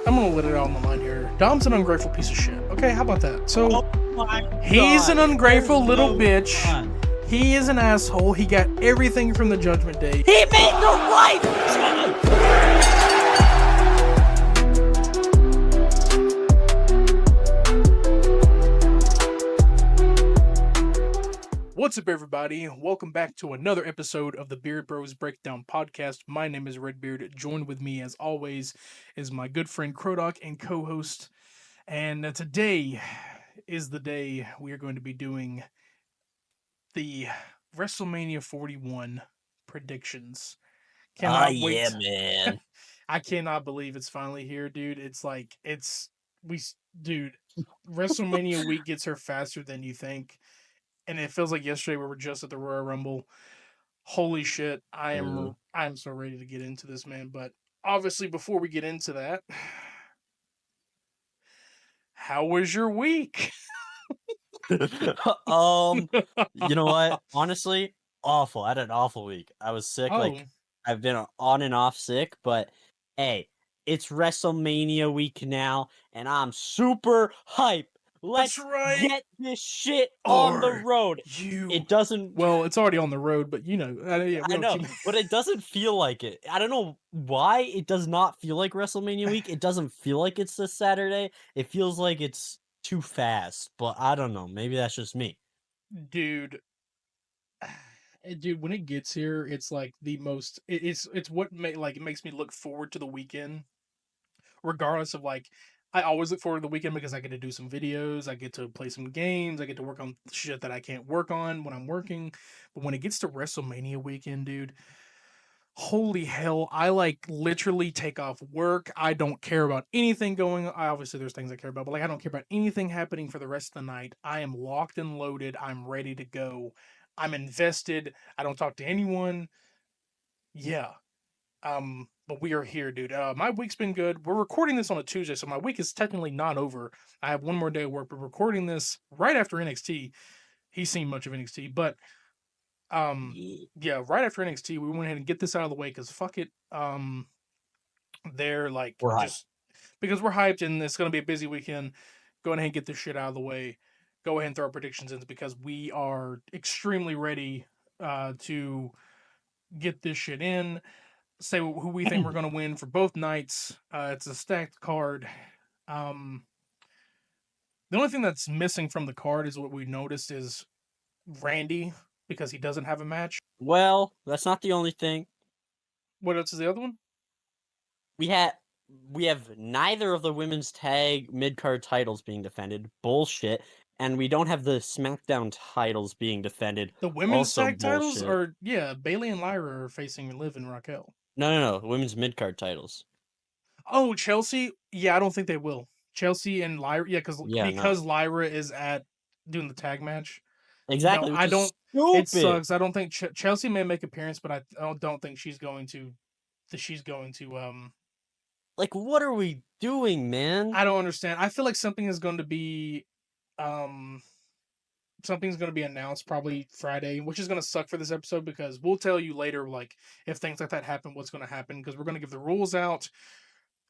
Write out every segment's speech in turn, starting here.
I'm gonna let it out on the line here. Dom's an ungrateful piece of shit. Okay, how about that? So he's an ungrateful little bitch. He is an asshole. He got everything from the Judgment Day. He made the right choice. What's up, everybody? Welcome back to another episode of the Beard Bros Breakdown Podcast. My name is RedBeard. Joined with me, as always, is my good friend Krodok and co-host. And today is the day we are going to be doing the Wrestlemania 41 predictions. Cannot wait. Yeah, man. I cannot believe it's finally here, dude. Dude, WrestleMania week gets here faster than you think. And it feels like yesterday we were just at the Royal Rumble. Holy shit, I'm so ready to get into this, man. But obviously, before we get into that, how was your week? You know what? Honestly, awful. I had an awful week. I was sick. Like, I've been on and off sick, but hey, it's WrestleMania week now, and I'm super hype. Let's get this shit on the road. It doesn't. Well, it's already on the road, but you know, I know, but it doesn't feel like it. I don't know why it does not feel like WrestleMania week. It doesn't feel like it's this Saturday. It feels like it's too fast, but I don't know. Maybe that's just me. Dude, when it gets here, it's like the most. It's what it makes me look forward to the weekend, regardless of like. I always look forward to the weekend because I get to do some videos, I get to play some games, I get to work on shit that I can't work on when I'm working. But when it gets to WrestleMania weekend, dude, holy hell, I like literally take off work. I don't care about anything going on. Obviously, there's things I care about, but like I don't care about anything happening for the rest of the night. I am locked and loaded. I'm ready to go. I'm invested. I don't talk to anyone. Yeah. But we are here, dude. My week's been good. We're recording this on a Tuesday, so my week is technically not over. I have one more day of work. We're recording this right after NXT. He's seen much of NXT, but yeah, right after NXT, we went ahead and get this out of the way because fuck it. They're like because we're hyped and it's gonna be a busy weekend. Go ahead and get this shit out of the way. Go ahead and throw our predictions in because we are extremely ready to get this shit in. Say who we think we're going to win for both nights. It's a stacked card. The only thing that's missing from the card is what we noticed is Randy because he doesn't have a match. Well, that's not the only thing. What else is the other one? We have neither of the women's tag mid-card titles being defended. Bullshit. And we don't have the SmackDown titles being defended. The women's tag titles are, Bayley and Lyra are facing Liv and Raquel. No. Women's mid-card titles. Oh, Chelsea? Yeah, I don't think they will. Chelsea and Lyra, because Lyra is doing the tag match. Exactly. No, I don't. Stupid. It sucks. I don't think Chelsea may make an appearance, but I don't think she's going to. Like, what are we doing, man? I don't understand. I feel like something is going to be, something's going to be announced probably Friday, which is going to suck for this episode because we'll tell you later, like if things like that happen, what's going to happen because we're going to give the rules out.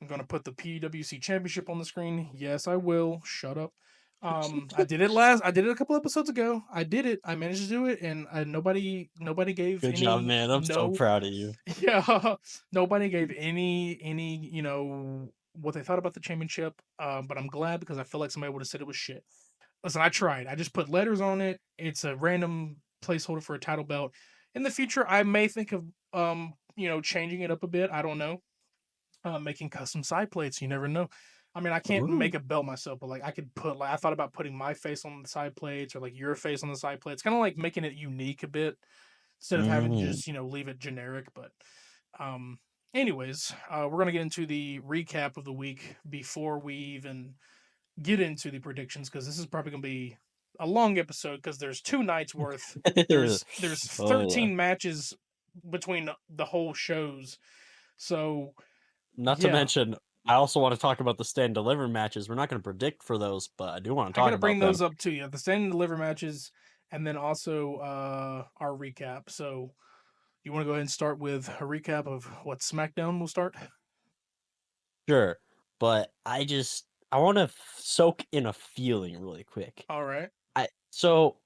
I'm going to put the PWC Championship on the screen. Yes, I will. Shut up. I did it a couple episodes ago. I did it. I managed to do it, and nobody gave. Good job, man. I'm so proud of you. Yeah, nobody gave any what they thought about the championship. But I'm glad because I feel like somebody would have said it was shit. Listen, I tried. I just put letters on it. It's a random placeholder for a title belt. In the future, I may think of changing it up a bit. I don't know. Making custom side plates. You never know. I mean, I can't make a belt myself, but like I could put I thought about putting my face on the side plates or like your face on the side plates. Kind of like making it unique a bit instead of having to just, leave it generic. But anyways, we're going to get into the recap of the week before we even get into the predictions because this is probably going to be a long episode because there's 2 nights worth. There's 13 matches between the whole shows. So not to mention, I also want to talk about the stand and deliver matches. We're not going to predict for those, but I do want to talk about them. I got to bring those up to you. The stand and deliver matches, and then also our recap. So you want to go ahead and start with a recap of what SmackDown will start? Sure. but I want to soak in a feeling really quick. All right. So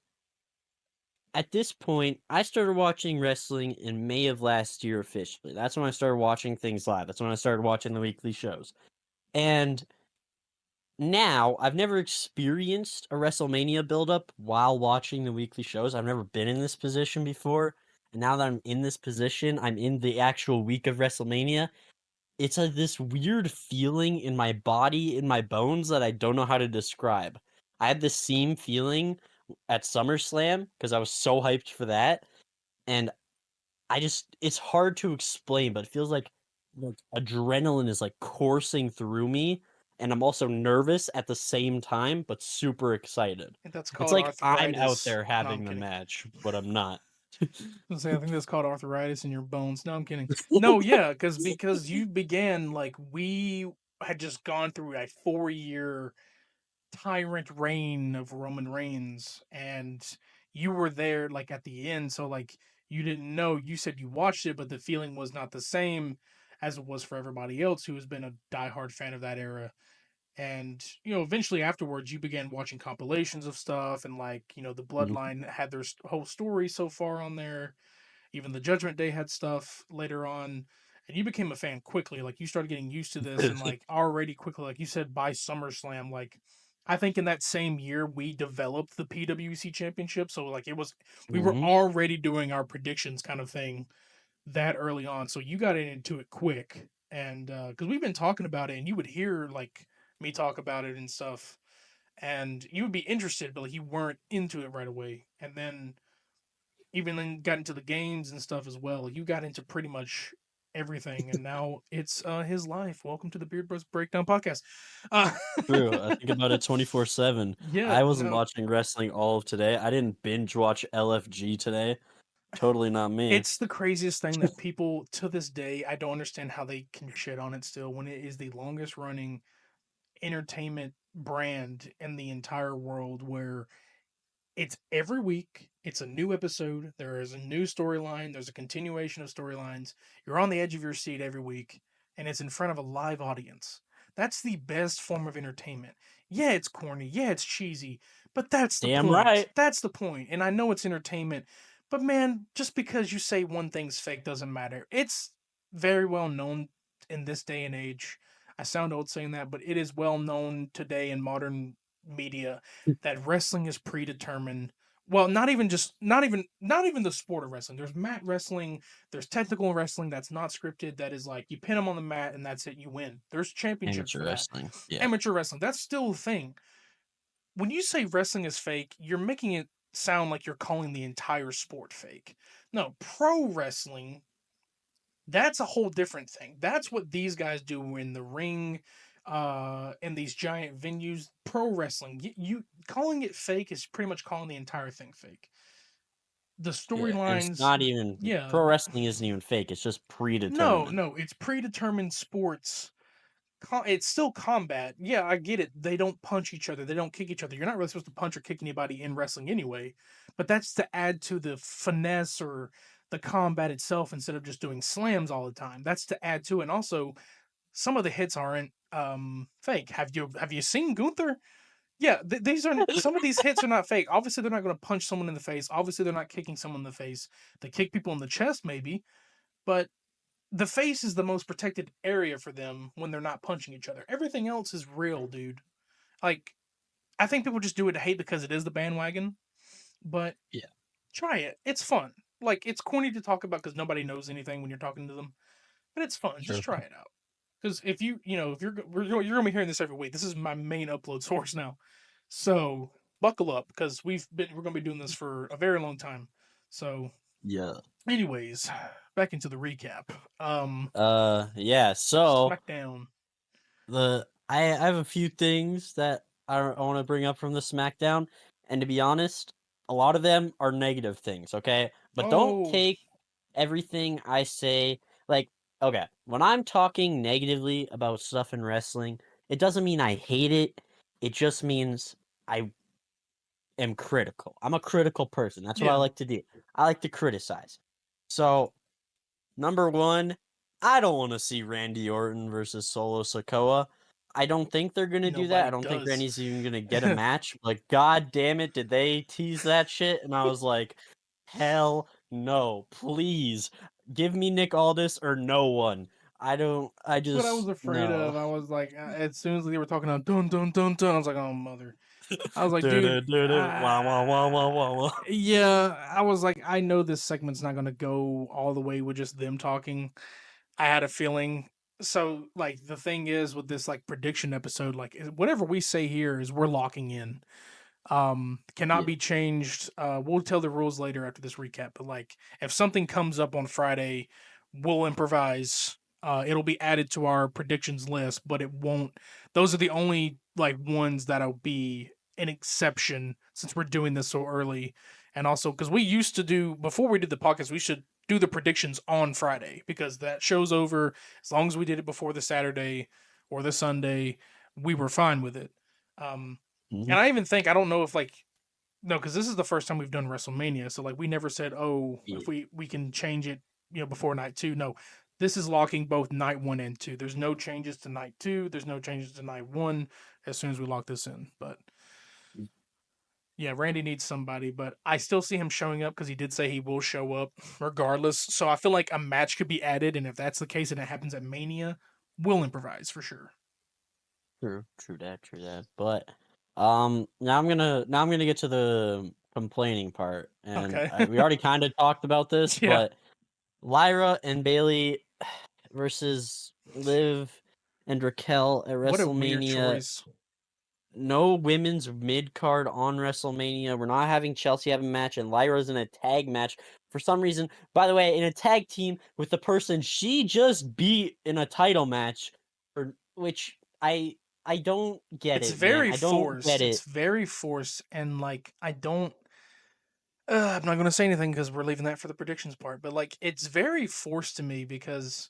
at this point, I started watching wrestling in May of last year officially. That's when I started watching things live. That's when I started watching the weekly shows. And now, I've never experienced a WrestleMania buildup while watching the weekly shows. I've never been in this position before. And now that I'm in this position, I'm in the actual week of WrestleMania. It's this weird feeling in my body, in my bones that I don't know how to describe. I had the same feeling at SummerSlam because I was so hyped for that. And it's hard to explain, but it feels like adrenaline is like coursing through me, and I'm also nervous at the same time, but super excited. I think that's It's called like I'm out arthritis. there No, I'm having the kidding. match, but I'm not. I think that's called arthritis in your bones. No, I'm kidding. No, yeah, because you began like we had just gone through a 4 year tyrant reign of Roman Reigns, and you were there like at the end. So like you didn't know. You said you watched it, but the feeling was not the same as it was for everybody else who has been a diehard fan of that era. And eventually afterwards, you began watching compilations of stuff, and like the Mhm. Bloodline had their whole story so far on there. Even the Judgment Day had stuff later on, and you became a fan quickly. Like you started getting used to this, and like already quickly, like you said, by SummerSlam, like I think in that same year we developed the PWC Championship. So like we were Mhm. already doing our predictions kind of thing that early on. So you got into it quick, and because we've been talking about it, and you would hear like me talk about it and stuff, and you would be interested, but like you weren't into it right away. And then even then got into the games and stuff as well. You got into pretty much everything, and now it's his life. Welcome to the Beard Bros Breakdown Podcast. Uh, True. I think about it 24/7. yeah, I wasn't no, watching wrestling all of today. I didn't binge watch LFG today. Totally not me. it's the craziest thing that people to this day I don't understand how they can shit on it still when it is the longest running entertainment brand in the entire world where it's every week. It's a new episode. There is a new storyline. There's a continuation of storylines. You're on the edge of your seat every week, and it's in front of a live audience. That's the best form of entertainment. Yeah, it's corny. Yeah, it's cheesy, but that's the Damn point. right. That's the point. And I know it's entertainment, but man, just because you say one thing's fake doesn't matter. It's very well known in this day and age. I sound old saying that, but it is well known today in modern media that wrestling is predetermined. Well, not even the sport of wrestling. There's mat wrestling, there's technical wrestling that's not scripted, that is like you pin them on the mat and that's it, you win. There's championships Amateur for that. wrestling. Yeah. Amateur wrestling, that's still a thing. When you say wrestling is fake, you're making it sound like you're calling the entire sport fake. No, pro wrestling, that's a whole different thing. That's what these guys do in the ring, in these giant venues. Pro wrestling, you calling it fake is pretty much calling the entire thing fake. The Yeah. And it's storylines, not even yeah, pro wrestling isn't even fake. It's just no, predetermined. no, it's predetermined sports. It's still combat. Yeah, I get it. They don't punch each other. They don't kick each other. You're not really supposed to punch or kick anybody in wrestling anyway. But that's to add to the finesse or the combat itself instead of just doing slams all the time. That's to add to it. And also, some of the hits aren't fake. Have you seen Gunther? Yeah, these are some of these hits are not fake. Obviously, they're not going to punch someone in the face. Obviously, they're not kicking someone in the face. They kick people in the chest, maybe, but the face is the most protected area for them when they're not punching each other. Everything else is real, dude. Like, I think people just do it to hate because it is the bandwagon, but Yeah. try it. It's fun. Like, it's corny to talk about because nobody knows anything when you're talking to them, but it's fun. Just True. try it out. Because if if you're gonna be hearing this every week, this is my main upload source now. So buckle up because we're gonna be doing this for a very long time. So, Yeah. anyways, back into the recap. Yeah. So SmackDown. I have a few things that I want to bring up from the SmackDown, and to be honest, a lot of them are negative things. Okay, but don't Oh, take everything I say like okay. When I'm talking negatively about stuff in wrestling, it doesn't mean I hate it. It just means I am critical. I'm a critical person. That's what I yeah. like to do. I like to criticize. So number one, I don't want to see Randy Orton versus Solo Sokoa. I don't think they're gonna do that. I Nobody don't think does. Randy's even gonna get a match. Like, god damn it, did they tease that shit? And I was like, hell no, please give me Nick Aldis or no one. I What I was just afraid no. of. I was like, as soon as they were talking about dun dun dun dun, I was like, oh mother. I was like, dude, Du-du-du-du, wah, wah, wah, wah, wah, wah. yeah. I was like, I know this segment's not gonna go all the way with just them talking. I had a feeling. So, like, the thing is with this like prediction episode, like whatever we say here is we're locking in. Cannot Yeah. be changed. We'll tell the rules later after this recap, but like if something comes up on Friday, we'll improvise. It'll be added to our predictions list, but it won't. Those are the only like ones that'll be an exception since we're doing this so early, and also because we used to do before we did the podcast, we should do the predictions on Friday because that show's over. As long as we did it before the Saturday or the Sunday, we were fine with it. Um, Mhm. and I even think I don't know if like no, because this is the first time we've done WrestleMania, so like we never said, oh, if Yeah. we can change it, before night two. No, this is locking both night one and two. There's no changes to night two. There's no changes to night one. As soon as we lock this in, but yeah, Randy needs somebody, but I still see him showing up because he did say he will show up regardless. So I feel like a match could be added, and if that's the case and it happens at Mania, we'll improvise for sure. True that, true that. But now I'm gonna get to the complaining part, and Okay. we already kind of talked about this, Yeah. but Lyra and Bailey versus Liv and Raquel at What a weird WrestleMania. choice. No women's mid card on WrestleMania. We're not having Chelsea have a match, and Lyra's in a tag match for some reason. By the way, in a tag team with the person she just beat in a title match, for which I don't get It's it, man. very I don't get forced. It's it. very forced, and like I don't. I'm not going to say anything because we're leaving that for the predictions part. But like, it's very forced to me because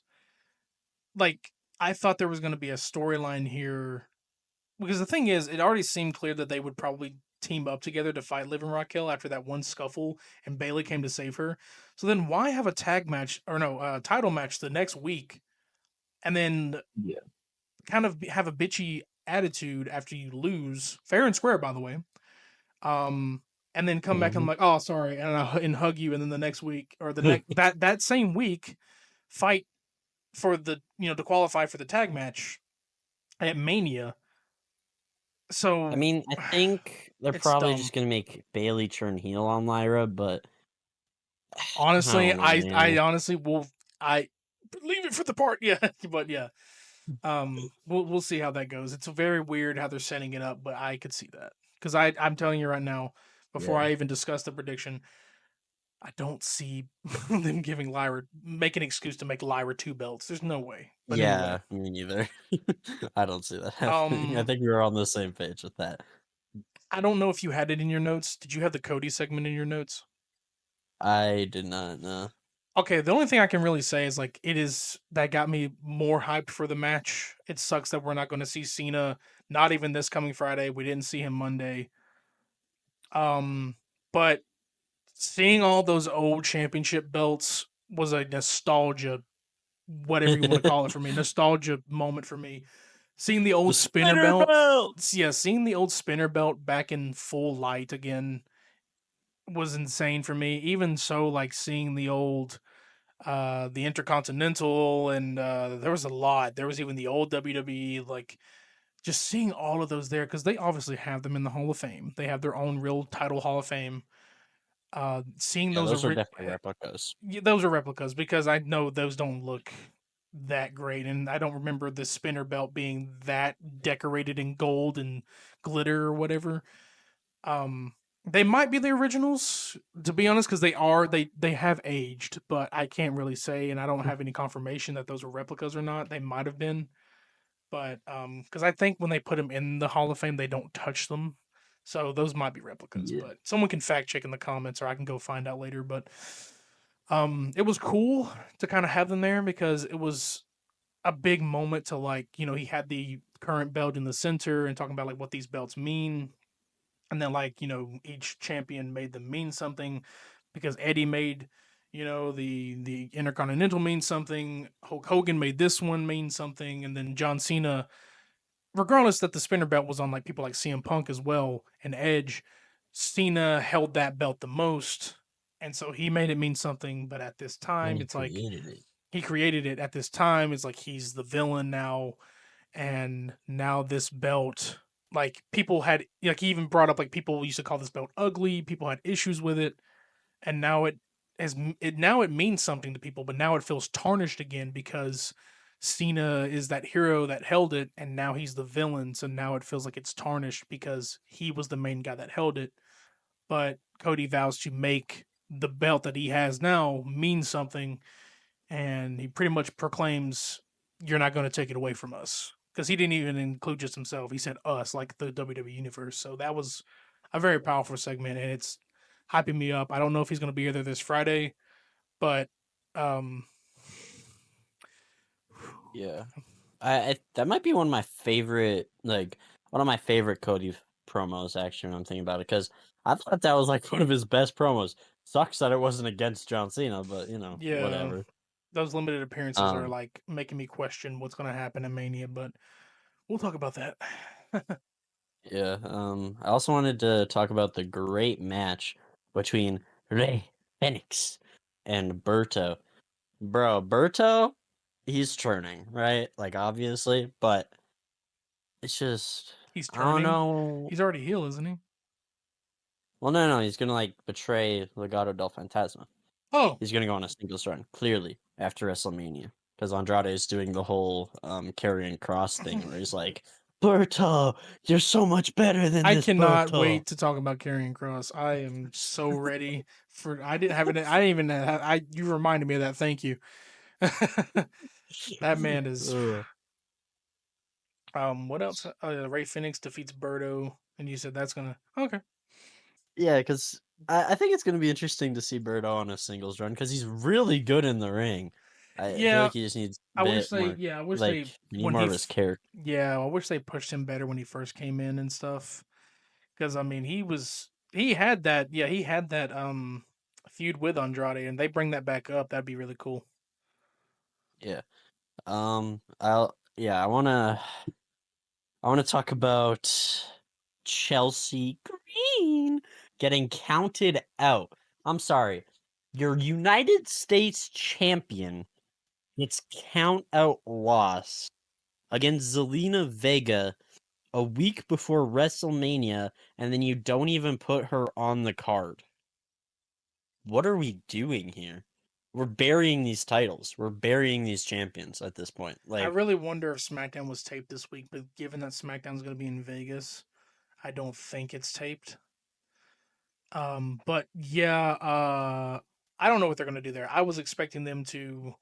like I thought there was going to be a storyline here. Because the thing is, it already seemed clear that they would probably team up together to fight Liv and Raquel after that one scuffle, and Bailey came to save her. So then, why have a tag match or no title match the next week, and then Yeah. kind of have a bitchy attitude after you lose, fair and square, by the way. Um, and then come back and I'm Hmm. like, oh, sorry, and hug you, and then the next week or the next that same week, fight for the to qualify for the tag match at Mania. I So mean, I think they're it's probably dumb. just gonna make Bailey turn heel on Lyra, but I Honestly, don't know, I man. honestly will I leave it for the part, yeah, but yeah. We'll see how that goes. It's very weird how they're setting it up, but I could see that because I'm telling you right now, before Yeah. I even discuss the prediction, I don't see them giving Lyra make an excuse to make Lyra two belts. There's no way. But Yeah, anyway, me neither. I don't see that happening. I um, think we were on the same page with that. I don't know if you had it in your notes. Did you have the Cody segment in your notes? I did not know. Okay, the only thing I can really say is like it is that got me more hyped for the match. It sucks that we're not going to see Cena, not even this coming Friday. We didn't see him Monday. But seeing all those old championship belts was a nostalgia, whatever you want to call it for me, nostalgia moment for me. Seeing the The old spinner spinner belt, belt! yeah, seeing the old spinner belt back in full light again was insane for me. Even so, like seeing the Intercontinental and there was a lot. There was even the old WWE, like just seeing all of those there because they obviously have them in the Hall of Fame. They have their own real title Hall of Fame. Seeing Yeah, those those are definitely replicas. yeah, those are replicas because I know those don't look that great, and I don't remember the spinner belt being that decorated in gold and glitter or whatever. Um, they might be the originals, to be honest, because they have aged, but I can't really say, and I don't have any confirmation that those are replicas or not. They might have been, but because I think when they put them in the Hall of Fame, they don't touch them, so those might be replicas. Yeah. But someone can fact check in the comments, or I can go find out later. But it was cool to kind of have them there because it was a big moment to like he had the current belt in the center and talking about like what these belts mean, and then like each champion made them mean something because Eddie made the Intercontinental mean something, Hulk Hogan made this one mean something, and then John Cena regardless that the spinner belt was on like people like CM Punk as well and Edge, Cena held that belt the most, and so he made it mean something. But at this And time, he it's like created it. he created it. At this time, it's like he's the villain now, and now this belt, like people had, like he even brought up like people used to call this belt ugly. People had issues with it, and now it means something to people, but now it feels tarnished again because Cena is that hero that held it, and now he's the villain. So now it feels like it's tarnished because he was the main guy that held it. But Cody vows to make the belt that he has now mean something, and he pretty much proclaims, "You're not going to take it away from us." Because he didn't even include just himself; he said us, like the WWE universe. So that was a very powerful segment, and it's hyping me up. I don't know if he's going to be there this Friday, but um, Yeah. I that might be one of my favorite, like one of my favorite Cody promos. Actually, when I'm thinking about it, because I thought that was like one of his best promos. Sucks that it wasn't against John Cena, but yeah, whatever. those limited appearances are Um, like making me question what's going to happen in Mania. But we'll talk about that. yeah. I also wanted to talk about the great match between Rey Fenix and Berto. Bro, Berto, he's turning, right? Like obviously, but it's just He's I don't turning. know. He's already heel, isn't he? Well, no, he's gonna like betray Legado del Fantasma. Oh, He's gonna go on a singles run, clearly, after WrestleMania. Because Andrade is doing the whole carrying cross thing where he's like, Berto, you're so much better than I this, cannot Berto. wait to talk about carrying cross. I am so ready for. I didn't have it. I didn't even. I you reminded me of that. Thank you. That man is. Ugh. What else? Ray Phoenix defeats Birdo, and you said that's gonna. Okay. Yeah, because I think it's gonna be interesting to see Berto on a singles run because he's really good in the ring. I feel Yeah, like he just needs a I wish bit they. more, Yeah, I wish like, they we need when more he. of his character. Yeah, I wish they pushed him better when he first came in and stuff. Because I mean, he had that. Yeah, he had that feud with Andrade, and they bring that back up. That'd be really cool. Yeah. I wanna talk about Chelsea Green getting counted out. I'm sorry. Your United States champion gets count out loss against Zelina Vega a week before WrestleMania, and then you don't even put her on the card. What are we doing here? We're burying these titles. We're burying these champions at this point. I Like, really wonder if SmackDown was taped this week, but given that SmackDown's going to be in Vegas, I don't think it's taped. But yeah, I don't know what they're going to do there. I was expecting them to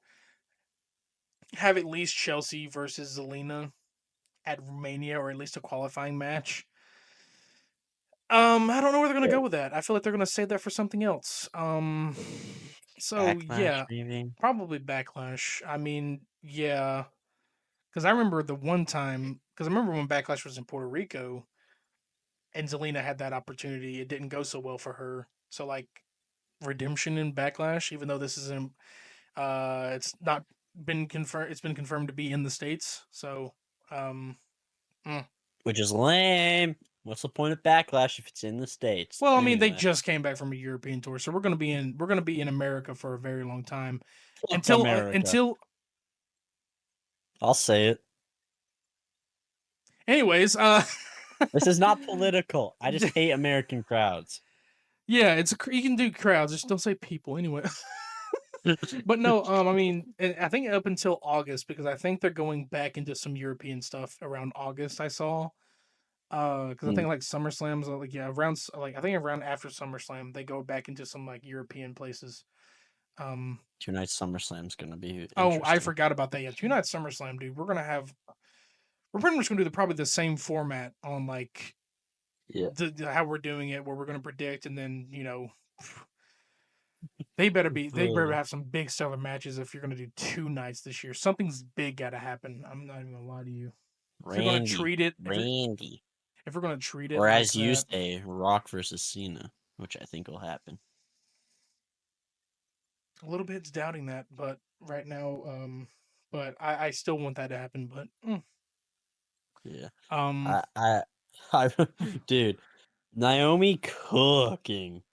have at least Chelsea versus Zelina at Romania, or at least a qualifying match. I don't know where they're going to yeah, go with that. I feel like they're going to save that for something else. So backlash yeah, maybe. probably Backlash. I mean, yeah, because I remember the one time, because I remember when Backlash was in Puerto Rico and Zelina had that opportunity. It didn't go so well for her. So like redemption in Backlash, even though this isn't, it's not been confirmed. It's been confirmed to be in the states. So, um, mm. Which is lame. What's the point of backlash if it's in the States? Well, I mean, they Anyway, just came back from a European tour, so we're gonna be in America for a very long time fuck America. until. I'll say it. Anyways, This is not political. I just hate American crowds. yeah, you can do crowds, just don't say people anyway. But no, I mean, I think up until August, because I think they're going back into some European stuff around August. I saw, because I Mm, think like SummerSlam's like, yeah, around like I think around after SummerSlam they go back into some like European places. Um, Tonight's SummerSlam's gonna be oh, I interesting. forgot about that. Yeah, two night SummerSlam, dude. We're pretty much gonna do probably the same format on like Yeah. how we're doing it, where we're gonna predict, and then they better Ugh. have some big stellar matches if you're gonna do two nights this year. Something's big got to happen. I'm not even gonna lie to you. If you're gonna Randy. treat it, Randy. if we're gonna treat it Or like as you that, say, Rock versus Cena, which I think will happen. a little bit's doubting that, but right now, but I still want that to happen. But Yeah. Um, I dude, Naomi cooking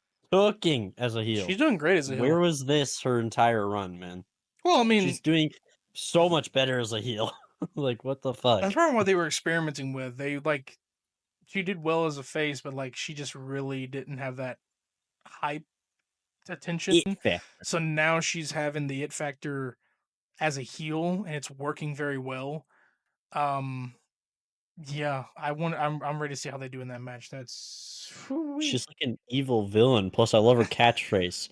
as a heel. she's doing great as a Where heel. was this her entire run, man? Well, I mean, She's doing so much better as a heel. Like, what the that's fuck? probably what they were experimenting with. They like she did well as a face, but like she just really didn't have that hype attention. It factor. So now she's having the it factor as a heel, and it's working very well. Um, yeah, I'm ready to see how they do in that match. That's whew-wee. She's like an evil villain. Plus, I love her catchphrase.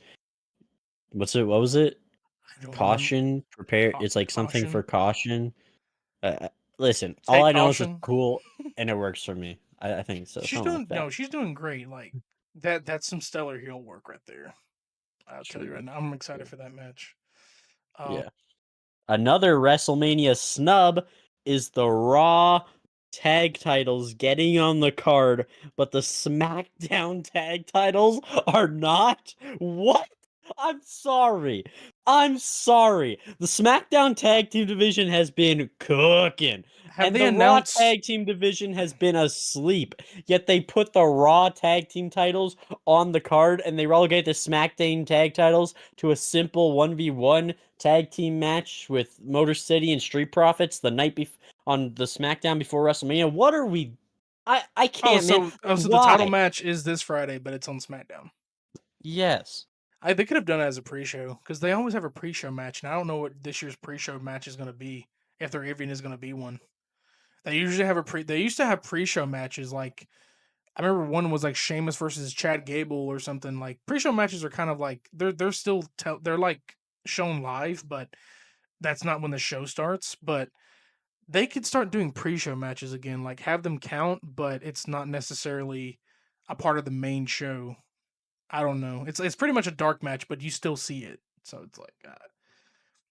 What was it? I don't remember. Caution, prepare. It's like something Caution. for caution. Listen, all Take I know is it's caution. cool and it works for me. I think so. She's Something like doing that. no, she's doing great. Like that. That's some stellar heel work right there. I'll tell you right True. now. I'm excited True. for that match. Um, Yeah. Another WrestleMania snub is the Raw tag titles getting on the card, but the SmackDown tag titles are not? What? I'm sorry. I'm sorry. The SmackDown tag team division has been cooking, have and they the Raw announced? tag team division has been asleep. Yet they put the Raw tag team titles on the card, and they relegate the SmackDown tag titles to a simple 1v1 tag team match with Motor City and Street Profits the night on the SmackDown before WrestleMania. What are we? I Oh, can't, man. so the title Why? match is this Friday, but it's on SmackDown. Yes. They could have done it as a pre-show because they always have a pre-show match, and I don't know what this year's pre-show match is going to be. If there even is going to be one, they usually have a pre. They used to have pre-show matches. Like I remember one was like Sheamus versus Chad Gable or something. Like pre-show matches are kind of like they're still they're like shown live, but that's not when the show starts. But they could start doing pre-show matches again, like have them count, but it's not necessarily a part of the main show. I don't know. It's pretty much a dark match, but you still see it. So it's like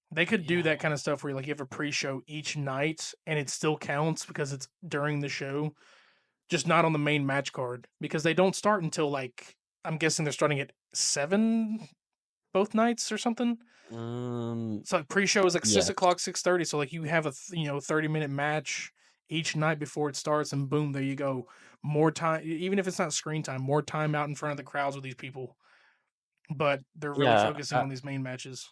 they could do Yeah. that kind of stuff where like you have a pre-show each night and it still counts because it's during the show, just not on the main match card because they don't start until like I'm guessing they're starting at 7 both nights or something. Um. So like pre-show is like Yes. 6 o'clock, 6:30. So like you have a 30-minute match each night before it starts, and boom, there you go. More time, even if it's not screen time, more time out in front of the crowds with these people. But they're really Yeah. focusing on these main matches.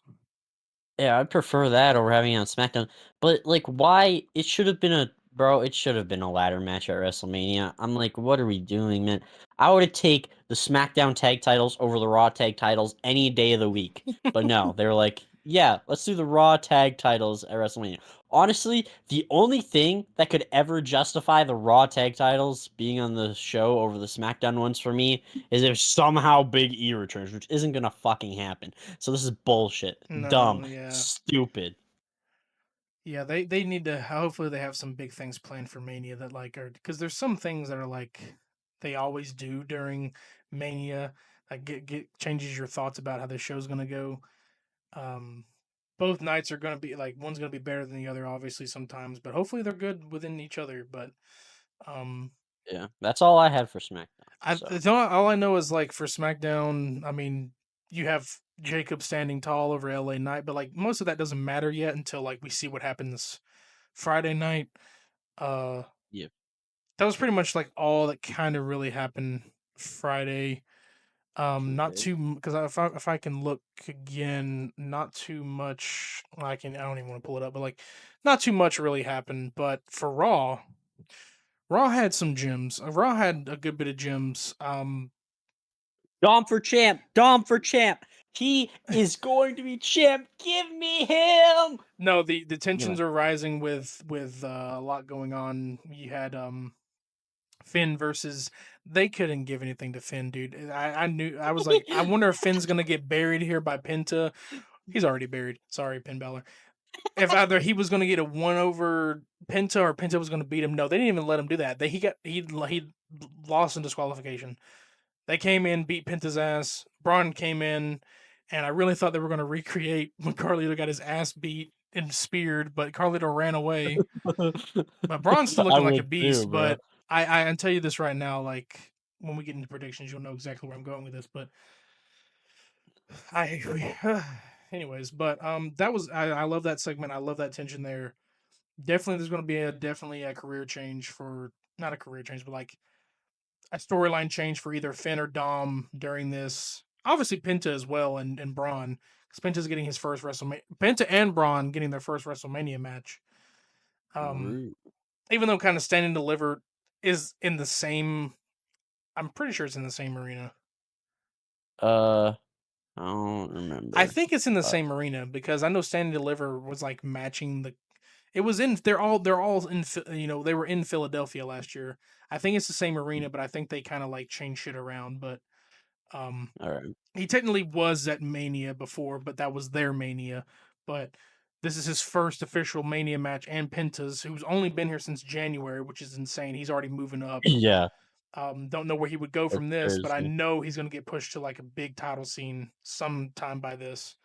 Yeah, I'd prefer that over having it on SmackDown. But like, why? It should have been a bro. It should have been a ladder match at WrestleMania. I'm like, what are we doing, man? I would take the SmackDown tag titles over the Raw tag titles any day of the week. But no, they're like, yeah, let's do the Raw tag titles at WrestleMania. Honestly, the only thing that could ever justify the Raw tag titles being on the show over the SmackDown ones for me is if somehow Big E returns, which isn't gonna fucking happen. So this is bullshit. Dumb. No, yeah, Stupid. yeah. They need to. Hopefully, they have some big things planned for Mania that like are because there's some things that are like they always do during Mania. Like get changes your thoughts about how the show's gonna go. Um, both nights are going to be like one's going to be better than the other, obviously sometimes, but hopefully they're good within each other. But um, Yeah. That's all I had for SmackDown. I So all I know is like for SmackDown, I mean, you have Jacob standing tall over LA Knight, but like most of that doesn't matter yet until like we see what happens Friday night. Uh, yeah. that was pretty much like all that kind of really happened Friday. Not Okay. too because if I can look again, not too much. I don't even want to pull it up, but like, not too much really happened. But for Raw, Raw had some gems. Raw had a good bit of gems. Dom for champ. Dom for champ. He is going to be champ. Give me him. No, the Anyway. tensions are rising with a lot going on. You had Finn versus they couldn't give anything to Finn, dude. I knew I was like, I wonder if Finn's gonna get buried here by Penta. He's already buried. Sorry, Finn Balor. If either he was going to get a one over Penta or Penta was going to beat him. No, they didn't even let him do that. He lost in disqualification. They came in, beat Penta's ass. Braun came in, and I really thought they were going to recreate when Carlito got his ass beat and speared, but Carlito ran away. But Braun's still I looking like a would too, beast. bro. But I tell you this right now, like when we get into predictions, you'll know exactly where I'm going with this. But I, anyways, but that was I love that segment. I love that tension there. Definitely, there's going to be definitely a career change for not a career change, but like a storyline change for either Finn or Dom during this. Obviously, Penta as well, and Braun, because Penta's getting his first WrestleMania. Penta and Braun getting their first WrestleMania match. Um, Rude. Even though kind of Stand and Deliver is in the same, I'm pretty sure it's in the same arena. Uh, I don't I remember. think it's in the Uh, same arena because I know Stand and Deliver was like matching the. It was in. They're all in. They were in Philadelphia last year. I think it's the same arena, but I think they kind of like changed shit around. But um, all right. he technically was at Mania before, but that was their Mania. But this is his first official Mania match, and Penta's, who's only been here since January, which is insane. He's already moving up. Yeah, Don't know where he would go that's from this, but I crazy. know he's going to get pushed to like a big title scene sometime by this.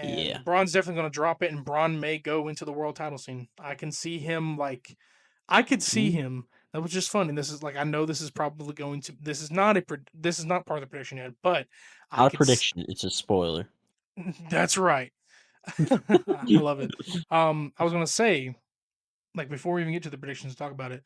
Yeah. And Braun's definitely going to drop it, and Braun may go into the world title scene. I can see him like, I could see Mm, him. That was just fun, and this is like I know this is probably going to. This is not part of the prediction yet, but I not a could. prediction. It's a spoiler. That's right. I love it. I was gonna say, like before we even get to the predictions, talk about it.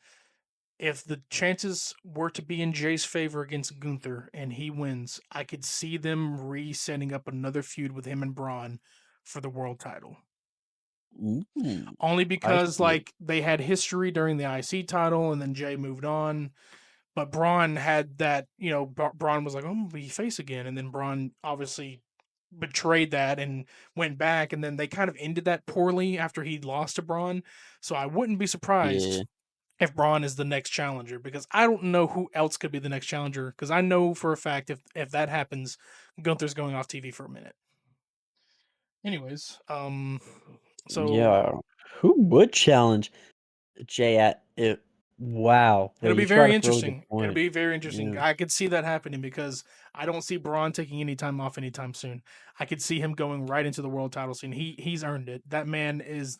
If the chances were to be in Jay's favor against Gunther and he wins, I could see them re-setting up another feud with him and Braun for the world title. Ooh, Only I because see it. like they had history during the IC title and then Jay moved on. But Braun had that, Braun was like, "Oh, I'm gonna be face again," and then Braun obviously betrayed that and went back, and then they kind of ended that poorly after he lost to Braun. So I wouldn't be Yeah. surprised if Braun is the next challenger because I don't know who else could be the next challenger because I know for a fact if that happens, Gunther's going off TV for a minute. Anyways, so Yeah. Who would challenge Jay at it? Wow. it'll Wait, be you brought very up a really good interesting. It'll point. be very interesting. Yeah. I could see that happening because I don't see Braun taking any time off anytime soon. I could see him going right into the world title scene. He's earned it. That man is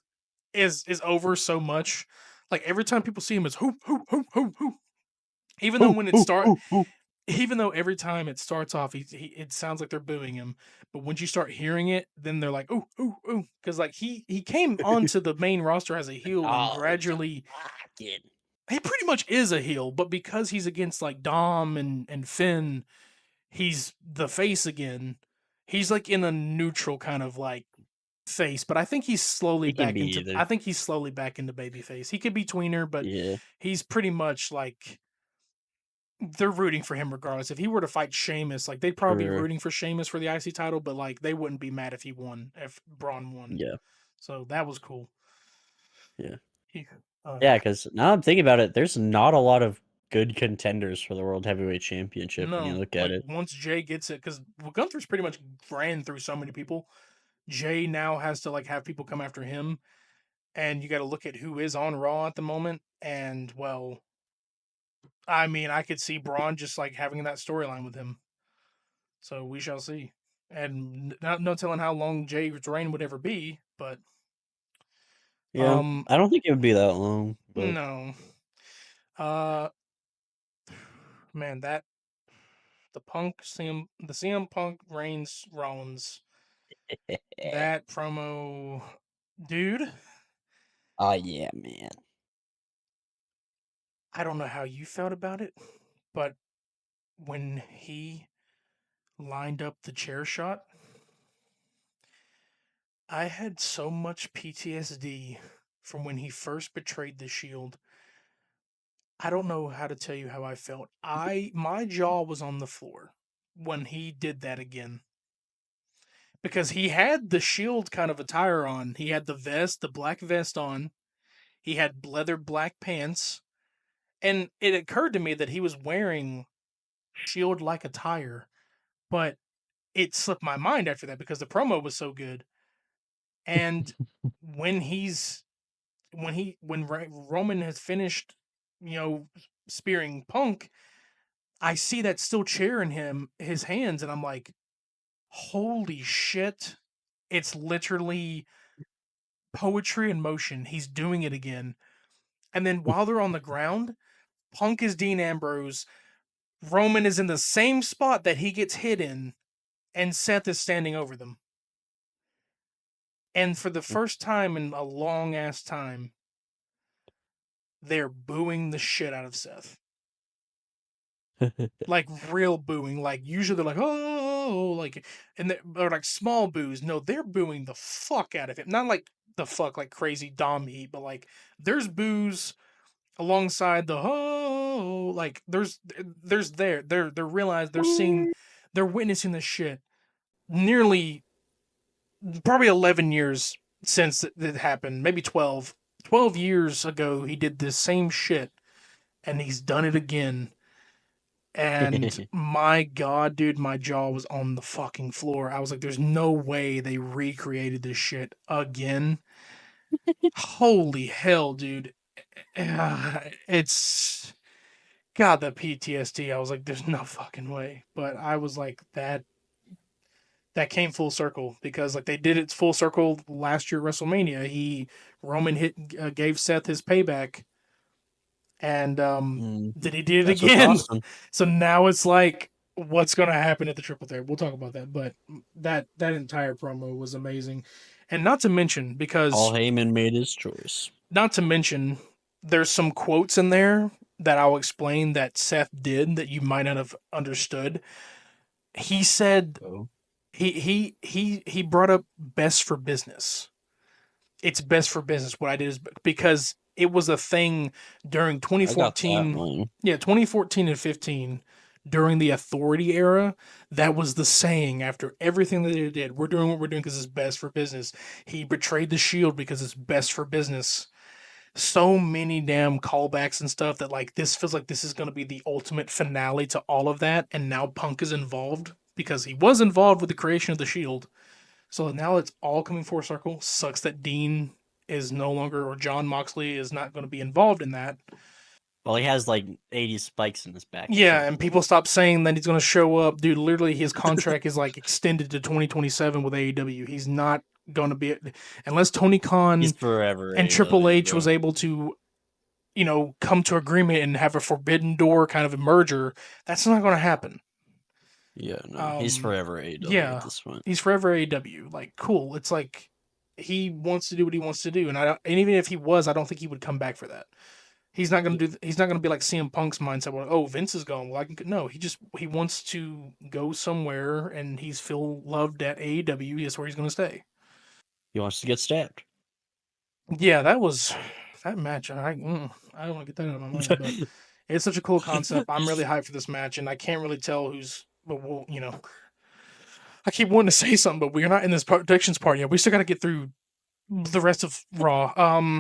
over so much. Like every time people see him, it's who who who who who. Even though Ooh, when it ooh, start, ooh, ooh. even though every time it starts off, it sounds like they're booing him. But once you start hearing it, then they're like, ooh, ooh, ooh, because like he came onto the main roster as a heel and Oh, he's gradually rocking. he pretty much is a heel, but because he's against like Dom and Finn, he's the face again. He's like in a neutral kind of like face, but I think he's slowly He can back be into either. I think he's slowly back into babyface. He could be tweener, but Yeah. he's pretty much like they're rooting for him regardless. If he were to fight Sheamus, like they'd probably be Sure. rooting for Sheamus for the IC title, but like they wouldn't be mad if he won, if Braun won. Yeah. So that was cool. Yeah. He, uh, Yeah, because now I'm thinking about it, there's not a lot of good contenders for the World Heavyweight Championship when you no, look at like it. once Jay gets it, because Gunther's pretty much ran through so many people. Jay now has to like have people come after him, and you got to look at who is on Raw at the moment. And well, I mean, I could see Braun just like having that storyline with him. So we shall see. And no telling how long Jay's reign would ever be, but Yeah. um, I don't think it would be that long, but no. Uh, man, that the CM Punk Reigns Rollins that promo, dude. oh yeah, man. I don't know how you felt about it, but when he lined up the chair shot, I had so much PTSD from when he first betrayed the Shield. I don't know how to tell you how I felt. My jaw was on the floor when he did that again because he had the Shield kind of attire on. He had the vest, the black vest on. He had leather black pants, and it occurred to me that he was wearing Shield like attire, but it slipped my mind after that because the promo was so good. And when he's when Roman has finished, you know, spearing Punk, I see that still chair in his hands, and I'm like, holy shit! It's literally poetry in motion. He's doing it again. And then while they're on the ground, Punk is Dean Ambrose. Roman is in the same spot that he gets hit in, and Seth is standing over them. And for the first time in a long ass time, they're booing the shit out of Seth. Like real booing. Like usually they're like, oh, like, and they're like small boos. No, they're booing the fuck out of him. Not like the fuck like crazy Dom heat, but like there's boos alongside the oh, like they're realized they're witnessing this shit nearly probably 11 years since it happened, maybe 12. 12 years ago he did this same shit and he's done it again. And my god, dude, my jaw was on the fucking floor. I was like, there's no way they recreated this shit again. Holy hell, dude. It's God, the PTSD. I was like, there's no fucking way. But I was like, that came full circle because like they did it full circle last year at WrestleMania. Roman gave Seth his payback, and then he did it That's what again. cost him. So now it's like, what's gonna happen at the Triple Threat? We'll talk about that. But that entire promo was amazing, and not to mention Paul because Heyman made his choice. not to mention there's some quotes in there that I'll explain that Seth did that you might not have understood. He said he brought up best for business. It's best for business. What I did is because it was a thing during I got that 2014. one. Yeah, 2014 and 15 during the authority era. That was the saying after everything that they did. We're doing what we're doing because it's best for business. He betrayed the Shield because it's best for business. So many damn callbacks and stuff that like this feels like this is going to be the ultimate finale to all of that. And now Punk is involved because he was involved with the creation of the Shield. So now it's all coming full circle. Sucks that Dean is no longer, or John Moxley is not going to be involved in that. Well, he has like 80 spikes in his back. Yeah, and people stop saying that he's going to show up. Dude, literally his contract is like extended to 2027 with AEW. He's not going to be, unless Tony Khan He's forever and AEW, Triple H bro. was able to, come to agreement and have a forbidden door kind of a merger. That's not going to happen. Yeah, no, he's forever AEW Yeah, at this point. he's forever AEW. Like, cool. It's like he wants to do what he wants to do, and even if he was, I don't think he would come back for that. He's not gonna do. He's not gonna be like CM Punk's mindset. Where, oh, Vince is gone. Well, I can. No, he wants to go somewhere, and he's feel loved at AEW. That's where he's gonna stay. He wants to get stabbed. Yeah, that match. I don't want to get that out of my mind, but it's such a cool concept. I'm really hyped for this match, and I can't really tell who's. But we'll, I keep wanting to say something, but we're not in this predictions part yet. We still got to get through the rest of Raw. I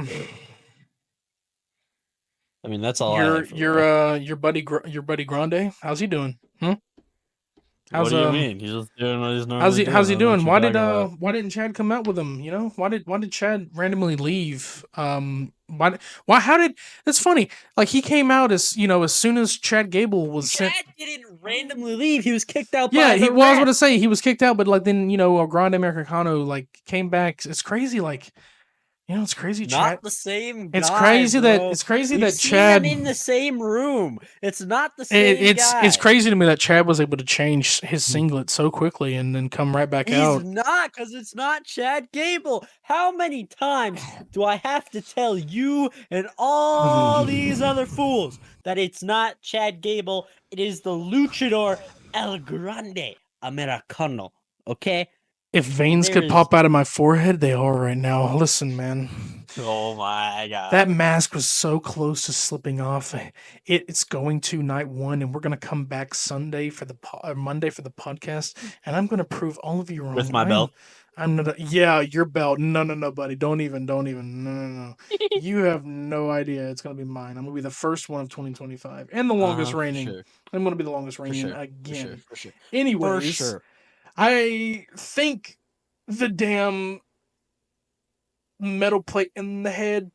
mean, that's all I have for your buddy Grande. How's he doing? What do you mean? He's just doing what he's normally doing. How's he doing? Why About. didn't Chad come out with him? Why did Chad randomly leave? How did that's funny. Like he came out as soon as Chad Gable was Chad sent. didn't randomly leave. He was kicked out. Yeah, by the I was ref. gonna say he was kicked out, but like then Grande Americano like came back. It's crazy. Like it's crazy. Not Chad. the same guy. It's crazy bro. that seen Chad them in the same room. It's not the same guy. It's crazy to me that Chad was able to change his singlet so quickly and then come right back out. He's not, because it's not Chad Gable. How many times do I have to tell you and all these other fools that it's not Chad Gable? It is the luchador El Grande Americano. Okay? If veins could pop out of my forehead, they are right now. Listen, man. Oh my god. That mask was so close to slipping off. It's going to night one, and we're going to come back Monday for the podcast, and I'm going to prove all of you wrong. With my belt? I'm not. Yeah, your belt. No, buddy. Don't even. No. You have no idea. It's going to be mine. I'm going to be the first one of 2025 and the longest reigning. Sure. I'm going to be the longest reigning again. For sure. Anyways, for sure. I think the damn metal plate in the head,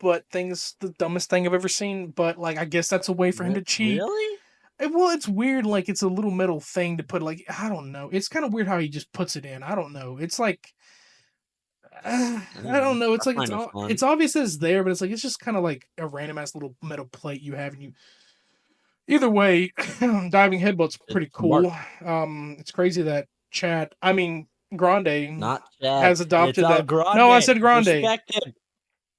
but the dumbest thing I've ever seen. But like, I guess that's a way for him to cheat. Really? Well, it's weird. Like, it's a little metal thing to put. Like, I don't know. It's kind of weird how he just puts it in. I don't know. It's like, I don't know. It's like it's obvious that it's there, but it's like it's just kind of like a random ass little metal plate you have, and you. Either way, diving headbutt's pretty cool. It's crazy that Chad. I mean, Grande Not Chad. has It's adopted El that. No, I Grande. said Grande. Respect him.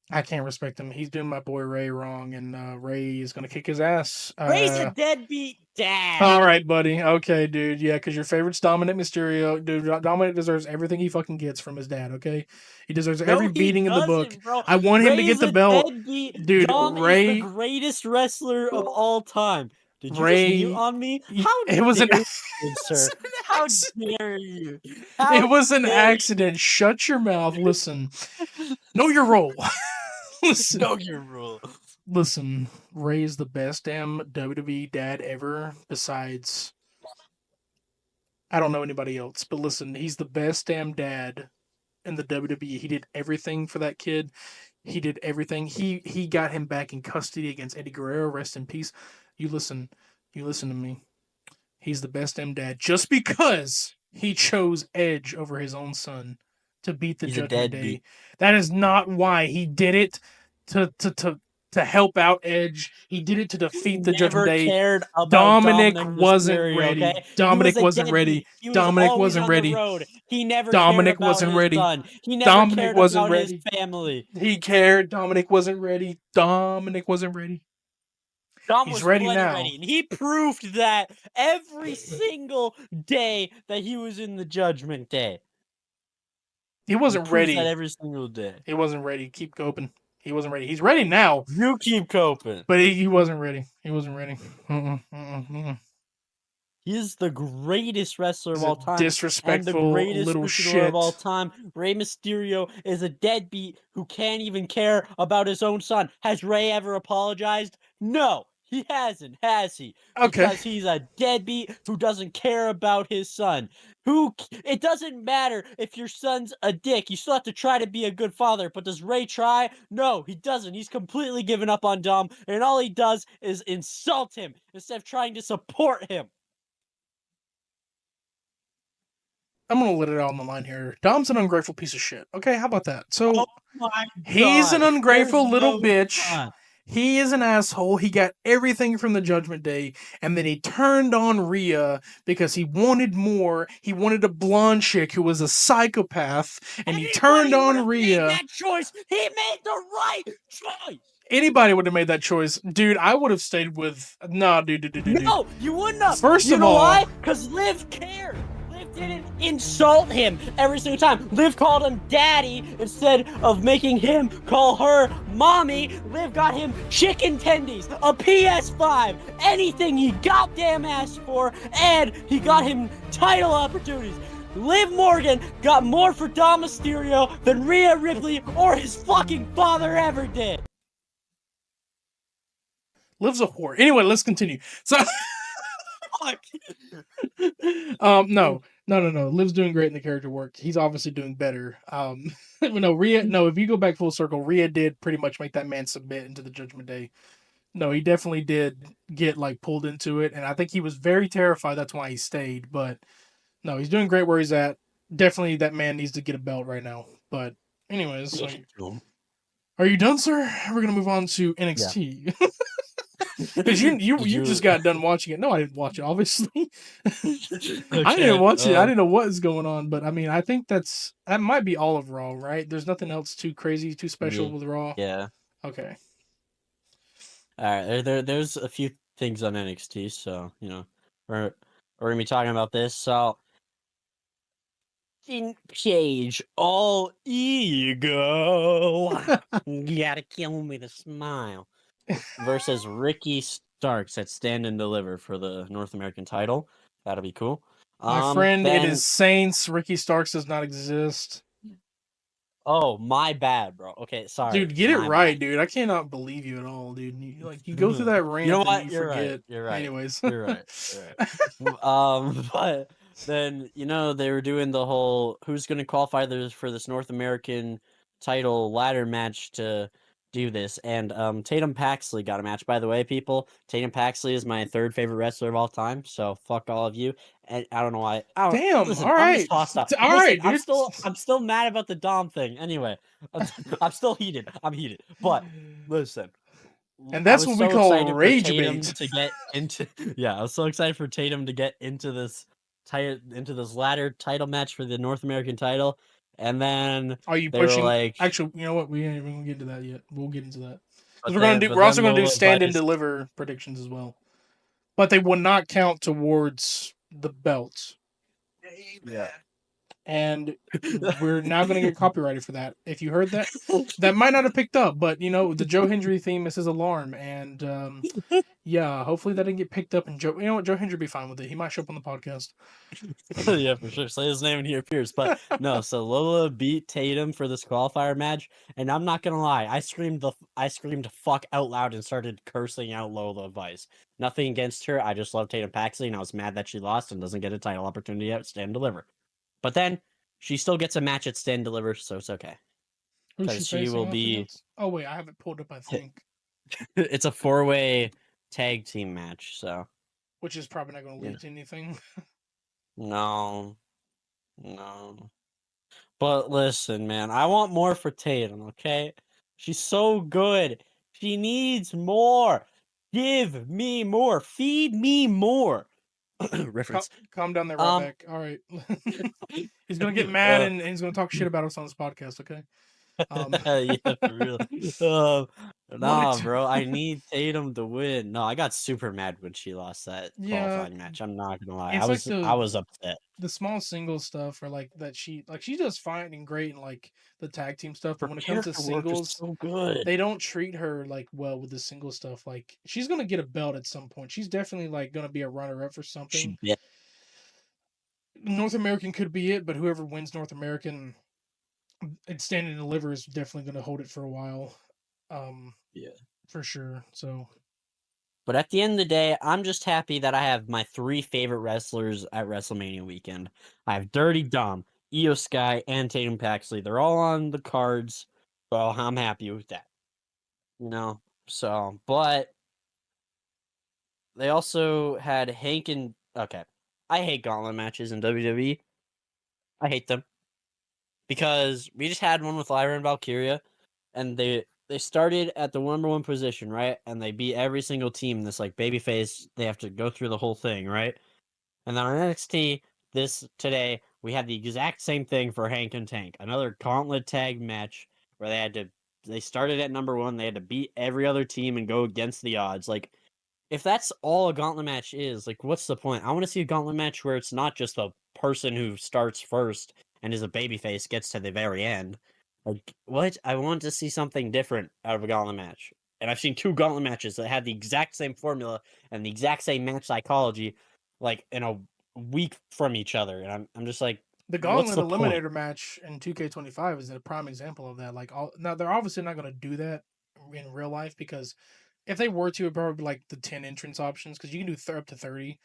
I can't respect him. He's doing my boy Ray wrong, and Ray is gonna kick his ass. Ray's a deadbeat dad. All right, buddy. Okay, dude. Yeah, because your favorite's Dominic Mysterio. Dude, Dominic deserves everything he fucking gets from his dad. Okay, he deserves every No, he beating in the book. doesn't, bro. I want him to Ray get is the a belt, deadbeat. dude. Dom is the greatest wrestler of all time. Did you just mute on me? How It was dare an, you, sir? How dare you? it was an dare accident. Shut your mouth. Listen, know your role. Listen, know your rule. listen. Ray is the best damn WWE dad ever. Besides, I don't know anybody else, but listen, he's the best damn dad in the WWE. He did everything for that kid. He did everything. He got him back in custody against Eddie Guerrero. Rest in peace. You listen. You listen to me. He's the best damn dad just because he chose Edge over his own son to beat the He's a Judgment Day. deadbeat. That is not why he did it to help out Edge. He did it to defeat the Judgment Day. Cared about Dominic Mysterio, wasn't ready. okay? Dominic he was wasn't ready. He was Dominic always wasn't on ready. the road. He never Dominic cared about wasn't his ready. son. He never Dominic cared wasn't about ready. his family. He cared. Dominic wasn't ready. Dominic wasn't ready. Dom He's was ready plenty now. ready, and he proved that every single day that he was in the Judgment Day. He wasn't ready. That every single day. He wasn't ready. Keep coping. He wasn't ready. He's ready now. You keep coping. But he wasn't ready. He wasn't ready. He is the greatest wrestler of all time. Disrespectful and the greatest little shit shit of all time. Rey Mysterio is a deadbeat who can't even care about his own son. Has Rey ever apologized? No, he hasn't, has he? Okay. Because he's a deadbeat who doesn't care about his son. It doesn't matter if your son's a dick. You still have to try to be a good father. But does Rey try? No, he doesn't. He's completely given up on Dom. And all he does is insult him instead of trying to support him. I'm gonna let it out on the line here. Dom's an ungrateful piece of shit. Okay, how about that? So he's an ungrateful little bitch. He is an asshole. He got everything from the Judgment Day, and then he turned on Rhea because he wanted more. He wanted a blonde chick who was a psychopath, and he turned on Rhea. That choice, he made the right choice. Anybody would have made that choice, dude. I would have stayed with dude. No, you wouldn't have. First of all, why? Because Liv cared. Liv didn't insult him every single time. Liv called him daddy instead of making him call her mommy. Liv got him chicken tendies, a PS5, anything he goddamn asked for, and he got him title opportunities. Liv Morgan got more for Dom Mysterio than Rhea Ripley or his fucking father ever did. Liv's a whore. Anyway, let's continue. So, no. Liv's doing great in the character work. He's obviously doing better. Rhea. No, if you go back full circle, Rhea did pretty much make that man submit into the Judgment Day. No, he definitely did get pulled into it, and I think he was very terrified. That's why he stayed. But no, he's doing great where he's at. Definitely, that man needs to get a belt right now. But anyways, are you done, sir? We're gonna move on to NXT. Yeah. Because you just got done watching it. No, I didn't watch it, obviously. Okay. I didn't watch it. I didn't know what is going on, but I mean, I think that might be all of Raw, right? There's nothing else too crazy, too special with Raw. Yeah. Okay. All right. There's a few things on NXT, so we're gonna be talking about this. So, Page, all ego. You gotta kill me with a smile. Versus Ricky Starks at Stand and Deliver for the North American title. That'll be cool. My friend, it is Saints. Ricky Starks does not exist. Oh, my bad, bro. Okay, sorry. Dude, get it right, dude. I cannot believe you at all, dude. You go through that rant and you forget. Right. You're right. Anyways. You're right. But then, they were doing the whole who's going to qualify for this North American title ladder match to do this, and Tatum Paxley got a match. By the way, people, Tatum Paxley is my third favorite wrestler of all time, so fuck all of you. And I don't know why. Damn, listen, all right. I'm just tossed up. All right, dude. I'm still mad about the Dom thing. Anyway, I'm still heated. I'm heated. But listen, and that's what we call rage bait. To get into, I was so excited for Tatum to get into this into this ladder title match for the North American title, and then Are you they were pushing? like, Actually, you know what? We ain't even gonna get into that yet. We'll get into that because but we're also then gonna do Lola stand and Vice, deliver predictions as well, but they will not count towards the belts. yeah. And we're now going to get copyrighted for that. If you heard that, that might not have picked up, but the Joe Hendry theme is his alarm, and yeah, hopefully that didn't get picked up. And Joe, you know what, Joe Hendry be fine with it. He might show up on the podcast. Yeah, for sure. Say his name and he appears. But no, so Lola beat Tatum for this qualifier match, and I'm not gonna lie, I screamed fuck out loud and started cursing out Lola Vice. Nothing against her. I just love Tatum Paxley, and I was mad that she lost and doesn't get a title opportunity at Stand and Deliver. But then she still gets a match at Stand and Deliver, so it's okay. Who's she Because she will facing off be against? Oh wait, I have it pulled up. I think, it's a 4-way tag team match, so which is probably not going to yeah. lead to anything. No, no. But listen, man, I want more for Tatum, okay? She's so good. She needs more. Give me more. Feed me more. Reference. Calm down there, right Um back. All right, he's gonna get mad and he's gonna talk shit about us on this podcast. Okay. Um, yeah, for real. Nah, what? bro, I need Tatum to win. No, I got super mad when she lost that Yeah, qualifying match. I'm not gonna lie. it's like I was upset. the small single stuff or like that she does fine and great and like the tag team stuff, but Her when it comes to character work is singles, so good. they don't treat her like well with the single stuff. Like she's gonna get a belt at some point. She's definitely like gonna be a runner up for something. She bit. North American could be it, but whoever wins North American and Stand and Deliver is definitely gonna hold it for a while. Um Yeah. for sure. So But at the end of the day, I'm just happy that I have my 3 favorite wrestlers at WrestleMania weekend. I have Dirty Dom, Io Sky, and Tatum Paxley. They're all on the cards. Well, I'm happy with that. You know? So, but they also had Hank and okay. I hate gauntlet matches in WWE. I hate them. Because we just had one with Lyra and Valkyria, and they started at the number 1 position, right? And they beat every single team. This like babyface, they have to go through the whole thing, right? And then on NXT today, we had the exact same thing for Hank and Tank. Another gauntlet tag match where they started at number 1, they had to beat every other team and go against the odds. Like if that's all a gauntlet match is, like what's the point? I want to see a gauntlet match where it's not just a person who starts first and is a babyface gets to the very end. Like what? I want to see something different out of a gauntlet match. And I've seen 2 gauntlet matches that had the exact same formula and the exact same match psychology, like in a week from each other. And I'm just like, the what's Gauntlet the point? Eliminator match in 2K25 is a prime example of that. Like all now, they're obviously not going to do that in real life because if they were to, it'd probably be like the 10 entrance options because you can do up to 30.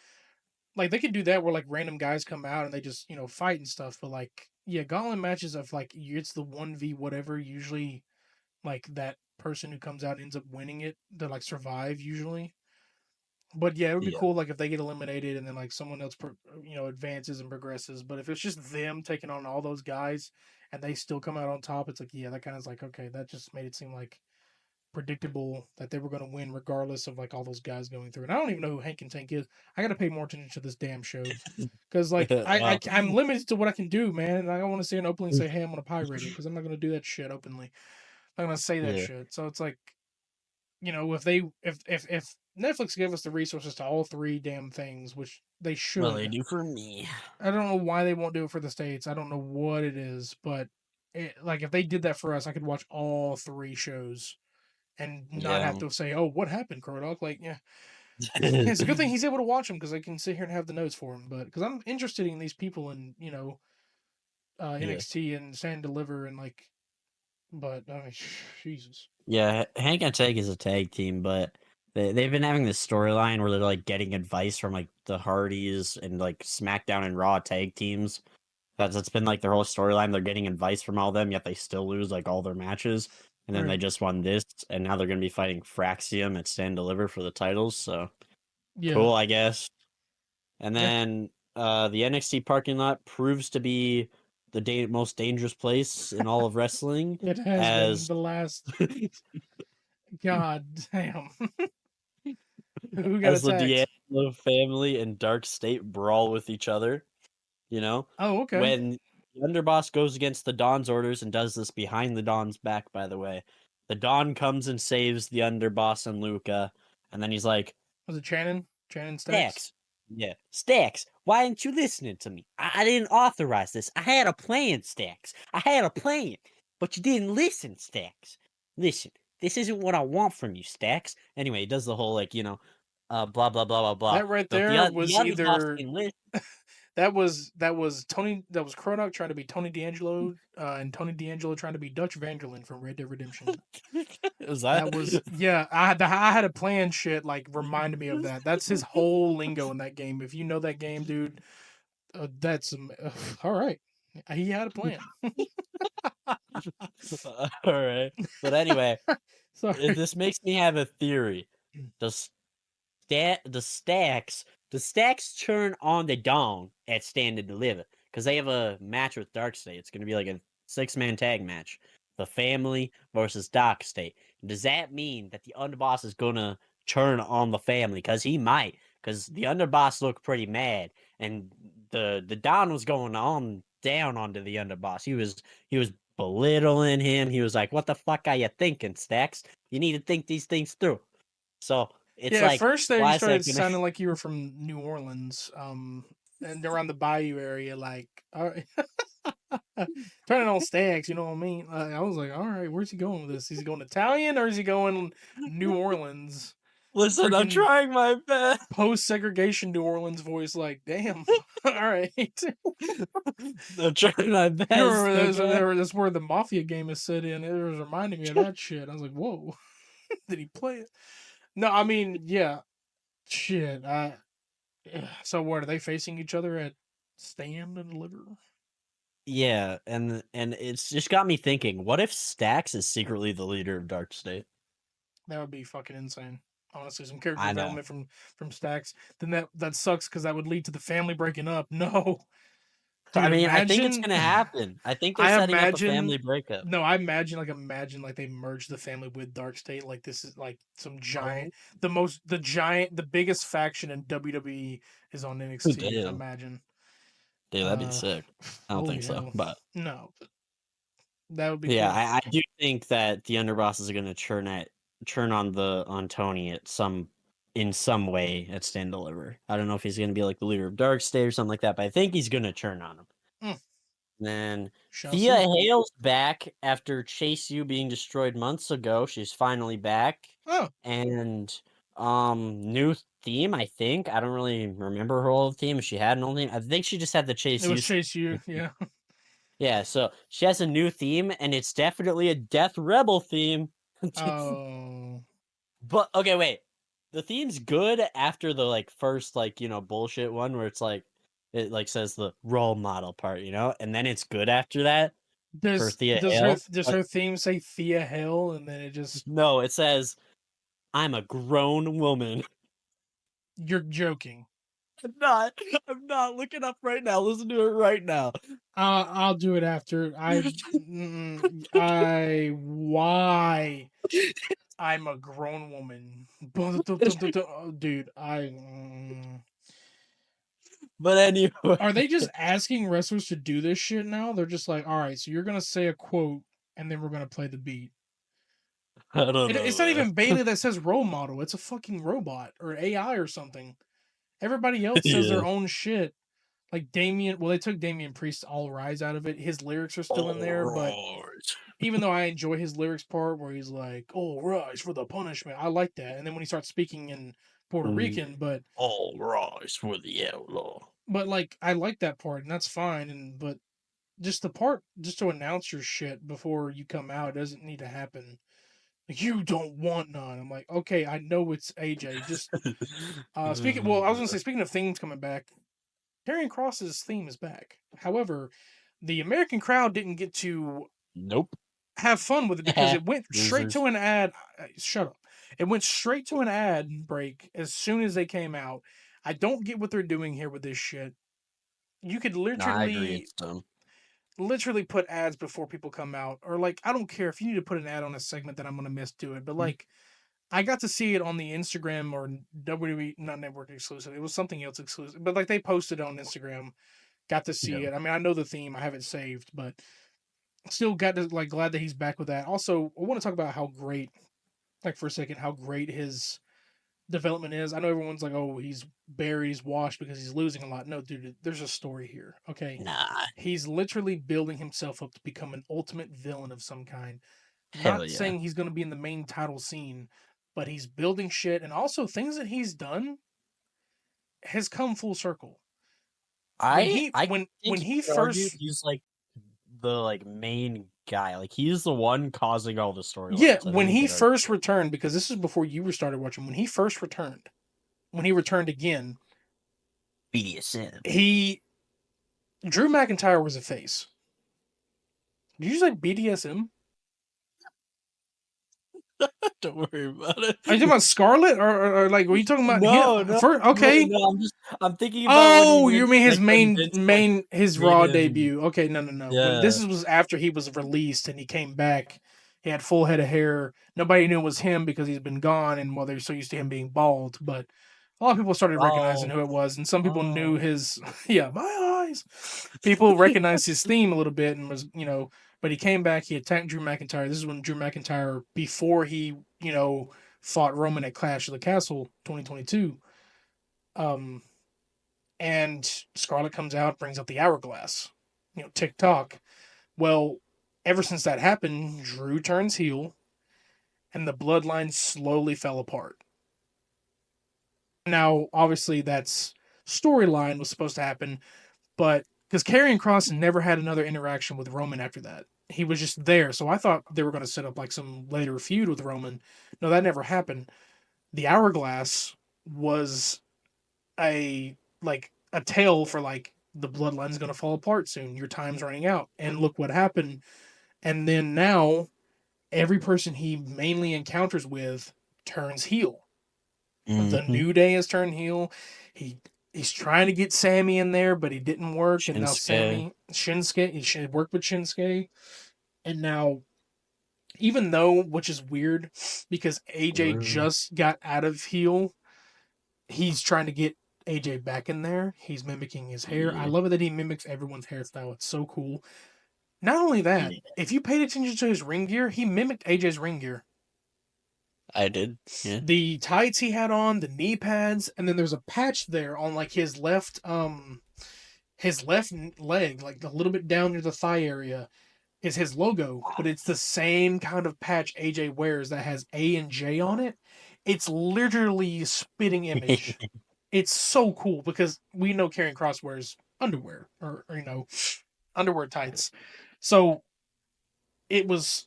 Like they could do that where like random guys come out and they just fight and stuff. But like yeah, Gauntlet matches of like it's the 1v whatever. Usually like that person who comes out ends up winning it to like survive usually. But yeah, it would be Yeah. cool like if they get eliminated and then like someone else advances and progresses. But if it's just them taking on all those guys and they still come out on top, it's like yeah, that kind of is like okay, that just made it seem like predictable that they were going to win regardless of like all those guys going through. And I don't even know who Hank and Tank is. I got to pay more attention to this damn show because like Wow. I'm limited to what I can do, man. And I don't want to stand openly and say hey, I'm going to pirate it because I'm not going to do that shit openly. I'm going to say that Yeah. shit. So it's like if they if Netflix gave us the resources to all 3 damn things, which they Well, they should. do for me. I don't know why they won't do it for the states. I don't know what it is, but like if they did that for us, I could watch all 3 shows and not have Yeah. to say, "Oh, what happened, Krodok?" Like, yeah, it's a good thing he's able to watch them because I can sit here and have the notes for him. But because I'm interested in these people and Yeah. NXT and Stand Deliver and like, but I mean, Jesus, Yeah, Hank and Tank is a tag team, but they've been having this storyline where they're like getting advice from like the Hardys and like SmackDown and Raw tag teams. That's been like their whole storyline. They're getting advice from all of them, yet they still lose like all their matches. And then they right? just won this, and now they're gonna be fighting Fraxium at Stand Deliver for the titles. So Yeah, cool, I guess. And yeah, then the NXT parking lot proves to be the most dangerous place in all of wrestling, it has been as the last. God damn, who got as the attacked? D'Angelo family and Dark State brawl with each other. You know, Oh, okay. when the underboss goes against the Don's orders and does this behind the Don's back, by the way. The Don comes and saves the underboss and Luca, and then he's like, Was it Shannon? Shannon Stacks? Stacks. Yeah. Stacks, why aren't you listening to me? I didn't authorize this. I had a plan, Stacks. I had a plan. But you didn't listen, Stacks. Listen, this isn't what I want from you, Stacks. Anyway, he does the whole, like, blah, blah, blah, blah, blah. That right But there the was underboss either didn't listen. that was Krodok trying to be Tony D'Angelo, and Tony D'Angelo trying to be Dutch Vanderlyn from Red Dead Redemption. Is That that? was yeah. I had a plan. Shit like reminded me of that. That's his whole lingo in that game. If you know that game, dude, that's all right. He had a plan. All right. But anyway, Sorry. this makes me have a theory. Does the stacks turn on the Dawn at Stand and Deliver? Because they have a match with Dark State. It's going to be like a 6-man tag match. The family versus Dark State. Does that mean that the underboss is going to turn on the family? Because he might. Because the underboss looked pretty mad. And the Don was going on down onto the underboss. He was belittling him. He was like, "What the fuck are you thinking, Stacks? You need to think these things through." So it's Yeah, at like, first there you why is that started gonna? sounding like you were from New Orleans, and around the Bayou area, like, all right, turning on Stags, you know what I mean? I was like, all right, where's he going with this? Is he going Italian or is he going New Orleans? Listen, I'm Freaking trying my best. post segregation New Orleans voice, like, damn, all right. I'm trying my You best. remember Okay. that's where the Mafia game is set in. It was reminding me of that shit. I was like, whoa, did he play it? No, I mean, yeah, shit. So what are they facing each other at Stand and Deliver? Yeah, and it's just got me thinking. What if Stax is secretly the leader of Dark State? That would be fucking insane. Honestly, some character I know. development from Stacks. Then that sucks because that would lead to the family breaking up. No, I dude, mean, I think it's imagine. gonna happen. I think they're I setting up a imagine. family breakup. No, I imagine like they merge the family with Dark State. Like this is like some giant, Oh, the biggest faction in WWE is on NXT. damn, Imagine. dude, that'd be Uh, sick. I don't holy think so, hell. but No, that would be yeah, cool. I do think that the underboss is gonna turn on Tony at in some way at Stand Deliver. I don't know if he's gonna be like the leader of Dark State or something like that, but I think he's gonna turn on him. Mm, Then shall Thea see. Hale's back after Chase U being destroyed months ago. She's finally back. Oh, And new theme, I think. I don't really remember her old theme. If she had an old theme. I think she just had the it Chase U. was Chase U. Yeah. Yeah, so she has a new theme, and it's definitely a Death Rebel theme. Oh, But okay, wait. The theme's good after the like first like, bullshit one where it's like it like says the role model part, and then it's good after that for Thea Hale. does But her theme say Thea Hill and then it just no, it says I'm a grown woman. you're joking. I'm not. I'm not. Look it up right now. Listen to it right now. I'll do it after I why I'm a grown woman, dude. But anyway, Are they just asking wrestlers to do this shit now? They're just like, all right, so you're gonna say a quote and then we're gonna play the beat. I don't It's know, not man. even Bailey that says role model. It's a fucking robot or AI or something. Everybody else says Yeah. their own shit. Like Damien, well, they took Damien Priest's All Rise out of it. His lyrics are still in All there, but right. even though I enjoy his lyrics part where he's like, "All rise for the punishment," I like that. And then when he starts speaking in Puerto Rican, All rise for the outlaw. but like I like that part, and that's fine. And but just the part just to announce your shit before you come out doesn't need to happen. Like you don't want none. I'm like, okay, I know it's AJ. Just speaking. Well, I was gonna say speaking of themes coming back, Karrion Cross's theme is back. However, the American crowd didn't get to Nope. have fun with it because it went straight Losers. to an ad. Shut up. It went straight to an ad break as soon as they came out. I don't get what they're doing here with this shit. You could No, I agree. It's dumb. literally put ads before people come out, or like I don't care if you need to put an ad on a segment that I'm gonna miss, do it. But like I got to see it on the Instagram or WWE not network exclusive. It was something else exclusive, but like they posted on Instagram. Got to see Yeah. it. I mean, I know the theme. I have it saved, but still got to like glad that he's back with that. Also, I want to talk about how great, like for a second, how great his development is. I know everyone's like, oh, he's buried, he's washed because he's losing a lot. No, dude, there's a story here. Okay. Nah. He's literally building himself up to become an ultimate villain of some kind. Hell Not yeah. saying he's going to be in the main title scene, but he's building shit and also things that he's done has come full circle. When he I when think when you he could argue first he's like the like main guy. Like he's the one causing all the yeah, storylines. I think when you he could argue first that. returned, because this is before you were started watching, when he returned again, BDSM. he Drew McIntyre was a face. Did you say BDSM? Don't worry about it. Are you talking about Scarlet or like were you talking about him No, no, first? no, Okay. no. I'm thinking about when he Oh, you went mean his like when Vince like his made Raw him. debut? Okay, no. When Yeah. this was after he was released and he came back, he had full head of hair. Nobody knew it was him because he's been gone, and well, they're so used to him being bald. But a lot of people started recognizing Oh, who it was, and some people knew oh. his. Yeah, my eyes. People recognized his theme a little bit, and was But he came back. He attacked Drew McIntyre. This is when Drew McIntyre, before he fought Roman at Clash of the Castle 2022. Um, and Scarlet comes out, brings up the hourglass, tick tock. Well, ever since that happened, Drew turns heel, and the bloodline slowly fell apart. Now, obviously, that's storyline was supposed to happen, but because Karrion Kross never had another interaction with Roman after that, he was just there. So I thought they were going to set up like some later feud with Roman. No, that never happened. The hourglass was a tale for like the bloodline's going to fall apart soon. Your time's running out. And look what happened. And then now every person he mainly encounters with turns heel. The Mm-hmm. New Day has turned heel. He he's trying to get Sammy in there, but he didn't work. And now Shinsuke. Shinsuke, he should work with Shinsuke. And now, even though, which is weird, because AJ Rude. just got out of heel, he's trying to get AJ back in there. He's mimicking his hair. I Yeah. love it that he mimics everyone's hairstyle. It's so cool. Not only that, Yeah. if you paid attention to his ring gear, he mimicked AJ's ring gear. I did. Yeah. The tights he had on, the knee pads, and then there's a patch there on like his left leg, like a little bit down near the thigh area, is his logo, but it's the same kind of patch AJ wears that has A and J on it. It's literally spitting image. It's so cool because we know Karrion Kross wears underwear or underwear tights. So it was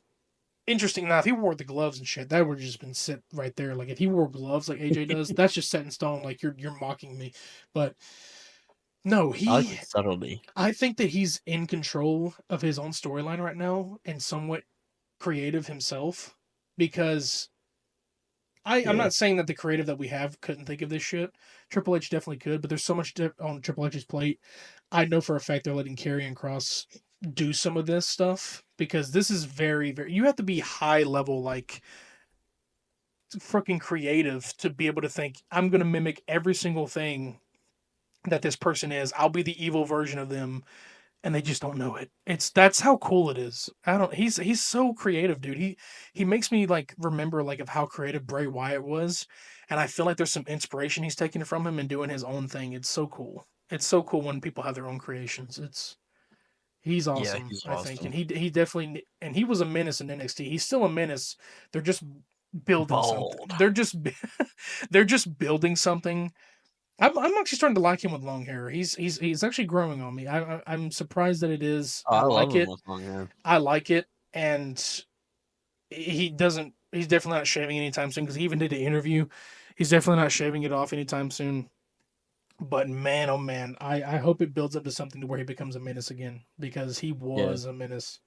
interesting. Now, if he wore the gloves and shit, that would have just been set right there. Like if he wore gloves like AJ does, that's just set in stone. Like you're mocking me. But no, I like the subtlety. I think that he's in control of his own storyline right now and somewhat creative himself because I'm Yeah. not saying that the creative that we have couldn't think of this shit. Triple H definitely could, but there's so much on Triple H's plate. I know for a fact they're letting Karrion Kross do some of this stuff because this is very, very. You have to be high level, like fucking creative to be able to think. I'm gonna mimic every single thing that this person is. I'll be the evil version of them, and they just don't know it. That's how cool it is. I don't. He's so creative, dude. He makes me like remember like of how creative Bray Wyatt was, and I feel like there's some inspiration he's taking from him and doing his own thing. It's so cool. It's so cool when people have their own creations. He's Yeah, awesome, he's I think, and awesome. he definitely and he was a menace in NXT. He's still a menace. They're just building something. Bold. They're just building something. I'm actually starting to like him with long hair. He's actually growing on me. I'm surprised that it is. Oh, I I love like him it. with long hair. I like it, and he doesn't. He's definitely not shaving anytime soon because he even did an interview. He's definitely not shaving it off anytime soon. But man, oh man, I hope it builds up to something to where he becomes a menace again because he Yeah. was a menace.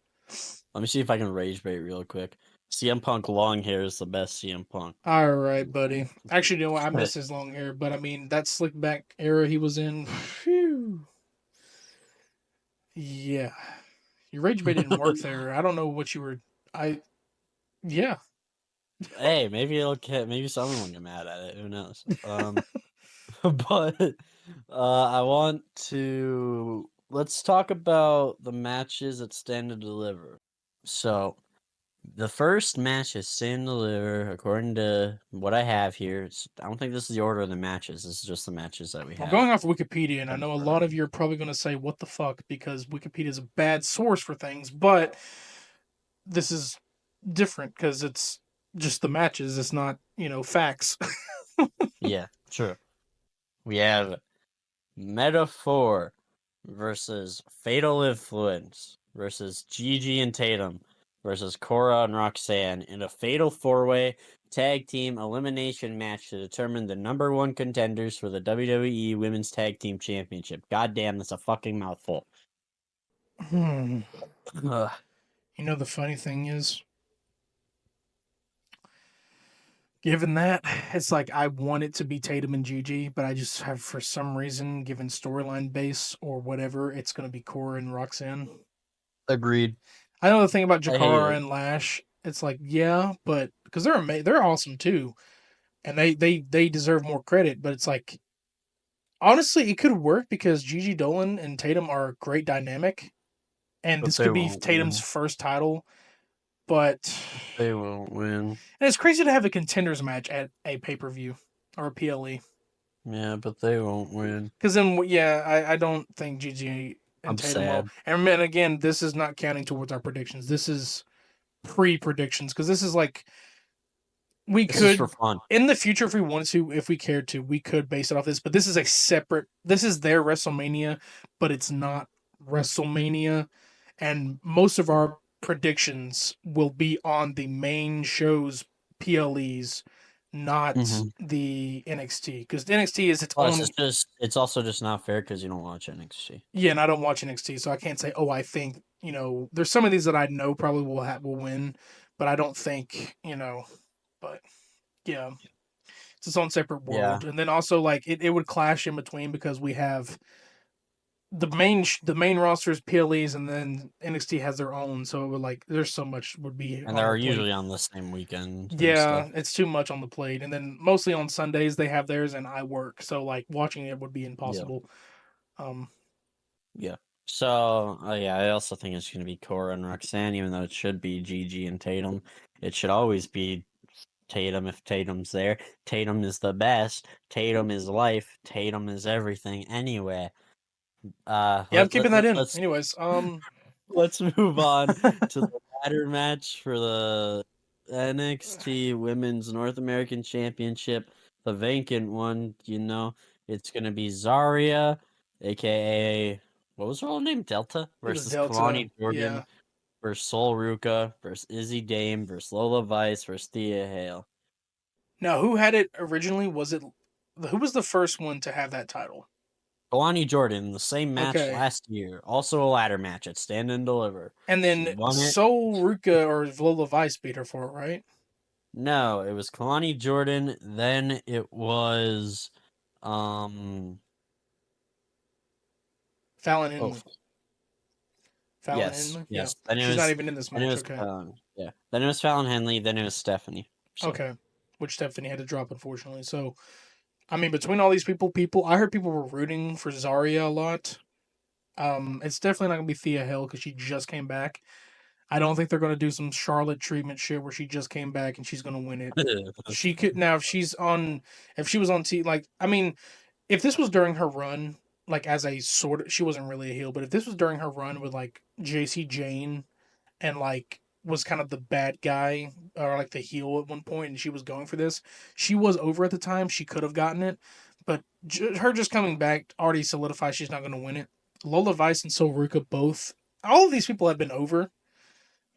Let me see if I can rage bait real quick. CM Punk long hair is the best CM Punk. All right, buddy. Actually, you know what? I miss his long hair, but I mean that slick back era he was in. Phew. Yeah, your rage bait didn't work there. I don't know what you were. I yeah. Hey, maybe it'll get. Maybe someone will get mad at it. Who knows? But I want to. let's talk about the matches that Stand and Deliver. So the first match is Stand and Deliver, according to what I have here. I don't think this is the order of the matches. This is just the matches that we I'm have. going off Wikipedia, and I In know a front of lot of me. you are probably going to say, "What the fuck?" because Wikipedia is a bad source for things, but this is different because it's just the matches. It's not, facts. Yeah, true. We have Metaphor versus Fatal Influence versus Gigi and Tatum versus Cora and Roxanne in a fatal four-way tag team elimination match to determine the number one contenders for the WWE Women's Tag Team Championship. Goddamn, that's a fucking mouthful. Hmm. Ugh. The funny thing is, given that, it's like I want it to be Tatum and Gigi, but I just have, for some reason, given storyline base or whatever, it's going to be Cora and Roxanne. Agreed. I know the thing about I hate Jakara it. and Lash. It's like, yeah, but because they're awesome too, and they deserve more credit. But it's like, honestly, it could work because Gigi Dolan and Tatum are a great dynamic, and But this they could be won't Tatum's win. first title. But They won't win. and it's crazy to have a contenders match at a pay per view or a PLE. Yeah, but they won't win. Because then, yeah, I don't think Gigi and I'm Tatum will. sad. And then again, this is not counting towards our predictions. This is pre predictions because this is like we This is for could fun. in the future if we wanted to, if we cared to, we could base it off this. But this is a separate. This is their WrestleMania, but it's not WrestleMania, and most of our predictions will be on the main show's PLEs, not Hmm. the NXT because NXT is its Plus, own. it's also just not fair because you don't watch NXT. Yeah, and I don't watch NXT, so I can't say, oh, I think there's some of these that I know probably will win, but I don't think. But yeah, it's its own separate Yeah, world, and then also like it would clash in between because we have the main rosters PLEs, and then NXT has their own, so it would like there's so much would be and on our they're plate. usually on the same weekend and stuff. Yeah, it's too much on the plate, and then mostly on Sundays they have theirs, and I work, so like watching it would be Yeah, impossible. Um, yeah. So, yeah, I also think it's going to be Cora and Roxanne, even though it should be Gigi and Tatum. It should always be Tatum if Tatum's there. Tatum is the best. Tatum is life. Tatum is everything. Anyway, yeah, I'm keeping that in. Anyways, let's move on to the ladder match for the NXT Women's North American Championship, the vacant one. It's gonna be Zarya, aka what was her old name? Delta it was versus Delta. Kalani Jordan Yeah. versus Sol Ruka versus Izzy Dame versus Lola Vice versus Thea Hale. Now, who had it originally? Was it who was the first one to have that title? Kalani Jordan, the same match Okay, last year, also a ladder match at Stand and Deliver. and She then won it. Sol Ruka or Lola Vice beat her for it, right? No, it was Kalani Jordan. Then it was, um, Fallon oh Henley. Fallon yes, Henley. Yeah, yes. Then it she's not was, even in this then it match. was, Okay, yeah. Then it was Fallon Henley. Then it was Stephanie. So okay. Which Stephanie had to drop, unfortunately. So, I mean, between all these people, I heard people were rooting for Zarya a lot. It's definitely not gonna be Thea Hill because she just came back. I don't think they're gonna do some Charlotte treatment shit where she just came back and she's gonna win it. that's She could now if she was on T like I mean if this was during her run like as a sort of she wasn't really a heel but if this was during her run with like JC Jane and like was kind of the bad guy or like the heel at one point and she was going for this she was over at the time she could have gotten it but her just coming back already solidifies she's not going to win it. Lola Vice and Sol Ruka both all of these people have been over.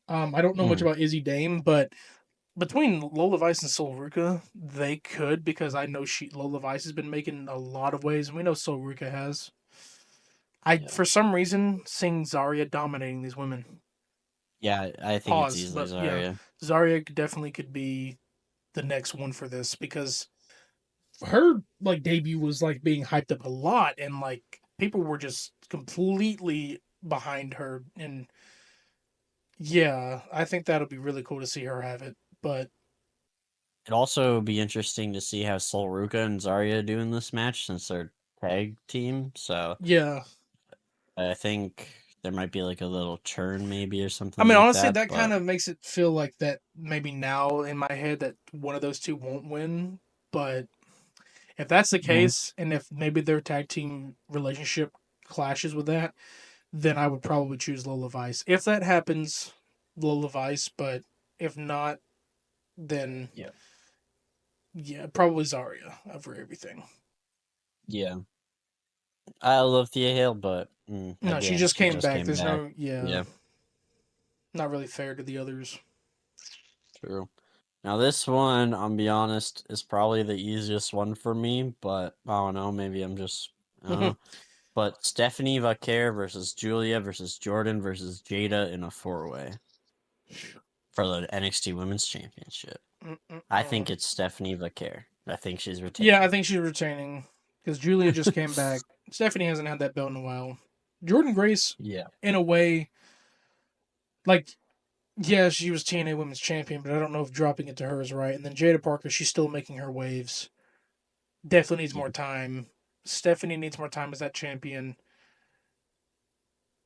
I don't know much mm, about Izzy Dame but between Lola Vice and Sol Ruka, they could because I know Lola Vice has been making a lot of waves, and we know Sol Ruka has. I yeah, for some reason seeing Zarya dominating these women. yeah. I think it's Pause, easily but yeah, Zarya. Zarya definitely could be the next one for this because her like debut was like being hyped up a lot, and like people were just completely behind her, and yeah, I think that'll be really cool to see her have it. But It'd also be interesting to see how Sol Ruka and Zarya do in this match since they're tag team. So yeah, I think there might be like a little churn maybe or I something mean, like honestly, that, that kind but of makes it feel like that maybe now in my head that one of those two won't win. But if that's the Mhm. case, and if maybe their tag team relationship clashes with that, then I would probably choose Lola Vice. If that happens, Lola Vice. But if not, then yeah. yeah, probably Zarya over everything. Yeah. I love Thea Hale, but No, she again, just she came just back. came There's back. no, yeah, Yeah, not really fair to the others. true. Now this one, I'll be honest, is probably the easiest one for me, but I don't know, maybe I don't know. But Stephanie Vaquer versus Julia versus Jordan versus Jada in a four-way for the NXT Women's Championship. I think it's Stephanie Vaquer. I think she's Yeah, I retaining. think she's retaining because Julia just came back. Stephanie hasn't had that belt in a while. Jordan Grace, Yeah. in a way, like, yeah, she was TNA Women's Champion, but I don't know if dropping it to her is right. And then Jada Parker, she's still making her waves. Definitely needs more Yeah. time. Stephanie needs more time as that champion.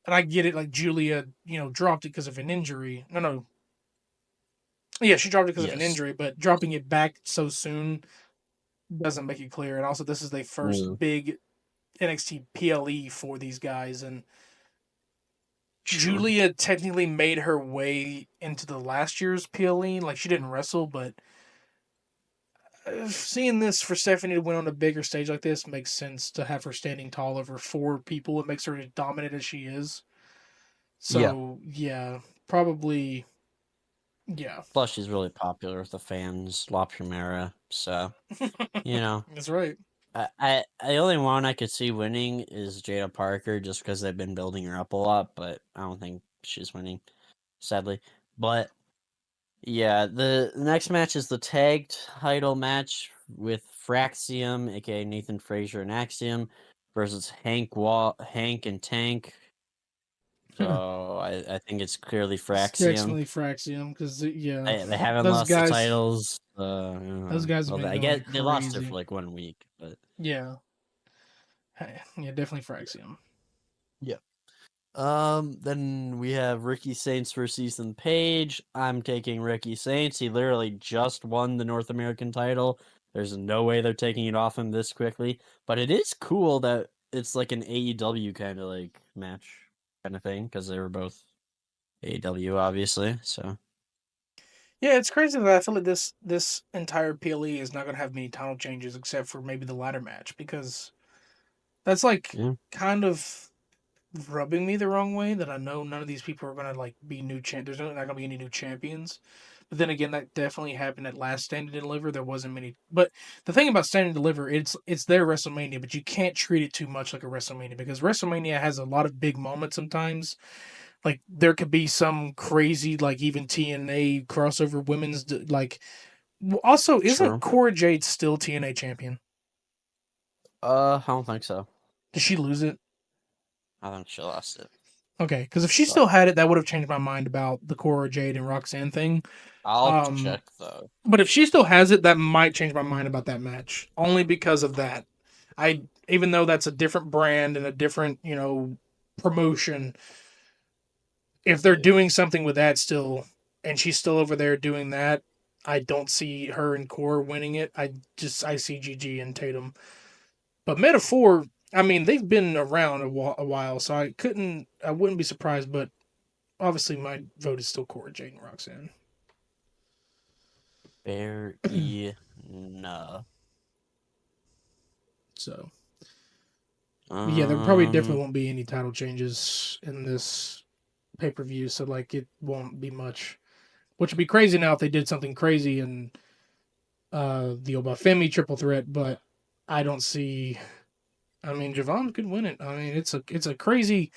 And I get it, like Julia, dropped it because of an injury. No. Yeah, she dropped it because of an Yes. injury, but dropping it back so soon doesn't make it clear. And also, this is their first Mm, big NXT PLE for these guys. And true. Julia technically made her way into the last year's PLE. Like, she didn't wrestle, but seeing this for Stephanie to win on a bigger stage like this makes sense to have her standing tall over four people. It makes her as dominant as she is. Yeah. So, yeah, probably, yeah. Plus, she's really popular with the fans, La Primera. So, you know, That's right. the only one I could see winning is Jada Parker, just because they've been building her up a lot. But I don't think she's winning, sadly. But yeah, the next match is the tag title match with Fraxium, aka Nathan Frazier and Axiom, versus Hank and Tank. So I think it's clearly It's Fraxium. definitely Fraxium because, yeah, They haven't those lost the guys, titles. those guys have Well, been I guess going they lost it for crazy. like 1 week, but Yeah. Yeah, definitely Fraxium. yeah. Then we have Ricky Saints versus Ethan Page. I'm taking Ricky Saints. He literally just won the North American title. There's no way they're taking it off him this quickly. But it is cool that it's like an AEW kind of like match kind of thing because they were both AEW, obviously. So Yeah, it's crazy that I feel like this entire PLE is not going to have many title changes except for maybe the ladder match because that's like yeah, kind of rubbing me the wrong way that I know none of these people are going to like be there's not going to be any new champions. But then again, that definitely happened at last Stand and Deliver. There wasn't many. But the thing about Stand and Deliver, it's their WrestleMania, but you can't treat it too much like a WrestleMania because WrestleMania has a lot of big moments sometimes. Like there could be some crazy like even TNA crossover women's like. Also, isn't true. Cora Jade still TNA champion? I don't think so. Did she lose it? I think she lost it. Okay, because if she But still had it, that would have changed my mind about the Cora Jade and Roxanne thing. I'll Um, check though. but if she still has it, that might change my mind about that match. Only because of that. I even though that's a different brand and a different, promotion, if they're Yeah. doing something with that still and she's still over there doing that, I don't see her and Core winning it. I see GG and Tatum. But Metaphor, I mean, they've been around a while, so I wouldn't be surprised, but obviously my vote is still Core, Jade, and Roxanne. Fair enough. So yeah, there probably Um, definitely won't be any title changes in this pay per view, so like it won't be much. Which would be crazy now if they did something crazy in the Obafemi triple threat, but I don't see. I mean, Javon could win it. I mean, it's a crazy.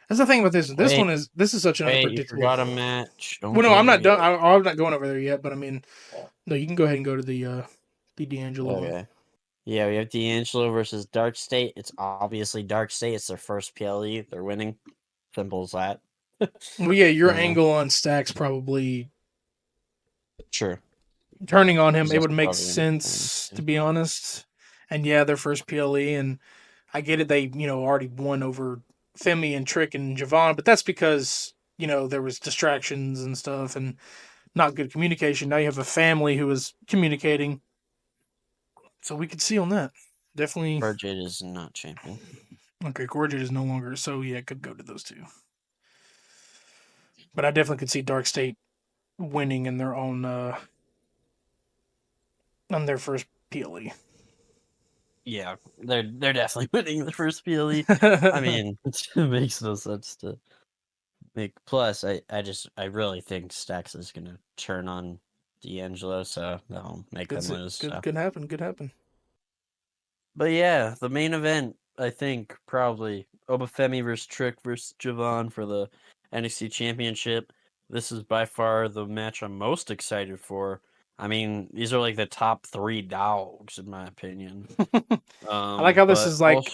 That's the thing about this. wait, This is such an wait, you unpredictable. forgot a match. Don't Well, no, go I'm there not done. yet. I'm not going over there yet. But I mean, no, you can go ahead and go to the D'Angelo one. Okay. Yeah, we have D'Angelo versus Dark State. It's obviously Dark State. It's their first PLE. They're winning. Simple as that. Well, yeah, your uh, angle on Stacks probably sure. turning on him. He's It also would make probably gonna win. sense Yeah. to be honest. And yeah, their first PLE, and I get it. They already won over. Femi and Trick and Javon, but that's because there was distractions and stuff and not good communication. Now you have a family who is communicating, so we could see on that. Definitely. Jade is not champion. Okay, Gorget is no longer, so yeah, it could go to those two. But I definitely could see Dark State winning in their own on their first PLE. Yeah, they're definitely winning the first PLE. I mean, it makes no sense to make. Plus, I really think Stax is gonna turn on D'Angelo, so that'll make them lose. Could happen. Could happen. But yeah, the main event, I think probably Obafemi versus Trick versus Javon for the NXT Championship. This is by far the match I'm most excited for. I mean, these are like the top 3 dogs in my opinion. I like how this is like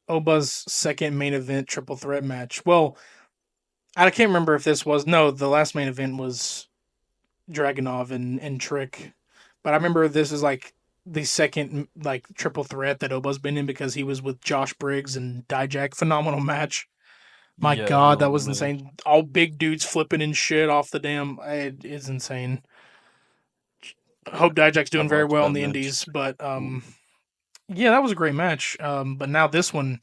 Oba's second main event triple threat match. Well, I can't remember if this was the last main event was Dragunov and Trick, but I remember this is like the second like triple threat that Oba's been in because he was with Josh Briggs and Dijak. Phenomenal match. My God, that was insane. All big dudes flipping and shit off the damn. It is insane. Hope Dijak's doing very well in the Indies, but yeah, that was a great match. But now this one,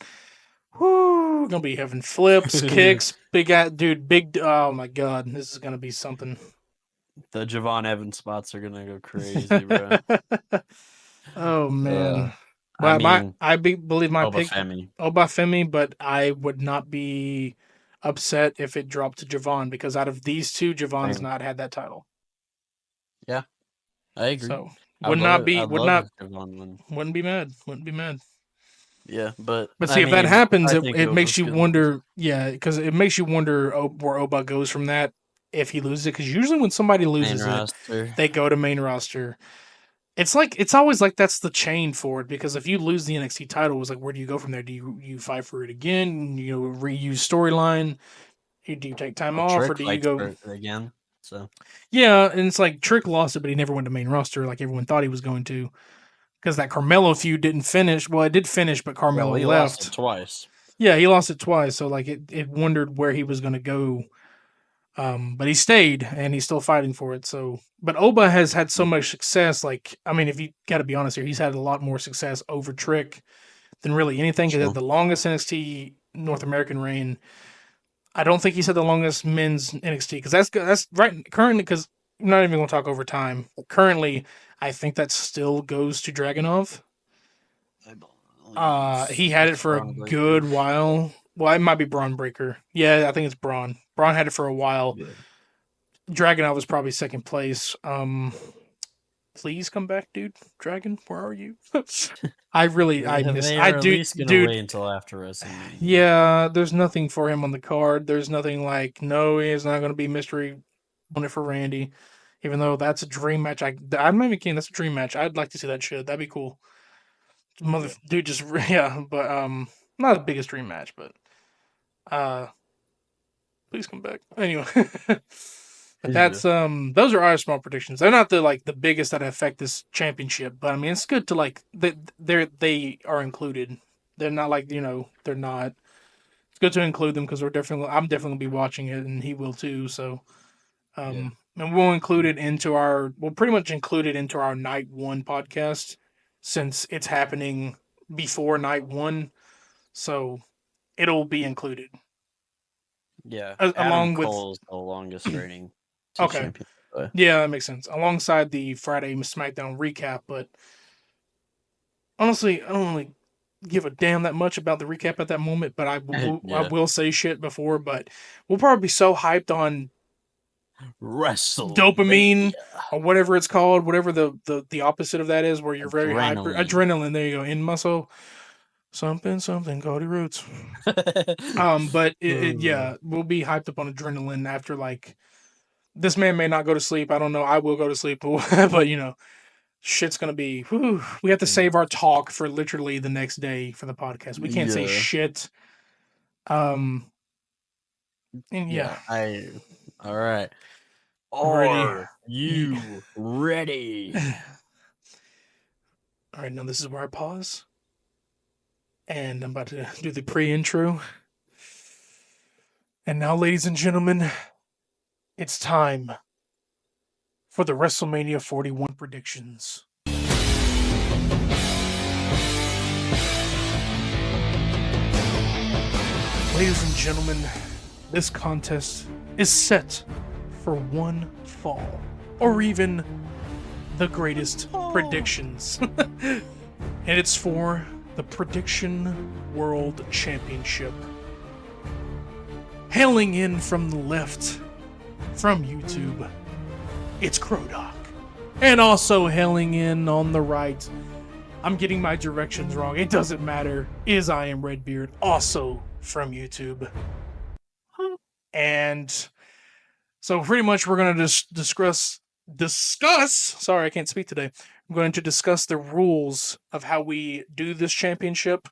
gonna be having flips, kicks, big dude, big. Oh my God, this is gonna be something. The Javon Evans spots are gonna go crazy, bro. Oh man. But I believe my pick Obafemi. Obafemi, but I would not be upset if it dropped to Javon because out of these two, Javon's not had that title. Yeah, I agree. So wouldn't be mad. Wouldn't be mad. Yeah, but see, if that happens, it makes you wonder. Yeah, because it makes you wonder where Oba goes from that if he loses it. Because usually when somebody loses it, they go to main roster. It's always like that's the chain for it because if you lose the NXT title, it's like where do you go from there? Do you fight for it again? Reuse storyline? Do you take time off or do you go again? So yeah, and it's like Trick lost it, but he never went to main roster like everyone thought he was going to because that Carmelo feud didn't finish. Well, it did finish, but Carmelo left. Lost it twice. Yeah, he lost it twice, so like it wondered where he was going to go. But he stayed and he's still fighting for it. So, but Oba has had so much success. Like, I mean, if you got to be honest here, he's had a lot more success over Trick than really anything. He had the longest NXT North American reign. I don't think he's had the longest men's NXT because that's right currently. Because I'm not even going to talk over time. Currently, I think that still goes to Dragunov. He had it for a good while. Well, it might be Braun Breaker. Yeah, I think it's Braun. Braun had it for a while. Yeah. Dragunov was probably second place. Please come back, dude. Dragon, where are you? I miss. I do, dude. Wait until after WrestleMania. Yeah, there's nothing for him on the card. There's nothing like no, he's not going to be mystery opponent for Randy. Even though that's a dream match, I'm not even kidding. That's a dream match. I'd like to see that shit. That'd be cool. Dude, just but not the biggest dream match, but please come back. Anyway, but that's those are our small predictions. They're not the biggest that affect this championship, but I mean it's good to like they are included. They're not like they're not. It's good to include them because I'm definitely gonna be watching it and he will too. So and we'll pretty much include it into our night one podcast since it's happening before night one, so it'll be included. Yeah, along with Cole's the longest reigning. Okay, yeah, that makes sense. Alongside the Friday SmackDown recap, but honestly, I don't really give a damn that much about the recap at that moment. But I will say shit before, but we'll probably be so hyped on dopamine or whatever it's called, whatever the opposite of that is, where you're very hyper adrenaline. There you go, in muscle. Something, Cody Rhodes. But we'll be hyped up on adrenaline after like this man may not go to sleep. I don't know. I will go to sleep, but shit's gonna be. We have to save our talk for literally the next day for the podcast. We can't say shit. And all right. Are you ready? All right, now this is where I pause. And I'm about to do the pre-intro. And now, ladies and gentlemen, it's time for the WrestleMania 41 predictions. Ladies and gentlemen, this contest is set for one fall, or even the greatest predictions. And it's for the Prediction World Championship. Hailing in from the left, from YouTube, it's Krodok. And also hailing in on the right, I'm getting my directions wrong, it doesn't matter, is I Am RedBeard, also from YouTube. And so pretty much we're going to just discuss, sorry, I can't speak today. I'm going to discuss the rules of how we do this championship,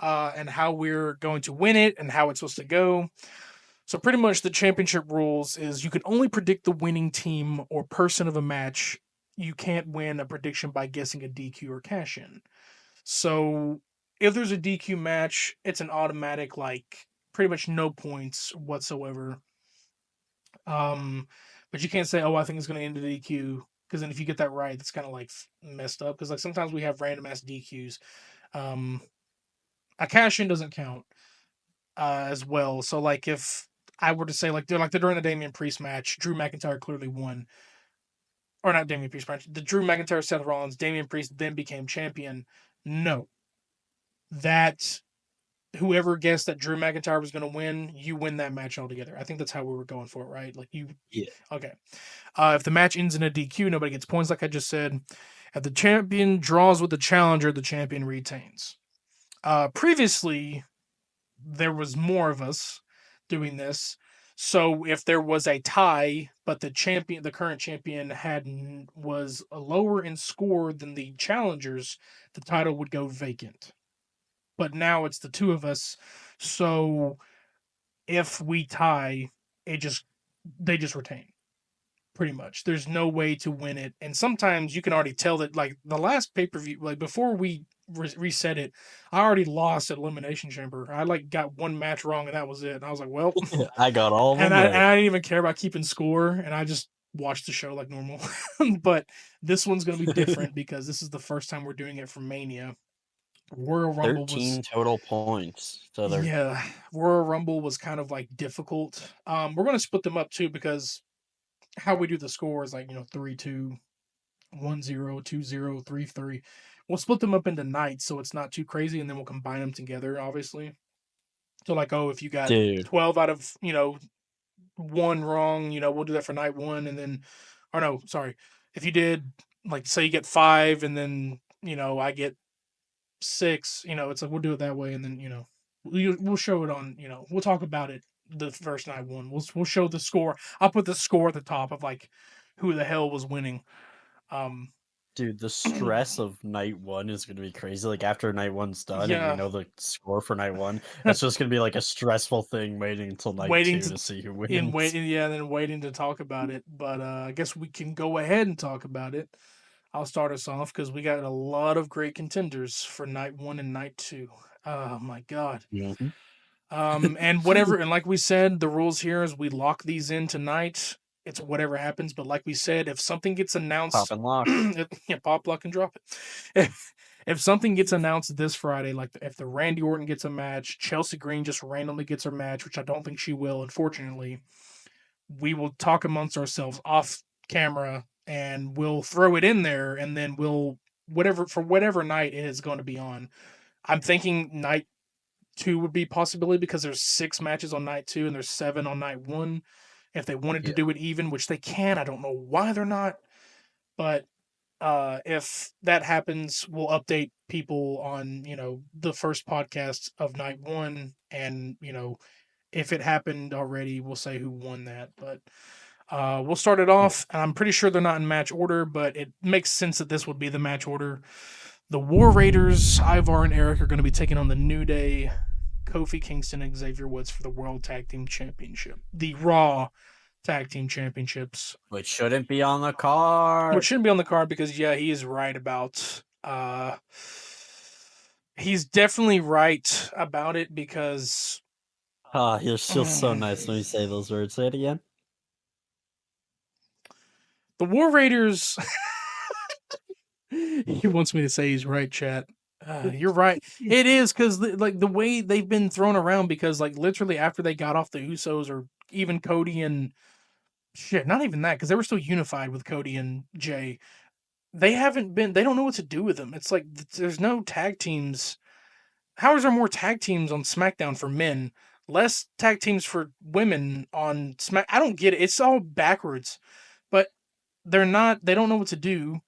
and how we're going to win it and how it's supposed to go. So pretty much the championship rules is you can only predict the winning team or person of a match. You can't win a prediction by guessing a DQ or cash in. So if there's a DQ match, it's an automatic, like, pretty much no points whatsoever. But you can't say, oh, I think it's going to end in DQ, because then if you get that right, it's kind of like messed up. Because like sometimes we have random ass DQs. A cash in doesn't count as well. So like if I were to say like during the Damian Priest match, Drew McIntyre clearly won, or not Damian Priest match, the Drew McIntyre Seth Rollins, Damian Priest then became champion. No, that whoever guessed that Drew McIntyre was going to win, you win that match altogether. I think that's how we were going for it, right? Like you, Yeah. Okay. If the match ends in a DQ, nobody gets points, like I just said. If the champion draws with the challenger, the champion retains. Previously, there was more of us doing this. So if there was a tie, but the current champion was lower in score than the challengers, the title would go vacant. But now it's the two of us, so if we tie, they just retain. Pretty much, there's no way to win it, and sometimes you can already tell that. Like the last pay-per-view, like before we reset it, I already lost at Elimination Chamber. I like got one match wrong, and that was it. And I was like, well, I got all of them I right. didn't even care about keeping score, and I just watched the show like normal. But this one's gonna be different because this is the first time we're doing it for Mania. Royal Rumble 13 total points. So yeah, Royal Rumble was kind of like difficult. We're gonna split them up too, because how we do the score is like 3-2, 1-0, 2-0, 3-3. We'll split them up into nights so it's not too crazy, and then we'll combine them together, obviously. So like, oh, if you got 12 out of one wrong, we'll do that for night one, and then, or no, sorry, if you did, like, say you get 5 and then I get 6, it's like we'll do it that way, and then we'll show it on, we'll talk about it the first night one. We'll show the score. I'll put the score at the top of like who the hell was winning. Dude, the stress of night one is gonna be crazy. Like after night one's done and we know the score for night one, that's just gonna be like a stressful thing waiting until night two to see who wins. Then waiting to talk about it. But I guess we can go ahead and talk about it. I'll start us off because we got a lot of great contenders for night one and night two. Oh my god. Mm-hmm. And whatever, and like we said, the rules here is we lock these in tonight. It's whatever happens, but like we said, if something gets announced, pop and lock. Pop, lock, and drop it. If something gets announced this Friday, like if the Randy Orton gets a match, Chelsea Green just randomly gets her match, which I don't think she will, unfortunately, we will talk amongst ourselves off camera and we'll throw it in there, and then we'll whatever night it is going to be on. I'm thinking night 2 would be possibility because there's 6 matches on night 2 and there's 7 on night 1. If they wanted to do it even, which they can, I don't know why they're not. But if that happens, we'll update people on, the first podcast of night 1. And, if it happened already, we'll say who won that. But we'll start it off. And I'm pretty sure they're not in match order, but it makes sense that this would be the match order. The War Raiders, Ivar and Eric, are going to be taking on the New Day, Kofi Kingston and Xavier Woods for the World Tag Team Championship. The Raw Tag Team Championships. Which shouldn't be on the card. Which shouldn't be on the card because, yeah, he is right about... he's definitely right about it because Ah, you're still so nice when you say those words. Say it again. The War Raiders. He wants me to say he's right, chat. You're right. It is because like the way they've been thrown around because like literally after they got off the Usos or even Cody and shit, not even that because they were still unified with Cody and Jay. They haven't been. They don't know what to do with them. It's like there's no tag teams. How is there more tag teams on SmackDown for men? Less tag teams for women on Smack. I don't get it. It's all backwards. But they're not. They don't know what to do.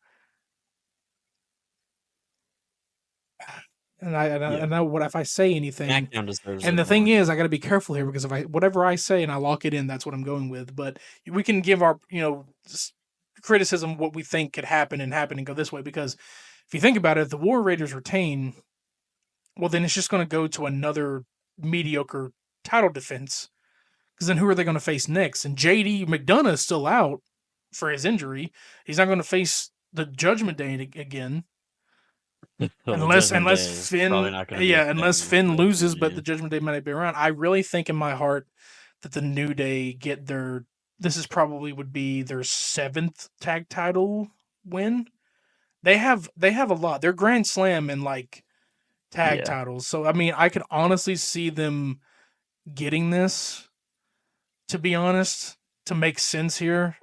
And I Yeah. know what if I say anything. SmackDown deserves And it the thing more. is, I got to be careful here because if I whatever I say and I lock it in, that's what I'm going with. But we can give our criticism what we think could happen and go this way because if you think about it, if the War Raiders retain, well then it's just going to go to another mediocre title defense because then who are they going to face next? And JD McDonough is still out for his injury. He's not going to face the Judgment Day again. So the Unless Judgment Day unless is probably Finn, not going to be a yeah, unless thing Finn at loses, but the WrestleMania. Judgment Day might be around. I really think in my heart that the New Day get their. This is probably would be their 7th tag title win. They have a lot. They're Grand Slam and like tag Yeah. titles. So I mean, I could honestly see them getting this. To be honest, to make sense here,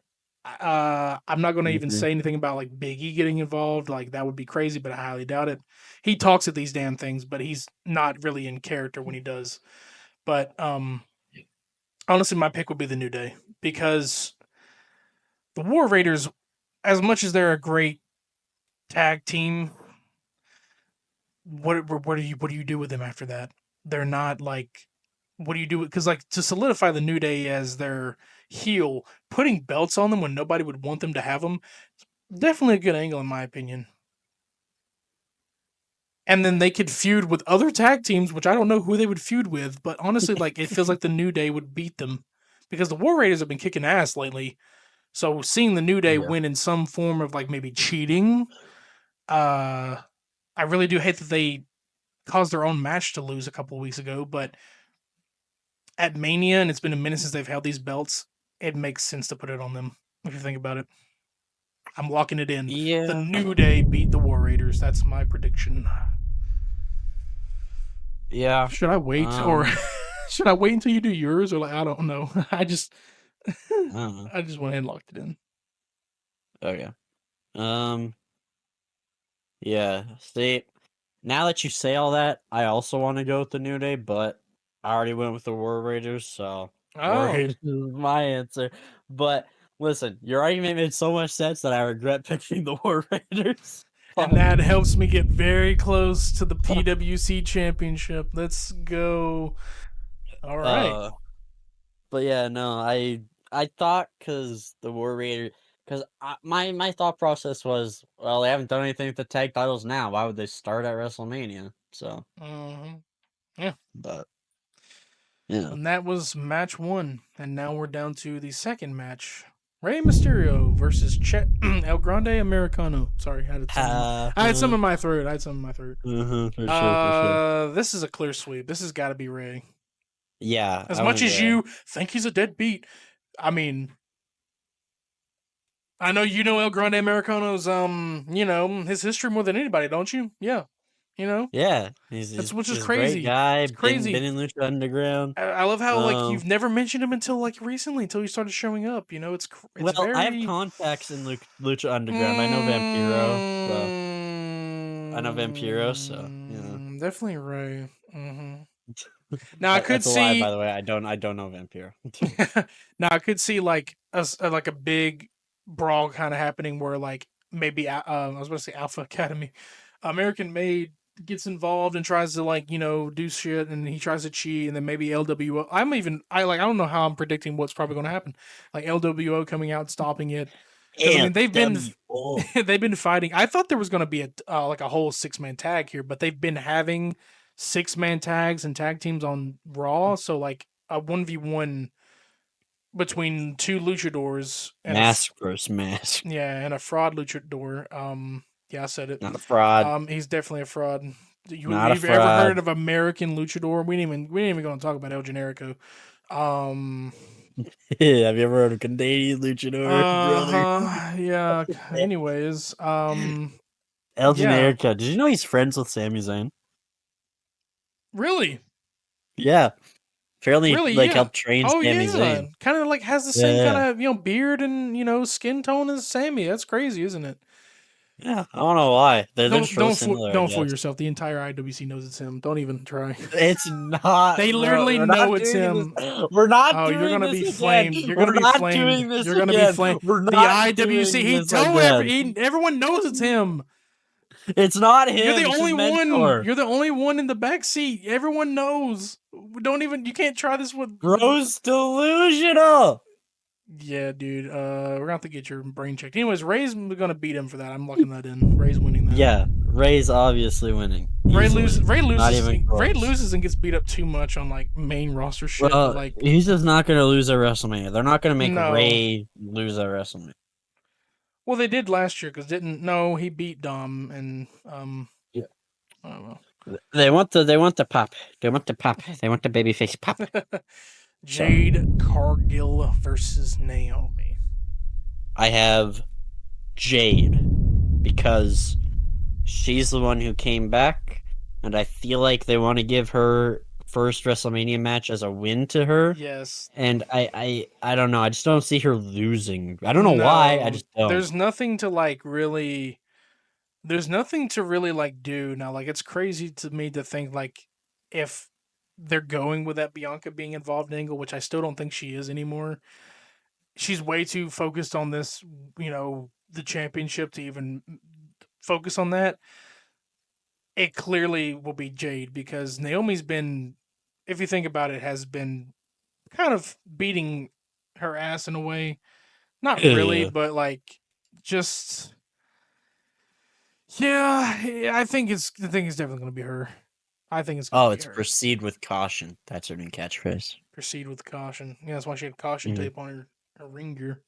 I'm not going to even Hmm. say anything about like Biggie getting involved. Like that would be crazy, but I highly doubt it. He talks at these damn things, but he's not really in character when he does. But honestly, my pick would be the New Day because the War Raiders, as much as they're a great tag team, what do you do with them after that? They're not like what do you do? Because like to solidify the New Day as their heel, putting belts on them when nobody would want them to have them, definitely a good angle in my opinion. And then they could feud with other tag teams, which I don't know who they would feud with, but honestly, like it feels like the New Day would beat them because the War Raiders have been kicking ass lately. So seeing the New Day Yeah. win in some form of like maybe cheating, uh, I really do hate that they caused their own match to lose a couple of weeks ago, but at Mania, and it's been a minute since they've held these belts, it makes sense to put it on them if you think about it. I'm locking it in. The Yeah. New Day beat the War Raiders. That's my prediction. Yeah. Should I wait or should I wait until you do yours or like I don't know. I just I don't know. I just went ahead and locked it in. Okay. Um. Yeah. See, now that you say all that, I also want to go with the New Day, but I already went with the War Raiders, so War Oh. Raiders is my answer. But listen, your argument made so much sense that I regret picking the War Raiders. And that helps me get very close to the PWC championship. Let's go. All right. But yeah, no, I thought because the War Raider, because my thought process was, well, they haven't done anything with the tag titles now. Why would they start at WrestleMania? So, Yeah. but yeah, And that was match 1. And now we're down to the second match. Rey Mysterio versus Chet El Grande Americano. Sorry, I had some in my throat. for sure, for sure. This is a clear sweep. This has got to be Ray. Yeah, As I much went as Ray. you think he's a deadbeat, I mean, I know you know El Grande Americano's his history more than anybody, don't you? Yeah, you know Yeah, that's which is he's a great crazy. guy. It's Been crazy. in Lucha Underground. I love how like Um, you've never mentioned him until like recently, until you started showing up. You know, it's well, I have very. contacts in Lucha Underground. I know Vampiro, so yeah. Definitely Ray. Now I could That's a lie, by see. the way. I don't know Vampiro. Now I could see like like a big brawl kind of happening where like maybe I was going to say Alpha Academy, American Made gets involved and tries to like do shit and he tries to cheat and then maybe LWO. I don't know how I'm predicting what's probably going to happen. Like LWO coming out and stopping it because I mean they've been LWO. they've been fighting. I thought there was going to be a like a whole 6-man tag here, but they've been having 6-man tags and tag teams on Raw. So like a 1v1 between two luchadors and Mask versus mask. and a fraud luchador. Yeah, I said it. Not a fraud. He's definitely a fraud. Not a You've ever heard fraud. of American Luchador? We ain't even going to talk about El Generico. Um. Have you ever heard of Canadian Luchador, brother? Yeah. Anyways. El Yeah. Generico. Did you know he's friends with Sami Zayn? Really. Yeah. Apparently, Really. like, Yeah. helped train Oh Sami yeah. Zayn. Kind of like has the same kind Yeah. of beard and skin tone as Sammy. That's crazy, isn't it? Yeah. I don't know why. They're Don't so don't fool similar, I don't fool guess. yourself. The entire IWC knows it's him. Don't even try. It's not, They bro. literally We're know not it's doing this. him. We're not Oh, you're doing gonna this be again. flamed. You're gonna We're be not flamed. doing this You're gonna be again. flamed. We're The not IWC. doing He this told again. everyone knows it's him. It's not You're the him. It's his only one. mentor. You're the only one in the back seat. Everyone knows. Don't even. You can't try this with. Bro's delusional. Yeah, dude. We're gonna have to get your brain checked. Anyways, Ray's gonna beat him for that. I'm locking that in. Ray's winning that. Yeah, Ray's obviously winning. Ray Easily. loses. Ray Not loses. even close. Ray loses and gets beat up too much on like main roster shit. Well, but, like he's just not going to lose at WrestleMania. They're not going to make no. Ray lose at WrestleMania. Well, they did last year because didn't. No, he beat Dom and Yeah. I don't know. They want the pop. They want the pop. They want the babyface pop. Jade Cargill versus Naomi. I have Jade because she's the one who came back, and I feel like they want to give her first WrestleMania match as a win to her. Yes. And I don't know. I just don't see her losing. I don't know why. I just don't. There's nothing to like really. There's nothing to really like do now. Like it's crazy to me to think like if they're going with that Bianca being involved angle, which I still don't think she is anymore. She's way too focused on this, the championship to even focus on that. It clearly will be Jade because Naomi's been, if you think about it, has been kind of beating her ass in a way. Not really, but like just yeah, I think it's definitely going to be her. I think it's going to be her. Proceed with caution. That's her new catchphrase. Proceed with caution. Yeah, that's why she had caution tape on her ring gear.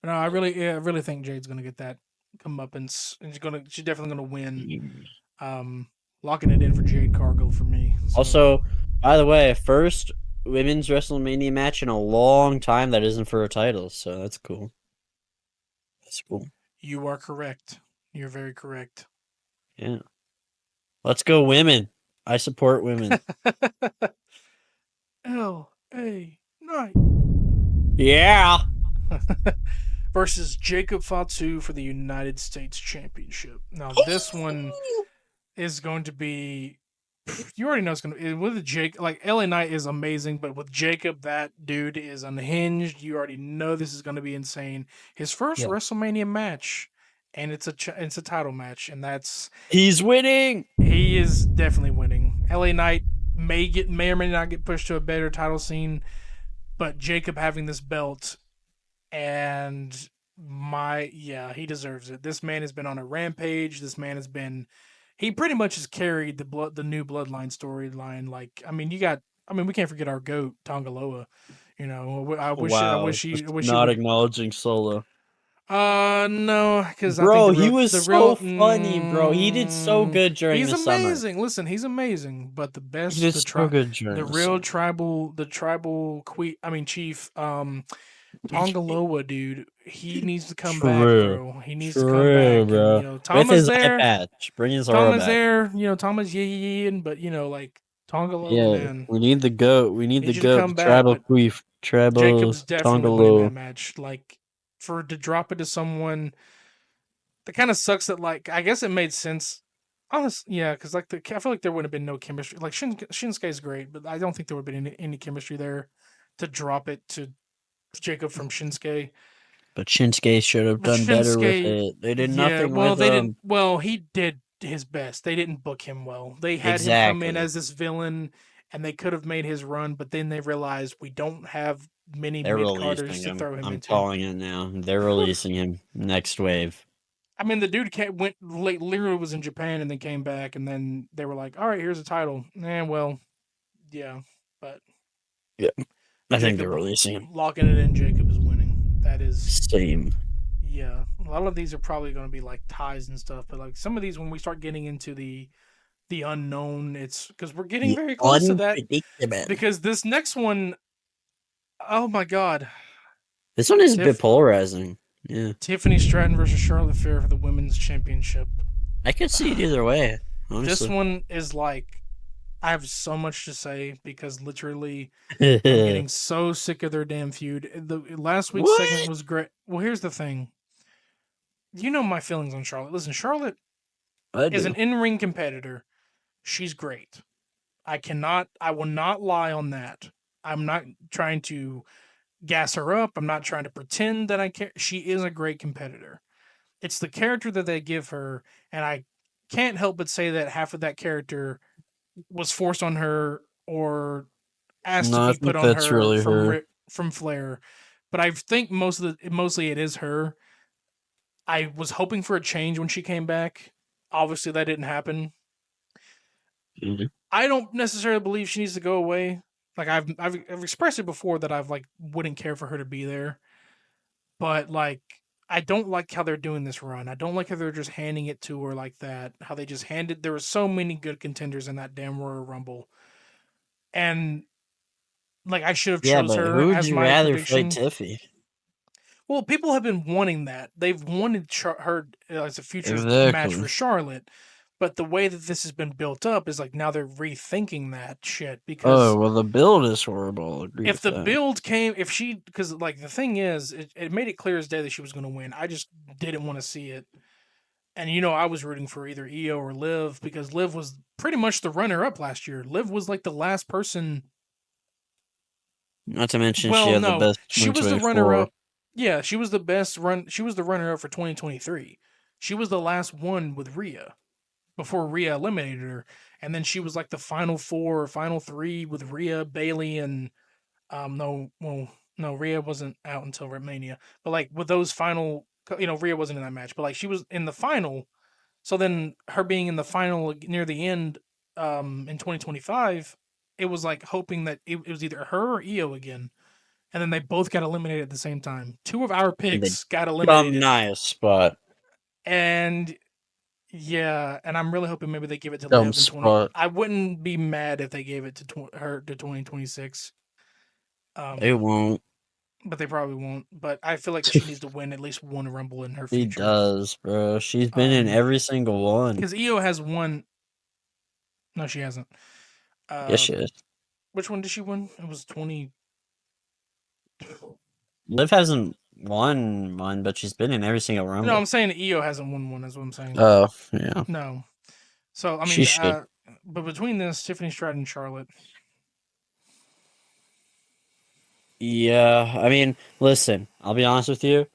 But no, I really think Jade's going to get that come up and she's definitely going to win. Locking it in for Jade Cargill for me. So. Also, by the way, first women's WrestleMania match in a long time that isn't for a title, so that's cool. That's cool. You are correct. You're very correct. Yeah. Let's go women. I support women. L.A. Knight. Yeah. Versus Jacob Fatu for the United States Championship. Now, this one is going to be... You already know it's going to be... With Jake, like, LA Knight is amazing, but with Jacob, that dude is unhinged. You already know this is going to be insane. His first WrestleMania match... And it's a title match, and he's winning. He is definitely winning. LA Knight may or may not get pushed to a better title scene, but Jacob having this belt, and he deserves it. This man has been on a rampage. This man he pretty much has carried the new bloodline storyline. Like, we can't forget our GOAT Tongaloa. I wish he not acknowledging Solo. No, because he was so funny, bro. He did so good during the summer. He's amazing. Listen, he's amazing. But the best, so good during the real tribal chief, Tongaloa, dude. He needs to come back, bro. He needs to come back. Bro. And, Tom is is there. Patch. Bring his Tom is there. Tom is but like Tongaloa, man. We need the goat. We need the goat. Tribal chief. Jacob's definitely winning that match. Like. To drop it to someone that kind of sucks that like I guess it made sense. Honestly, yeah, because like I feel like there would have been no chemistry. Like Shinsuke is great, but I don't think there would have been any chemistry there to drop it to Jacob from Shinsuke. But Shinsuke should have done better with it. They did nothing with him. Didn't. Well, he did his best. They didn't book him well. They had him come in as this villain, and they could have made his run, but then they realized we don't have many mid-carders to throw him into. I'm calling it now. They're releasing him next wave. The dude literally was in Japan and then came back, and then they were like, all right, here's a title. Yeah, but... Yeah, I think they're releasing him. Locking it in, Jacob is winning. That is... Same. Yeah, a lot of these are probably going to be like ties and stuff, but like some of these, when we start getting into the the unknown. It's because we're getting The very close to that. unpredictable. Because this next one, oh my god, This one is a bit Tiff polarizing. Yeah. Tiffany Stratton versus Charlotte Flair for the women's championship. I could see it either way, This honestly. one is like, I have so much to say because literally I'm getting so sick of their damn feud. The last week's segment What? was great. Well, here's the thing. You know my feelings on Charlotte. Listen, Charlotte I is an do. in-ring competitor. She's great. I will not lie on that. I'm not trying to gas her up. I'm not trying to pretend that I care. She is a great competitor. It's the character that they give her, and I can't help but say that half of that character was forced on her or asked to No, I be put think on that's her really her. From Flair. But I think mostly it is her. I was hoping for a change when she came back. Obviously, that didn't happen. Mhm. I don't necessarily believe she needs to go away. Like I've expressed it before that I've like wouldn't care for her to be there, but like I don't like how they're doing this run. I don't like how they're just handing it to her like that. How they just handed there were so many good contenders in that damn Royal Rumble, and like I should have Yeah, chose but her who would as you my rather fight prediction. Tiffy? Well, people have been wanting that. They've wanted her as a future match Exactly. for Charlotte, but the way that this has been built up is like now they're rethinking that shit Oh, because well, the build is horrible. I'll agree if with the that. build came, if she, because like the thing is, it made it clear as day that she was going to win. I just didn't want to see it. And I was rooting for either Io or Liv because Liv was pretty much the runner up last year. Liv was like the last person. Not to mention she Well, had the no, best she was the runner 2024. up. Yeah, she was the best run. She was the runner up for 2023. She was the last one with Rhea before Rhea eliminated her, and then she was like the final four or final three with Rhea, Bailey, and no, well, no, Rhea wasn't out until WrestleMania, but like with those final, Rhea wasn't in that match, but like she was in the final. So then her being in the final near the end, in 2025, it was like hoping that it was either her or Io again, and then they both got eliminated at the same time. Two of our And the picks got dumb eliminated, nice spot. and yeah, and I'm really hoping maybe they give it to Dumb Liv in 20. spot. I wouldn't be mad if they gave it to her to 2026. They Um, won't. but they probably won't. But I feel like she needs to win at least one Rumble in her She future. does, bro. She's been in every single one. Because Io has won. No, she hasn't. Yes, Uh, she is. which one did she win? It was 20. Liv hasn't won one, but she's been in every single No, I'm Rumble. saying Io hasn't won one. That's what I'm saying. Oh, yeah. No. So I She mean, should. but between this, Tiffany Stratton and Charlotte. Yeah, I mean, listen, I'll be honest with you.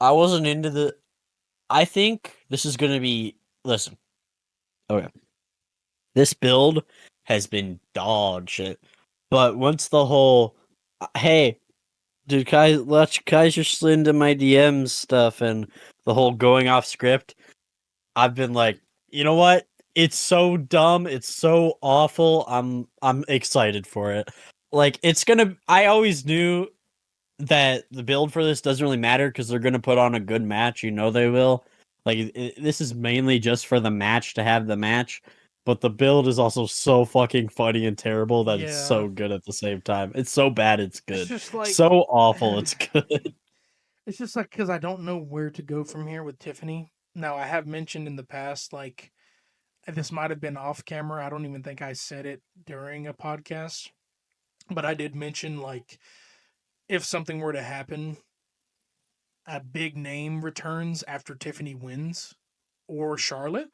I wasn't into the. I think this is gonna be. Listen, okay. This build has been dog shit. But once the whole. Hey, dude, Kaiser slid into my DMs stuff and the whole going off script, I've been like, you know what? It's so dumb. It's so awful. I'm excited for it. Like it's gonna. I always knew that the build for this doesn't really matter because they're gonna put on a good match. You know they will. Like this is mainly just for the match to have the match, but the build is also so fucking funny and terrible that it's Yeah, so good at the same time. It's so bad, it's it's good. just like So awful, it's good. it's just like because I don't know where to go from here with Tiffany. Now I have mentioned in the past like this might have been off camera. I don't even think I said it during a podcast, but I did mention like if something were to happen, a big name returns after Tiffany wins or Charlotte.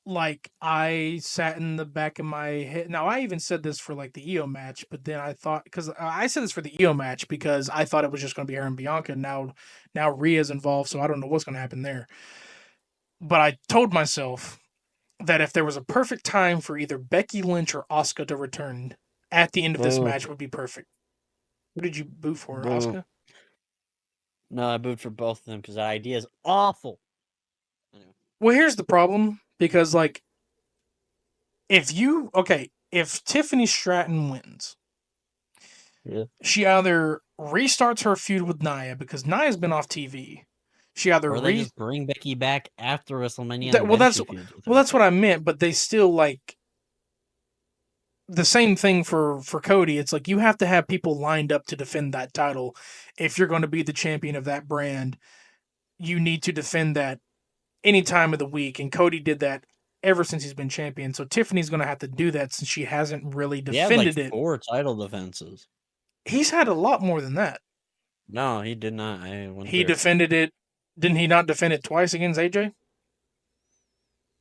Like I sat in the back of my head. Now I even said this for like the EO match, but then I thought because I said this for the EO match because I thought it was just going to be her and Bianca. Now Rhea's involved, so I don't know what's going to happen there. But I told myself that if there was a perfect time for either Becky Lynch or Asuka to return at the end of this Boo. match would be perfect. What did you boot for, Boo. Asuka? No, I booed for both of them because that idea is awful. Anyway. Well, here's the problem because like if Tiffany Stratton wins, Yeah. she either restarts her feud with Nia because Nia's been off TV. She either Or they just bring Becky back after WrestleMania and then she feuds with her. well, that's what I meant, but they still like the same thing for Cody. It's like you have to have people lined up to defend that title. If you're going to be the champion of that brand, you need to defend that any time of the week. And Cody did that ever since he's been champion. So Tiffany's going to have to do that since she hasn't really He had like defended it. 4 title defenses. He's had a lot more than that. No, he did not. He defended it. Didn't he not defend it twice against AJ?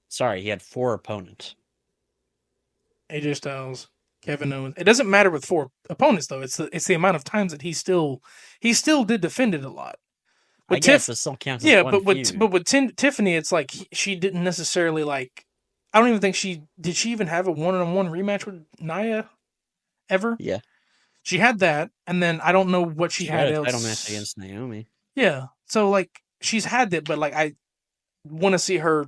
Sorry, he had 4 opponents. AJ Styles, Kevin Owens. It doesn't matter with 4 opponents though. It's the amount of times that he still did defend it a lot. But I guess it still counts as one feud. But with Tiffany, it's like she didn't necessarily like. I don't even think she even have a 1-on-1 rematch with Nia ever. Yeah, she had that, and then I don't know what she had a else. title match against Naomi. Yeah, so like she's had that, but like I want to see her,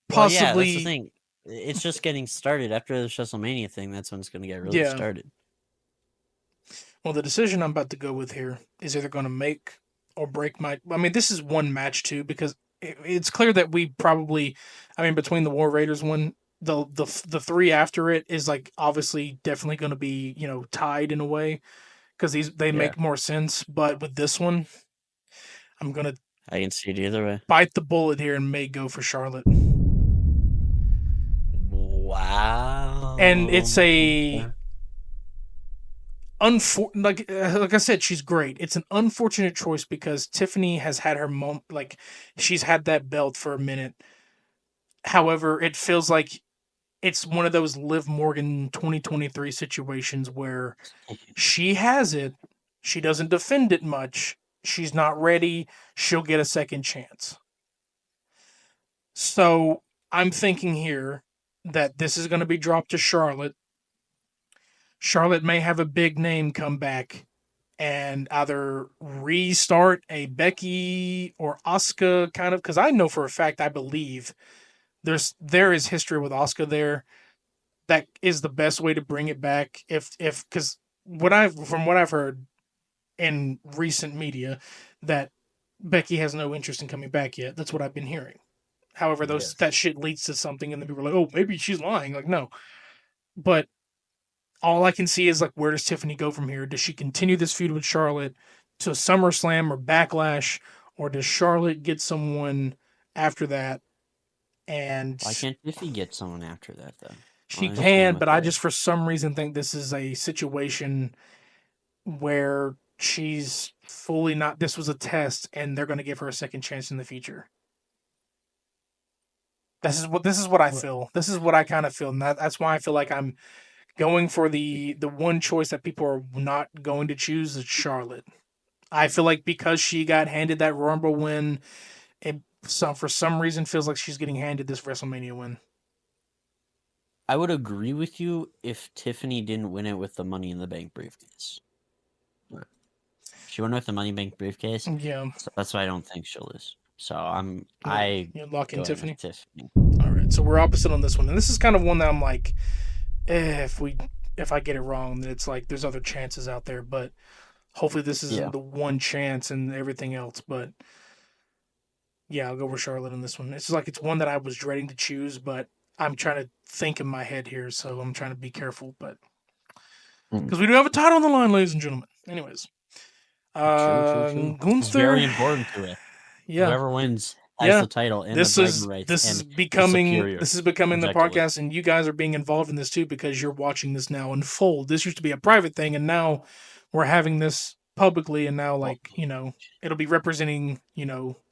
possibly. Yeah, that's the thing. It's just getting started after the WrestleMania thing. That's when it's going to get really started. Well, the decision I'm about to go with here is either going to make or break my. I mean, this is one match too because it's clear that we probably. I mean, between the War Raiders one, the 3 after it is like obviously definitely going to be tied in a way because they make more sense. But with this one, I can see it either way. Bite the bullet here and may go for Charlotte. Wow. And it's a. Like I said, she's great. It's an unfortunate choice because Tiffany has had her moment, like she's had that belt for a minute. However, it feels like it's one of those Liv Morgan 2023 situations where she has it, she doesn't defend it much, she's not ready, she'll get a second chance. So I'm thinking here that this is going to be dropped to Charlotte. Charlotte may have a big name come back and either restart a Becky or Asuka kind of, because I know for a fact, I believe there is history with Asuka there. That is the best way to bring it back. Because from what I've heard in recent media, that Becky has no interest in coming back yet. That's what I've been hearing. However, that shit leads to something, and then people are like, "Oh, maybe she's lying." Like, no, but all I can see is like, where does Tiffany go from here? Does she continue this feud with Charlotte to SummerSlam or Backlash, or does Charlotte get someone after that? And why can't Tiffany get someone after that though? She can, but I just for some reason think this is a situation where she's fully not. This was a test, and they're going to give her a second chance in the future. This is what I feel. This is what I kind of feel, and that's why I feel like I'm going for the one choice that people are not going to choose is Charlotte. I feel like because she got handed that Rumble win, for some reason feels like she's getting handed this WrestleMania win. I would agree with you if Tiffany didn't win it with the Money in the Bank briefcase. She won with the Money in the Bank briefcase. Yeah. So that's why I don't think she'll lose. So You're locking Tiffany? Tiffany. All right. So we're opposite on this one. And this is kind of one that I'm like, if I get it wrong, then it's like there's other chances out there, but hopefully this isn't the one chance and everything else. But yeah, I'll go with Charlotte on this one. It's like it's one that I was dreading to choose, but I'm trying to think in my head here, so I'm trying to be careful, but because we do have a title on the line, ladies and gentlemen. Anyways, true. Gunther, it's very important to it. Yeah, whoever wins has the title and this the is rights. This is becoming the podcast, and you guys are being involved in this too because you're watching this now unfold. This used to be a private thing, and now we're having this publicly, and now it'll be representing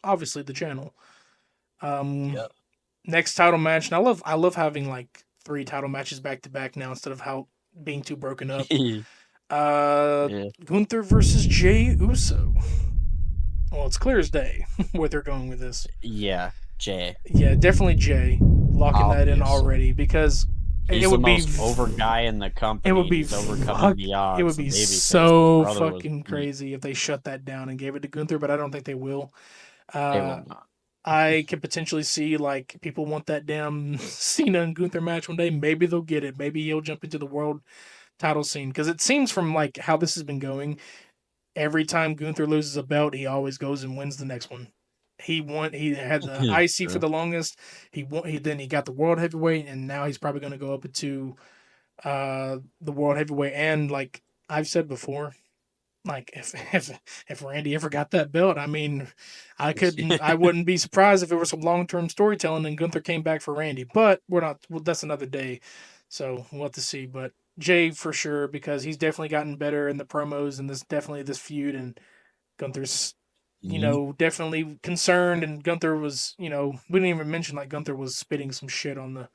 obviously the channel. Next title match, and I love having like 3 title matches back to back now instead of how being too broken up. Gunther versus Jey Uso. Well, it's clear as day where they're going with this. Yeah, Jey. Yeah, definitely Jey. Locking that in already because he's the most over guy in the company. It would be overcoming the odds. It would be so fucking crazy if they shut that down and gave it to Gunther, but I don't think they will. They will not. I could potentially see like people want that damn Cena and Gunther match one day. Maybe they'll get it. Maybe he'll jump into the world title scene because it seems from like how this has been going, every time Gunther loses a belt, he always goes and wins the next one. He had the IC for True. the longest. Then he got the world heavyweight, and now he's probably going to go up to the world heavyweight. And like I've said before, like if Randy ever got that belt, I mean, I wouldn't be surprised if it was some long term storytelling and Gunther came back for Randy. But we're not. Well, that's another day, so we'll have to see. But Jay for sure because he's definitely gotten better in the promos and this feud and Gunther's definitely concerned and Gunther was we didn't even mention like Gunther was spitting some shit on the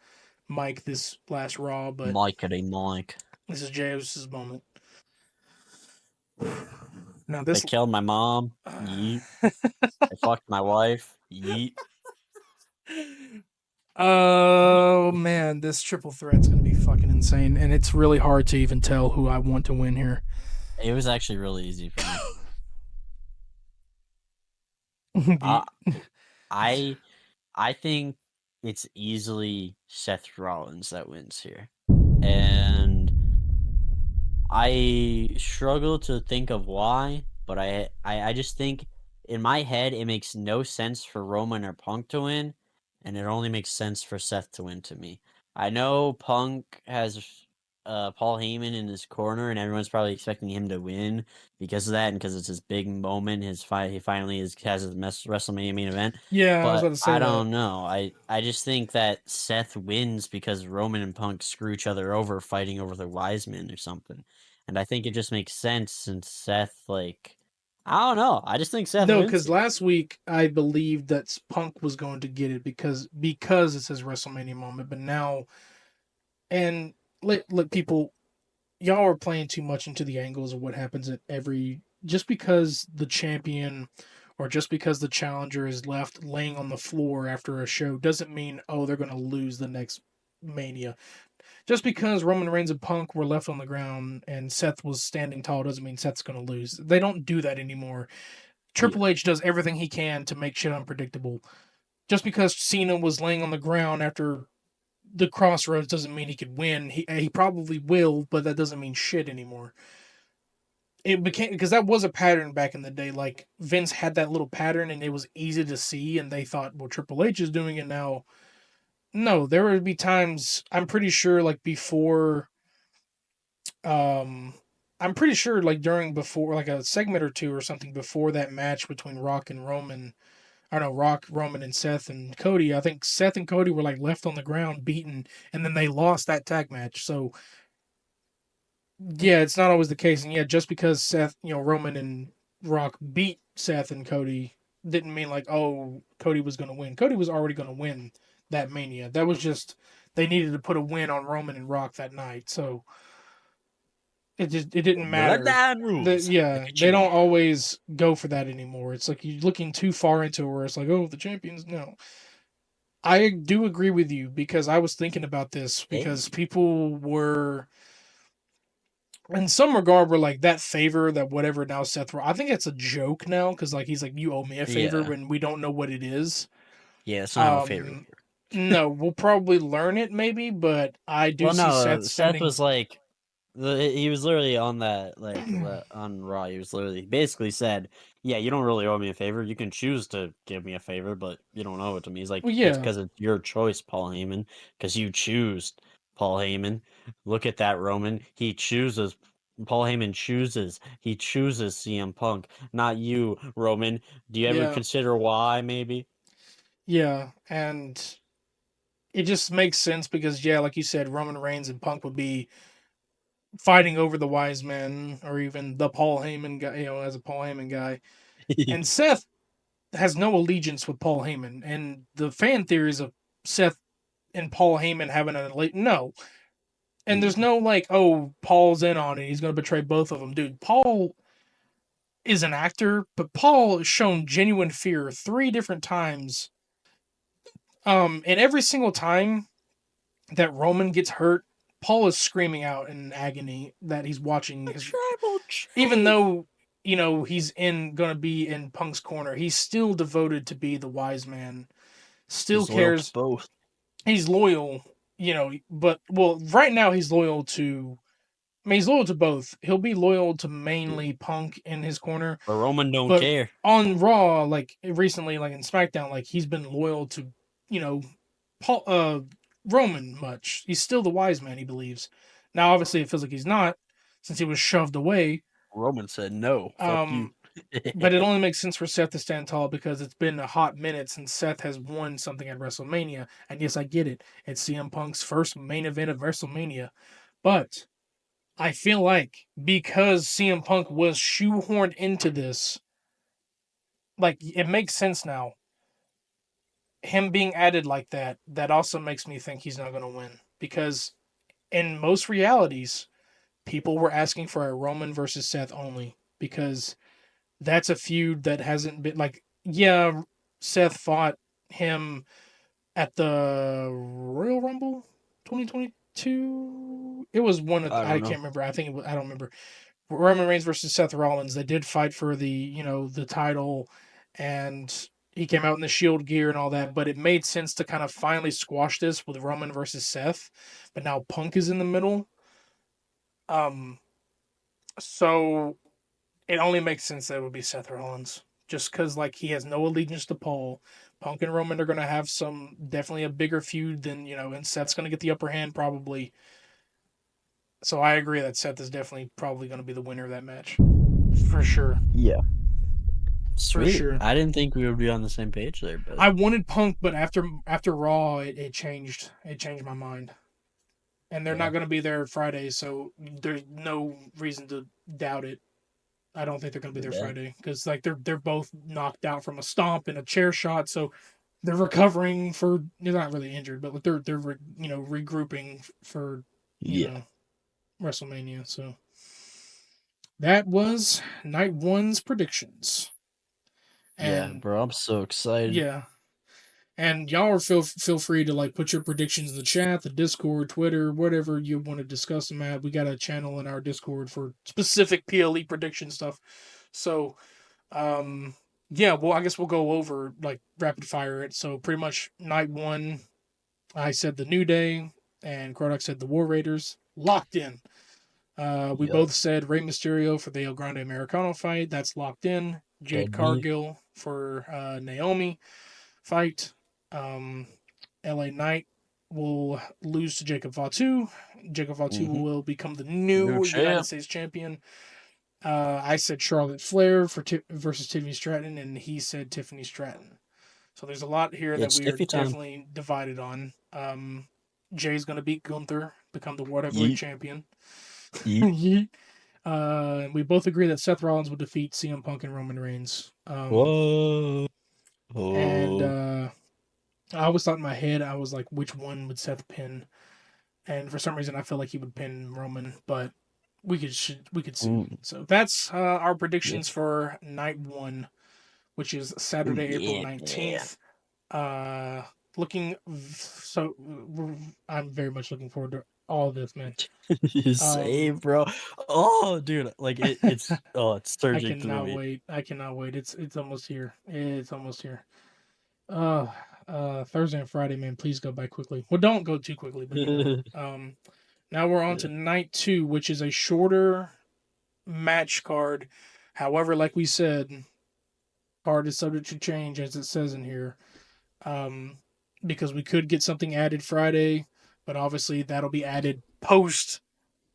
mic this last Raw, but Mike. this is Jay's moment. Now They this. killed my mom. Yeet. They fucked my wife. Yeet. Oh man, this triple threat's gonna be fucking insane, and it's really hard to even tell who I want to win here. It was actually really easy for me. You- I I think it's easily Seth Rollins that wins here. And I struggle to think of why, but I just think in my head it makes no sense for Roman or Punk to win, and it only makes sense for Seth to win to me. I know Punk has Paul Heyman in his corner, and everyone's probably expecting him to win because of that, and because it's his big moment. He finally has his WrestleMania main event. yeah, I was about But to say I that. don't know. I just think that Seth wins because Roman and Punk screw each other over fighting over the wise men or something. And I think it just makes sense since Seth, like, I don't know. I just think Seth No, wins because here. last week I believed that Punk was going to get it because it's his WrestleMania moment, but now and let people y'all are playing too much into the angles of what happens at every just because the champion or just because the challenger is left laying on the floor after a show doesn't mean they're going to lose the next mania. Just because Roman Reigns and Punk were left on the ground and Seth was standing tall doesn't mean Seth's going to lose. They don't do that anymore. Yeah. Triple H does everything he can to make shit unpredictable. Just because Cena was laying on the ground after the crossroads doesn't mean he could win. He probably will, but that doesn't mean shit anymore. It became because that was a pattern back in the day. Like Vince had that little pattern, and it was easy to see, and they thought, well, Triple H is doing it now. No, there would be times. I'm pretty sure, like before, um, I'm pretty sure, like during before, like a segment or two or something before that match between Rock and Roman. I don't know, Rock, Roman, and Seth and Cody. I think Seth and Cody were like left on the ground, beaten, and then they lost that tag match. So yeah, it's not always the case. And yeah, just because Roman and Rock beat Seth and Cody didn't mean like, Cody was going to win. Cody was already going to win that Mania. That was just, they needed to put a win on Roman and Rock that night. So it didn't matter. Bloodline rules. Yeah, Look at they you don't now. always go for that anymore. It's like you're looking too far into it where it's like, the champions. No. I do agree with you because I was thinking about this Hey. because people were in some regard were like that favor that whatever now I think it's a joke now because like he's like you owe me a favor Yeah. when we don't know what it is. Yeah, it's not how favors Um, work. no, we'll probably learn it maybe, but I do Well, see no, Seth Seth sending. was like, he was literally on that, like, on Raw. He was literally basically said, "Yeah, you don't really owe me a favor. You can choose to give me a favor, but you don't owe it to me." He's like, Well, "It's yeah, because it's your choice, Paul Heyman, because you choose Paul Heyman. Look at that, Roman. He chooses." Paul Heyman chooses. He chooses CM Punk, not you, Roman. Do you ever yeah, consider why? Maybe. yeah, and it just makes sense because yeah, like you said, Roman Reigns and Punk would be fighting over the Wise Men or even the Paul Heyman guy, as a Paul Heyman guy, and Seth has no allegiance with Paul Heyman, and the fan theories of Seth and Paul Heyman having an elite no, and there's No. no like Paul's in on it, he's gonna betray both of them, dude. Paul is an actor, but Paul has shown genuine fear 3 different times, and every single time that Roman gets hurt, Paul is screaming out in agony that he's watching The his, tribal even chief. though he's gonna be in Punk's corner, he's still devoted to be the wise man, still He's loyal to cares. both. He's loyal, but well, right now he's loyal to I mean, he's loyal to both. He'll be loyal to mainly Punk in his corner, But Roman don't but care. on Raw, like recently, like in SmackDown, like he's been loyal to, you know, Paul, Roman much. He's still the wise man, he believes. Now, obviously, it feels like he's not since he was shoved away. Roman said no. Fuck you. Um, but it only makes sense for Seth to stand tall because it's been a hot minute since Seth has won something at WrestleMania. And yes, I get it. It's CM Punk's first main event of WrestleMania. But I feel like because CM Punk was shoehorned into this, like it makes sense now. Him being added like that, that also makes me think he's not going to win because in most realities, people were asking for a Roman versus Seth only because that's a feud that hasn't been like, yeah, Seth fought him at the Royal Rumble 2022. It was one of I I don't know. can't remember. I think I don't remember. Roman Reigns versus Seth Rollins. They did fight for the the title, and he came out in the Shield gear and all that. But it made sense to kind of finally squash this with Roman versus Seth. But now Punk is in the middle. Um, so it only makes sense that it would be Seth Rollins, just because like he has no allegiance to Paul. Punk and Roman are gonna have some definitely a bigger feud than and Seth's gonna get the upper hand probably. So I agree that Seth is definitely probably gonna be the winner of that match, for sure. Yeah. For Sweet. sure. I didn't think we would be on the same page there, but I wanted Punk, but after Raw, it changed. It changed my mind. And they're yeah. not going to be there Friday, so there's no reason to doubt it. I don't think they're going to be there Yeah. Friday because like they're both knocked out from a stomp and a chair shot, so they're recovering for. They're not really injured, but they're regrouping for you Yeah. know WrestleMania. So that was night one's predictions, Yeah, and bro. I'm so excited. yeah, and y'all are feel free to like put your predictions in the chat, the Discord, Twitter, whatever you want to discuss them at. We got a channel in our Discord for specific PLE prediction stuff. So yeah, well I guess we'll go over like rapid fire it. So pretty much night one, I said the New Day and Krodok said the War Raiders. Locked in. We Yup. both said Rey Mysterio for the El Grande Americano fight. That's locked in. Jade Dead meat. Cargill for Naomi fight. Um, LA Knight will lose to Jacob Fatu. Jacob Fatu Mm-hmm. will become the New new United champ. States champion. I said Charlotte Flair for versus Tiffany Stratton, and he said Tiffany Stratton. So there's a lot here that It's we are Stiffy time. definitely divided on. Jay's going to beat Gunther, become the World Heavyweight Yeet. Champion. Yeet. We both agree that Seth Rollins will defeat CM Punk and Roman Reigns. Whoa. And Oh. I always thought in my head, I was like, which one would Seth pin? And for some reason, I felt like he would pin Roman, but we could see. Mm. So that's our Yeah. predictions for night one, which is Oh Saturday, April yeah. 19th. Uh, looking so I'm very much looking forward to all of this, man. Same, bro. Oh, dude, like it's I surging through cannot me. wait. I cannot wait. It's almost here. It's almost here. Uh, Thursday and Friday, man. Please go by quickly. Well, don't go too quickly, but now we're on to Yeah. night two, which is a shorter match card. However, like we said, card is subject to change as it says in here. Um, because we could get something added Friday, but obviously that'll be added post.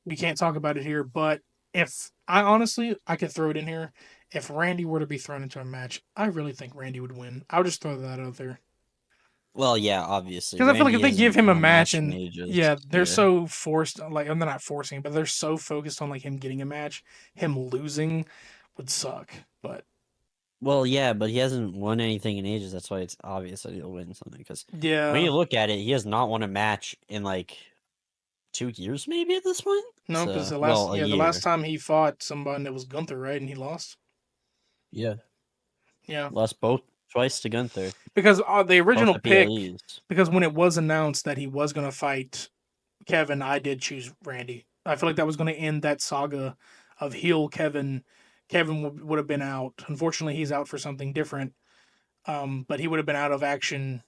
We can't talk about it here, but if I honestly I could throw it in here. If Randy were to be thrown into a match, I really think Randy would win. I'll just throw that out there. Well, yeah, obviously. Because I feel like Randy if they give hasn't him a won a match match in and ages. yeah, they're Yeah. so forced like they're not forcing, but they're so focused on like him getting a match, him losing would suck. But Well, yeah, but he hasn't won anything in ages. That's why it's obvious that he'll win something. Because when yeah, you look at it, he has not won a match in like 2 years, maybe at this point. no, because So, the last well, a the last year. time he fought somebody that was Gunther, right, and he lost. Yeah, Yeah, lost both twice to Gunther, because the both original at pick, PLEs. because when it was announced that he was gonna fight Kevin, I did choose Randy. I feel like that was gonna end that saga of heel Kevin. Kevin would have been out. Unfortunately, he's out for something different. But he would have been out of action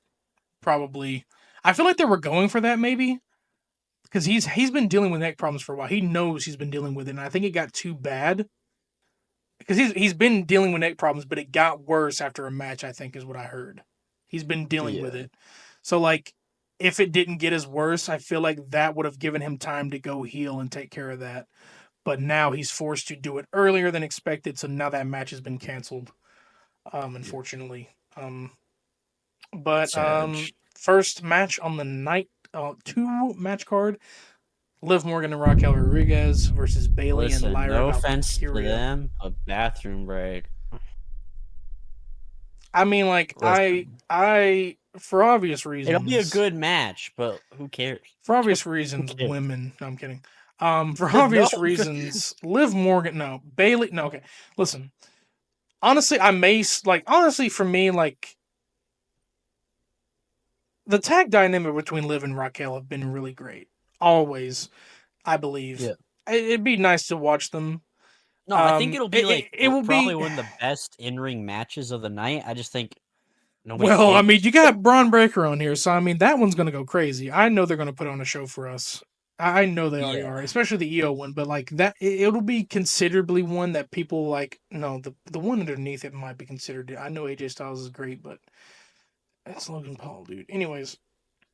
probably. I feel like they were going for that maybe, because he's been dealing with neck problems for a while. He knows he's been dealing with it, and I think it got too bad because he's been dealing with neck problems, but it got worse after a match. I think is what I heard. He's been dealing with Yeah. it, so like if it didn't get as worse, I feel like that would have given him time to go heal and take care of that. But now he's forced to do it earlier than expected, so now that match has been canceled. Yeah. Unfortunately. But Savage. first match on the night, two match card: Liv Morgan and Raquel Rodriguez versus Bailey and Listen, Lyra no offense to Valkyria. them, a bathroom break. I mean, like Listen, I for obvious it'll be a reasons, good match, but who cares? for obvious Who reasons, cares? women. No, I'm kidding. For No. obvious reasons, Liv Morgan. No, Bailey. No, okay. Listen, honestly, I may like honestly for me like the tag dynamic between Liv and Raquel have been really great. Always, I believe. Yeah. It'd be nice to watch them. No, I think it'll be like It will probably be. one of the best in-ring matches of the night. I just think nobody Well, I mean, cares. you got Braun Breaker on here, so I mean that one's gonna go crazy. I know they're gonna put on a show for us. I know they already Yeah. are, especially the EO one. But like that, it'll be considerably one that people like. No, the one underneath it might be considered. I know AJ Styles is great, but it's Logan Paul, dude. Anyways,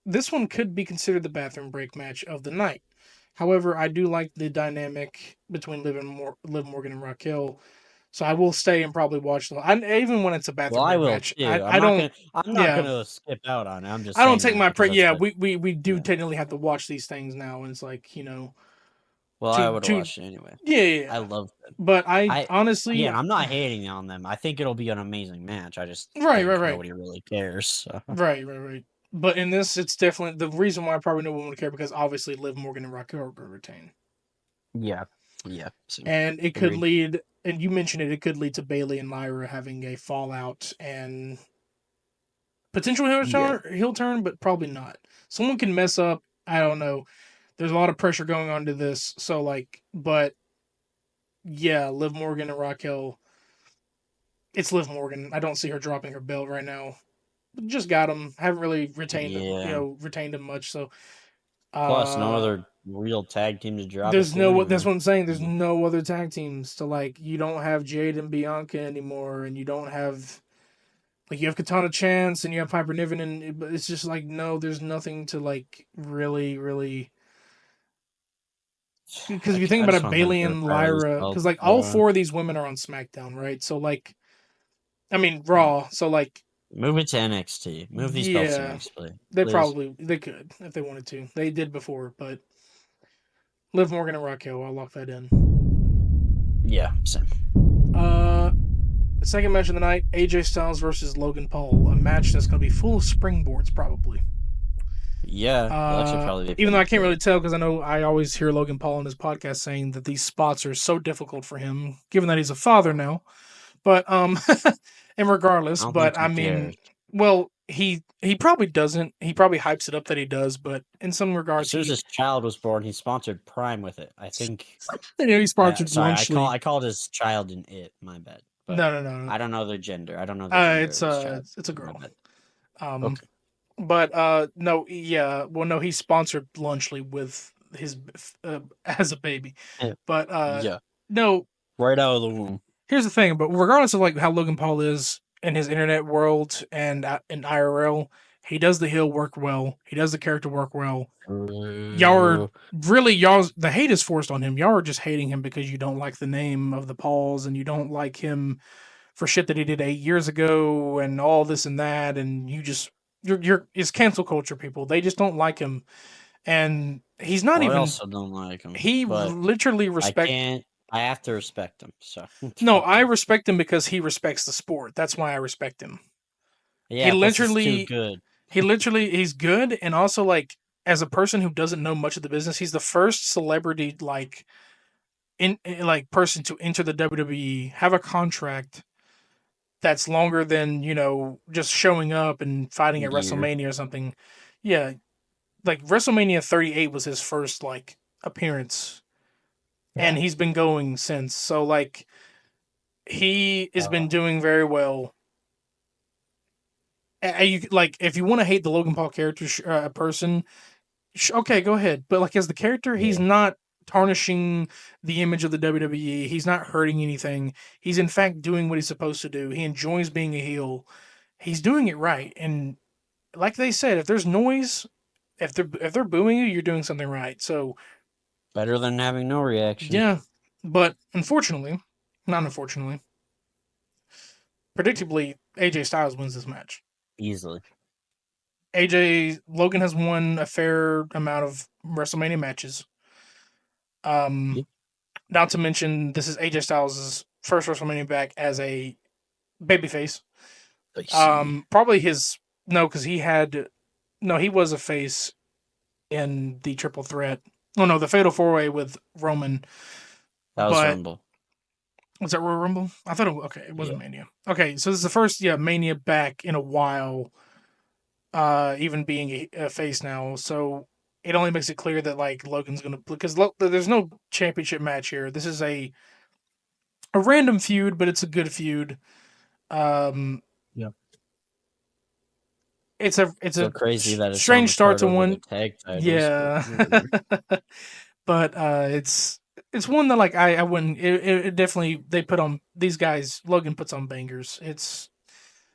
this one could be considered the bathroom break match of the night. However, I do like the dynamic between Liv Morgan and Raquel, so I will stay and probably watch them. Even when it's a Well, bathroom I break will match, too. I don't. I'm not Yeah, gonna skip out on it. I'm just I don't saying take that my because that's yeah. the We do yeah. technically have to watch these things now, and it's like Well, I would have to watched it anyway. yeah, I yeah. love them. But I I honestly, again, I'm not hating on them. I think it'll be an amazing match. I just think right. nobody really cares. So. Right. But in this, it's definitely the reason why probably no one would care because obviously Liv Morgan and Raquel are going to retain, Yeah. Yeah. Same. and it could Agreed. lead. And you mentioned it, it could lead to Bailey and Lyra having a fallout and potential Yeah. heel turn, but probably not. Someone can mess up. I don't know. There's a lot of pressure going on to this, so like, but yeah, Liv Morgan and Raquel. It's Liv Morgan. I don't see her dropping her belt right now. Just got him. Haven't really Yeah. retained him much. So Plus, no uh other real tag team to drop it there's to no that's anyway. what I'm saying. There's So, no other tag teams to like. You don't have Jade and Bianca anymore, and you don't have like you have Katana Chance and you have Piper Niven, and but it's just like no, there's nothing to like really. Because if you think I about just it, want them Bailey to and retire these Lyra, because belts, like all bro. four of these women are on SmackDown, right? So like, I mean Yeah. Raw. So like, Move it to NXT. Move these belts to yeah, NXT, please. they could if they wanted to. They did before, but Liv Morgan and Raquel, I'll lock that in. Yeah, same. Uh, second match of the night: AJ Styles versus Logan Paul. A match that's gonna be full of springboards, probably. Yeah, it'll actually probably be Even though pretty I can't really good. tell because I know I always hear Logan Paul in his podcast saying that these spots are so difficult for him, given that he's a father now. But and I regardless, don't think but I he mean, cares. well, he probably doesn't. He probably hypes it up that he does, but in some As regards, soon as his child was born, he sponsored Prime with it. I think. he sponsored Sorry, Lunchly. I called his child an it. My bad. But No. I don't know their gender. I don't know the gender of his child. It's a My girl. bad. Um, Okay. but no, yeah, well, no, he sponsored Lunchly with his as a baby, Yeah. but Yeah. no. Right out of the womb. Here's the thing, but regardless of like how Logan Paul is in his internet world and in IRL, he does the heel work well. He does the character work well. Y'all are really the hate is forced on him. Y'all are just hating him because you don't like the name of the Pauls and you don't like him for shit that he did 8 years ago and all this and that, and you just you're it's cancel culture people. They just don't like him, and he's not Well, I even. also don't like him, He but literally I respect. can't. I have to respect him. So No, fuck I him. respect him because he respects the sport. That's why I respect him. He Yeah. Plus, he's too literally, good. he's good, and also like as a person who doesn't know much of the business, he's the first celebrity like like person to enter the WWE, have a contract that's longer than just showing up and fighting at Year. WrestleMania or something. Yeah, like WrestleMania 38 was his first like appearance, and Yeah. he's been going since. So like he has been Uh, doing very well. And you like if you want to hate the Logan Paul character person, Okay, go ahead. But like as the character, he's Yeah. not tarnishing the image of the WWE. He's not hurting anything. He's in fact doing what he's supposed to do. He enjoys being a heel. He's doing it right. And like they said, if there's noise, if they're booing you, you're doing something right. So Better than having no reaction. yeah. But unfortunately, not unfortunately, predictably, AJ Styles wins this match. Easily. AJ Logan has won a fair amount of WrestleMania matches. Um, Yep. Not to mention, this is AJ Styles' first WrestleMania back as a babyface. I see. Probably his no, because he was a face in the Triple Threat. Oh no, the Fatal 4-Way with Roman. That was But Rumble. was that Royal Rumble? I thought okay, it wasn't Yeah. Mania. Okay, so this is the first Mania back in a while. Even being a face now, so it only makes it clear that like Logan's gonna because there's no championship match here. This is a random feud, but it's a good feud. Um, Yep. it's a So crazy that it's on strange the start card to over the one. tag titles, but Yeah, whatever. but it's one that like I wouldn't. It definitely they put on these guys. Logan puts on bangers.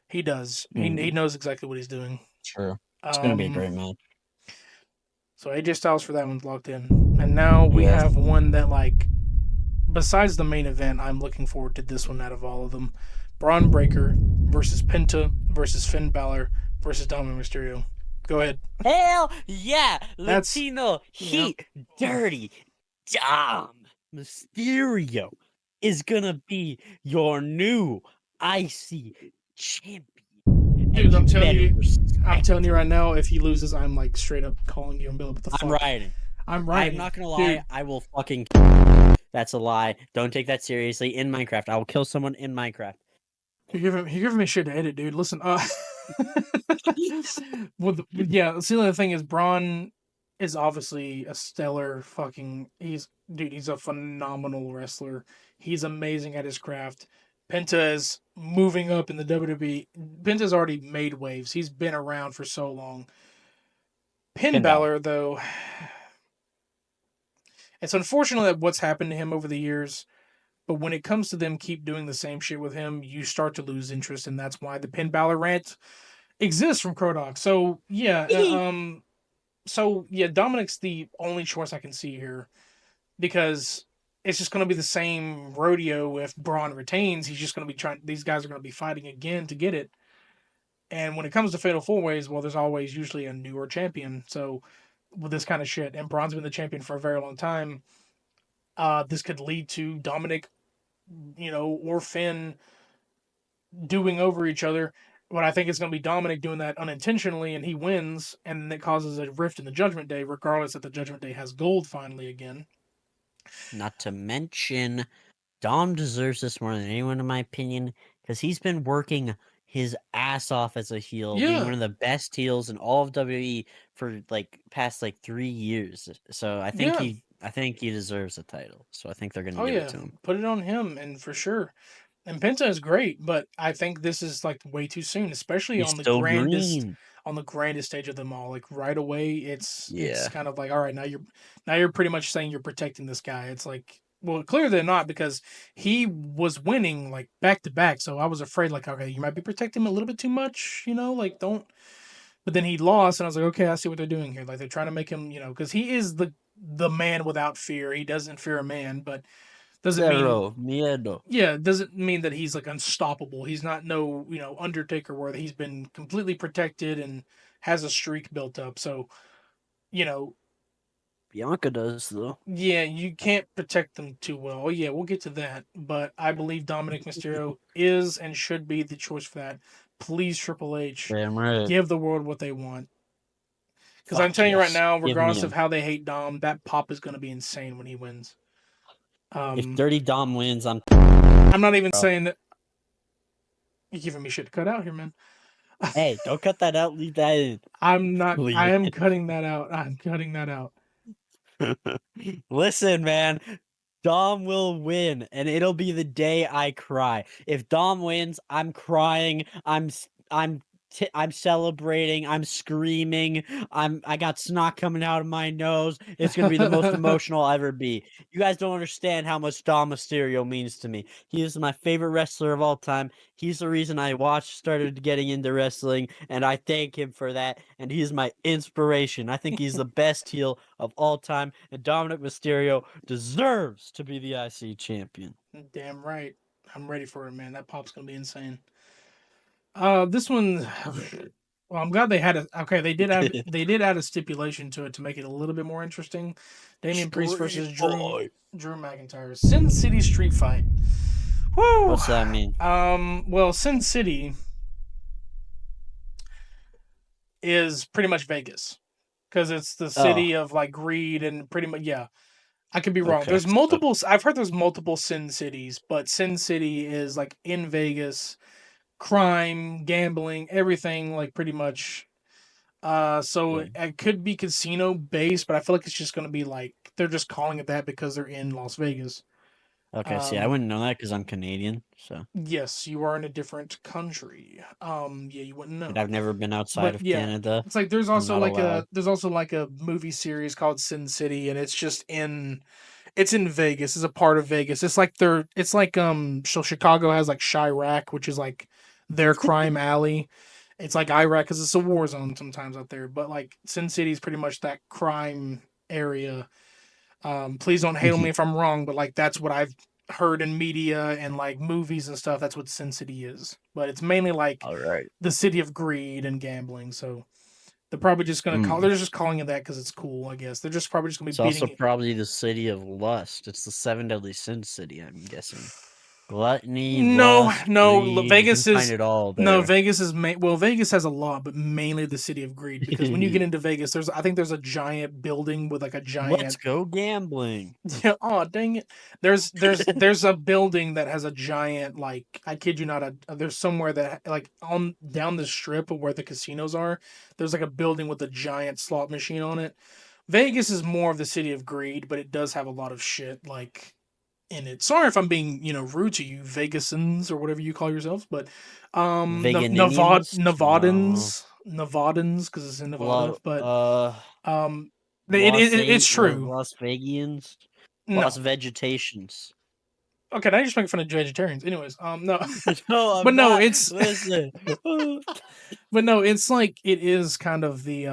He does. He knows exactly what he's doing. True. It's gonna be a Um, great match. so AJ Styles for that one's locked in, and now we Yes. have one that like besides the main event, I'm looking forward to this one out of all of them. Braun Breaker versus Penta versus Finn Balor versus Dominic Mysterio. Go ahead. Hell yeah! That's Latino yep. Heat Dirty Dom Mysterio is gonna be your new IC champion. Dude, And you better I'm respect telling you it. right now, if he loses, I'm like straight up calling you and Bill. What the I'm fuck? riding. I'm I'm riding, not gonna lie, dude. I will fucking that's a lie. Don't take that seriously. In Minecraft, I will kill someone in Minecraft. You're giving me shit to edit, dude. Listen, yeah. See, the thing is, Braun is obviously a stellar fucking. He's a phenomenal wrestler. He's amazing at his craft. Penta is moving up in the WWE. Penta's already made waves. He's been around for so long. Pin Finn Balor. Balor, though, it's unfortunate that what's happened to him over the years. But when it comes to them keep doing the same shit with him, you start to lose interest, and that's why the Pin Balor rant exists from Krodok. So yeah, Dominic's the only choice I can see here because it's just going to be the same rodeo if Braun retains. He's just going to be trying. These guys are going to be fighting again to get it. And when it comes to Fatal 4-Ways, well, there's always usually a newer champion. So with this kind of shit, and Braun's been the champion for a very long time. This could lead to Dominic, or Finn doing over each other. But I think it's going to be Dominic doing that unintentionally, and he wins, and it causes a rift in the Judgment Day, regardless that the Judgment Day has gold finally again. Not to mention, Dom deserves this more than anyone, in my opinion, because he's been working his ass off as a heel, being Yeah, one of the best heels in all of WWE for like past like 3 years. So yeah, I think he deserves a title. So I think they're gonna oh give it yeah, to him. put it on him, and for sure. And Penta is great, but I think this is like way too soon, especially He's on the still grandest green. stage of them all. Like right away, it's Yeah. kind of like, all right, now you're pretty much saying you're protecting this guy. It's like, well, clearly they're not because he was winning like back to back. So I was afraid like, okay, you might be protecting him a little bit too much, like don't. But then he lost, and I was like, okay, I see what they're doing here. Like they're trying to make him, because he is the man without fear. He doesn't fear a man, but doesn't mean Zero miedo. yeah, it doesn't mean that he's like unstoppable. He's not no, Undertaker where he's been completely protected and has a streak built up. So, you know, Bianca does though. yeah, you can't protect them too well. Oh, yeah, we'll get to that. But I believe Dominic Mysterio is and should be the choice for that. Please, Triple H, Damn right. give the world what they want. Because I'm Fuck telling you right yes. now, Give me regardless of him. how they hate Dom, that pop is going to be insane when he wins. If Um, Dirty Dom wins, I'm I'm not even bro. saying that you're giving me shit to cut out here, man. Hey, don't cut that out. Leave that in. I'm not. I Leave am cutting that out. I'm cutting that out. it. Listen, man. Dom will win, and it'll be the day I cry. If Dom wins, I'm crying. I'm I'm celebrating. I'm screaming. I got snot coming out of my nose. It's gonna be the most emotional I'll ever be. You guys don't understand how much Dom Mysterio means to me. He is my favorite wrestler of all time. He's the reason I started getting into wrestling, and I thank him for that. And he is my inspiration. I think he's the best heel of all time, and Dominic Mysterio deserves to be the IC champion. Damn right. I'm ready for it, man. That pop's gonna be insane. This one, well, I'm glad they had a okay. They did add a stipulation to it to make it a little bit more interesting. Damian Priest Street versus fight. Drew McIntyre, Sin City Street Fight. Woo. What's that mean? Well, Sin City is pretty much Vegas because it's the Oh, city of like greed and pretty much yeah. I could be wrong. okay. There's multiple. I've heard there's multiple Sin Cities, but Sin City is like in Vegas, crime, gambling, everything like pretty much. So Okay. it could be casino based, but I feel like it's just going to be like they're just calling it that because they're in Las Vegas. Okay, see, I Um, wouldn't know that because I'm Canadian, so yes, you are in a different country. Yeah, you wouldn't and know. I've never been outside But of yeah, Canada. it's like there's I'm also not like allowed. a movie series called Sin City, and it's in Vegas. It's a part of Vegas. It's like so Chicago has like Chirac, which is like their crime alley. It's like Iraq because it's a war zone sometimes out there. But like Sin City is pretty much that crime area. Please don't hate on me if I'm wrong, but like that's what I've heard in media and like movies and stuff. That's what Sin City is. But it's mainly like All right. the city of greed and gambling. So they're probably just gonna call. Mm. They're just calling it that because it's cool. I guess they're just probably just gonna It's be also beating it. probably the city of lust. It's the seven deadly sins city, I'm guessing. Gluttony, No, lust, no. greed. You can Vegas find is it all no. there. Vegas is well. Vegas has a lot, but mainly the city of greed. Because when you get into Vegas, I think there's a giant building with like a Let's giant. go gambling. Yeah, oh dang it! There's a building that has a giant like I kid you not. There's somewhere that like on down the strip of where the casinos are. There's like a building with a giant slot machine on it. Vegas is more of the city of greed, but it does have a lot of shit like in it. Sorry if I'm being, rude to you Vegasans or whatever you call yourselves, but Veganinians? No. Nevadans because it's in Nevada, Lo- but uh, um it's true. Las Vegians? Las No. Vegetations. Okay, now you're just making fun of vegetarians. Anyways, no. No, but I'm no, not. it's Listen. but no, it's like it is kind of the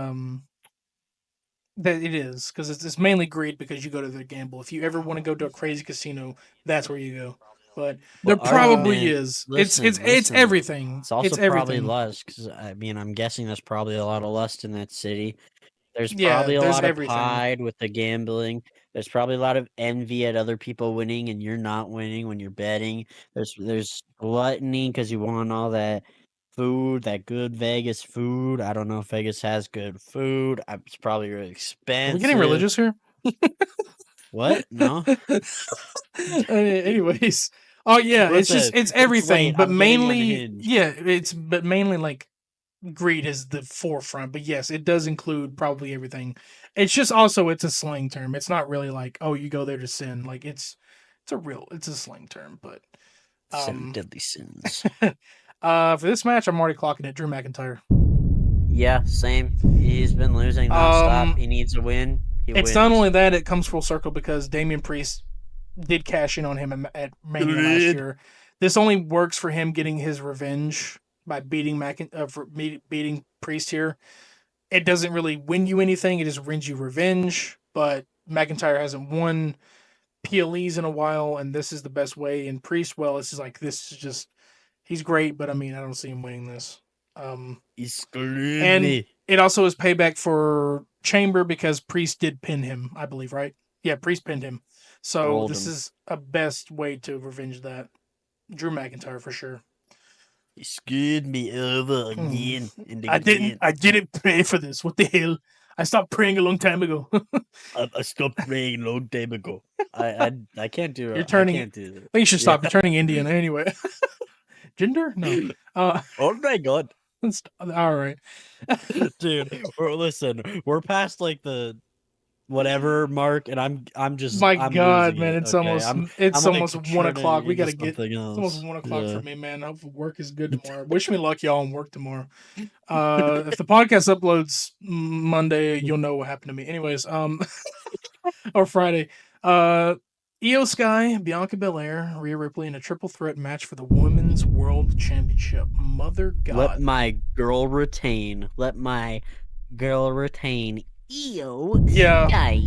that it is because it's mainly greed because you go to the gamble. If you ever want to go to a crazy casino, that's where you go. But there Well, probably argument. is. It's Listen. everything. It's also It's probably everything. lust because I mean I'm guessing there's probably a lot of lust in that city. There's Yeah, probably a there's lot of everything. pride with the gambling. There's probably a lot of envy at other people winning and you're not winning when you're betting. There's gluttony because you want all that food, that good Vegas food. I don't know if Vegas has good food. It's probably really Are we getting expensive. religious here? What? No. Anyways, oh yeah, Listen, it's it's late. everything, but I'm getting mainly unhinged. yeah, but mainly like greed is the forefront. But yes, it does include probably everything. It's just also it's a slang term. It's not really like oh you go there to sin. Like it's a slang term. But Seven um, deadly sins. for this match, I'm already clocking it. Drew McIntyre. Yeah, same. He's been losing nonstop. Um, He needs a win. He it's not wins. only that it comes full circle because Damian Priest did cash in on him at Mania last Good. year. This only works for him getting his revenge by beating Priest here. It doesn't really win you anything; it just wins you revenge. But McIntyre hasn't won PLEs in a while, and this is the best way. And Priest, well, this is just he's great, but I mean, I don't see him winning this. He screwed And me. it also is payback for Chamber because Priest did pin him, I believe, right? Yeah, Priest pinned him. So Rolled this him. is a best way to revenge that. Drew McIntyre for sure. He screwed me over Hmm. again and I again. didn't pray for this. What the hell? I stopped praying a long time ago. I stopped praying a long time ago. I can't do You're it. I turning I can't do it. think you should Yeah. stop. You're turning Indian anyway. Gender? No. Uh Oh my god. all right. Dude, listen, we're past like the whatever mark, and I'm My God, losing man, it. Okay, it's I'm like almost 1 o'clock. turning We into gotta get. something It's almost else. 1 o'clock for Yeah. me, man. I hope work is good tomorrow. Wish me luck, y'all, on work tomorrow. If the podcast uploads Monday, you'll know what happened to me. Anyways, or Friday. Uh, Io Sky, Bianca Belair, Rhea Ripley in a triple threat match for the Women's World Championship. Mother Let God. my girl retain. Let my girl retain. Io Yeah, Sky.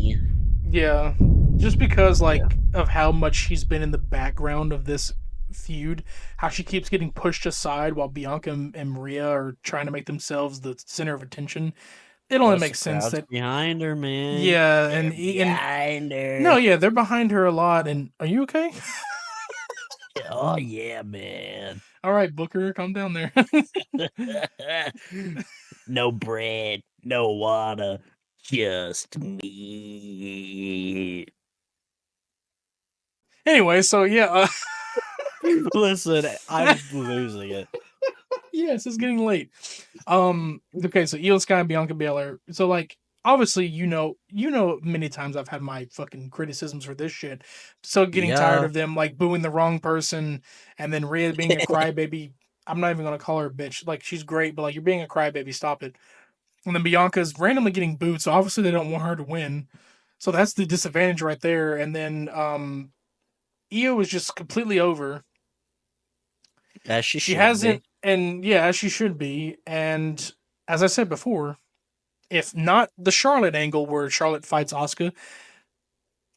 yeah. Just because Yeah. like of how much she's been in the background of this feud, how she keeps getting pushed aside while Bianca and Maria are trying to make themselves the center of attention. It only Plus, the makes sense crowd's that behind her, man. yeah, They're and behind no, her. yeah, they're behind her a lot. And are you okay? Oh yeah, man. All right, Booker, calm down there. No bread, no water, just me. Anyway, so yeah, Listen, I'm losing it. yes, it's getting late. Okay, so Io Sky and Bianca Belair. So like, obviously, many times I've had my fucking criticisms for this shit. So getting tired Yeah. of them like booing the wrong person, and then Rhea being a crybaby. I'm not even gonna call her a bitch. Like she's great, but like you're being a crybaby. Stop it. And then Bianca's randomly getting booed, so obviously they don't want her to win. So that's the disadvantage right there. And then Io is just completely over. As she She should hasn't, be. and yeah, as she should be. And as I said before, if not the Charlotte angle where Charlotte fights Asuka,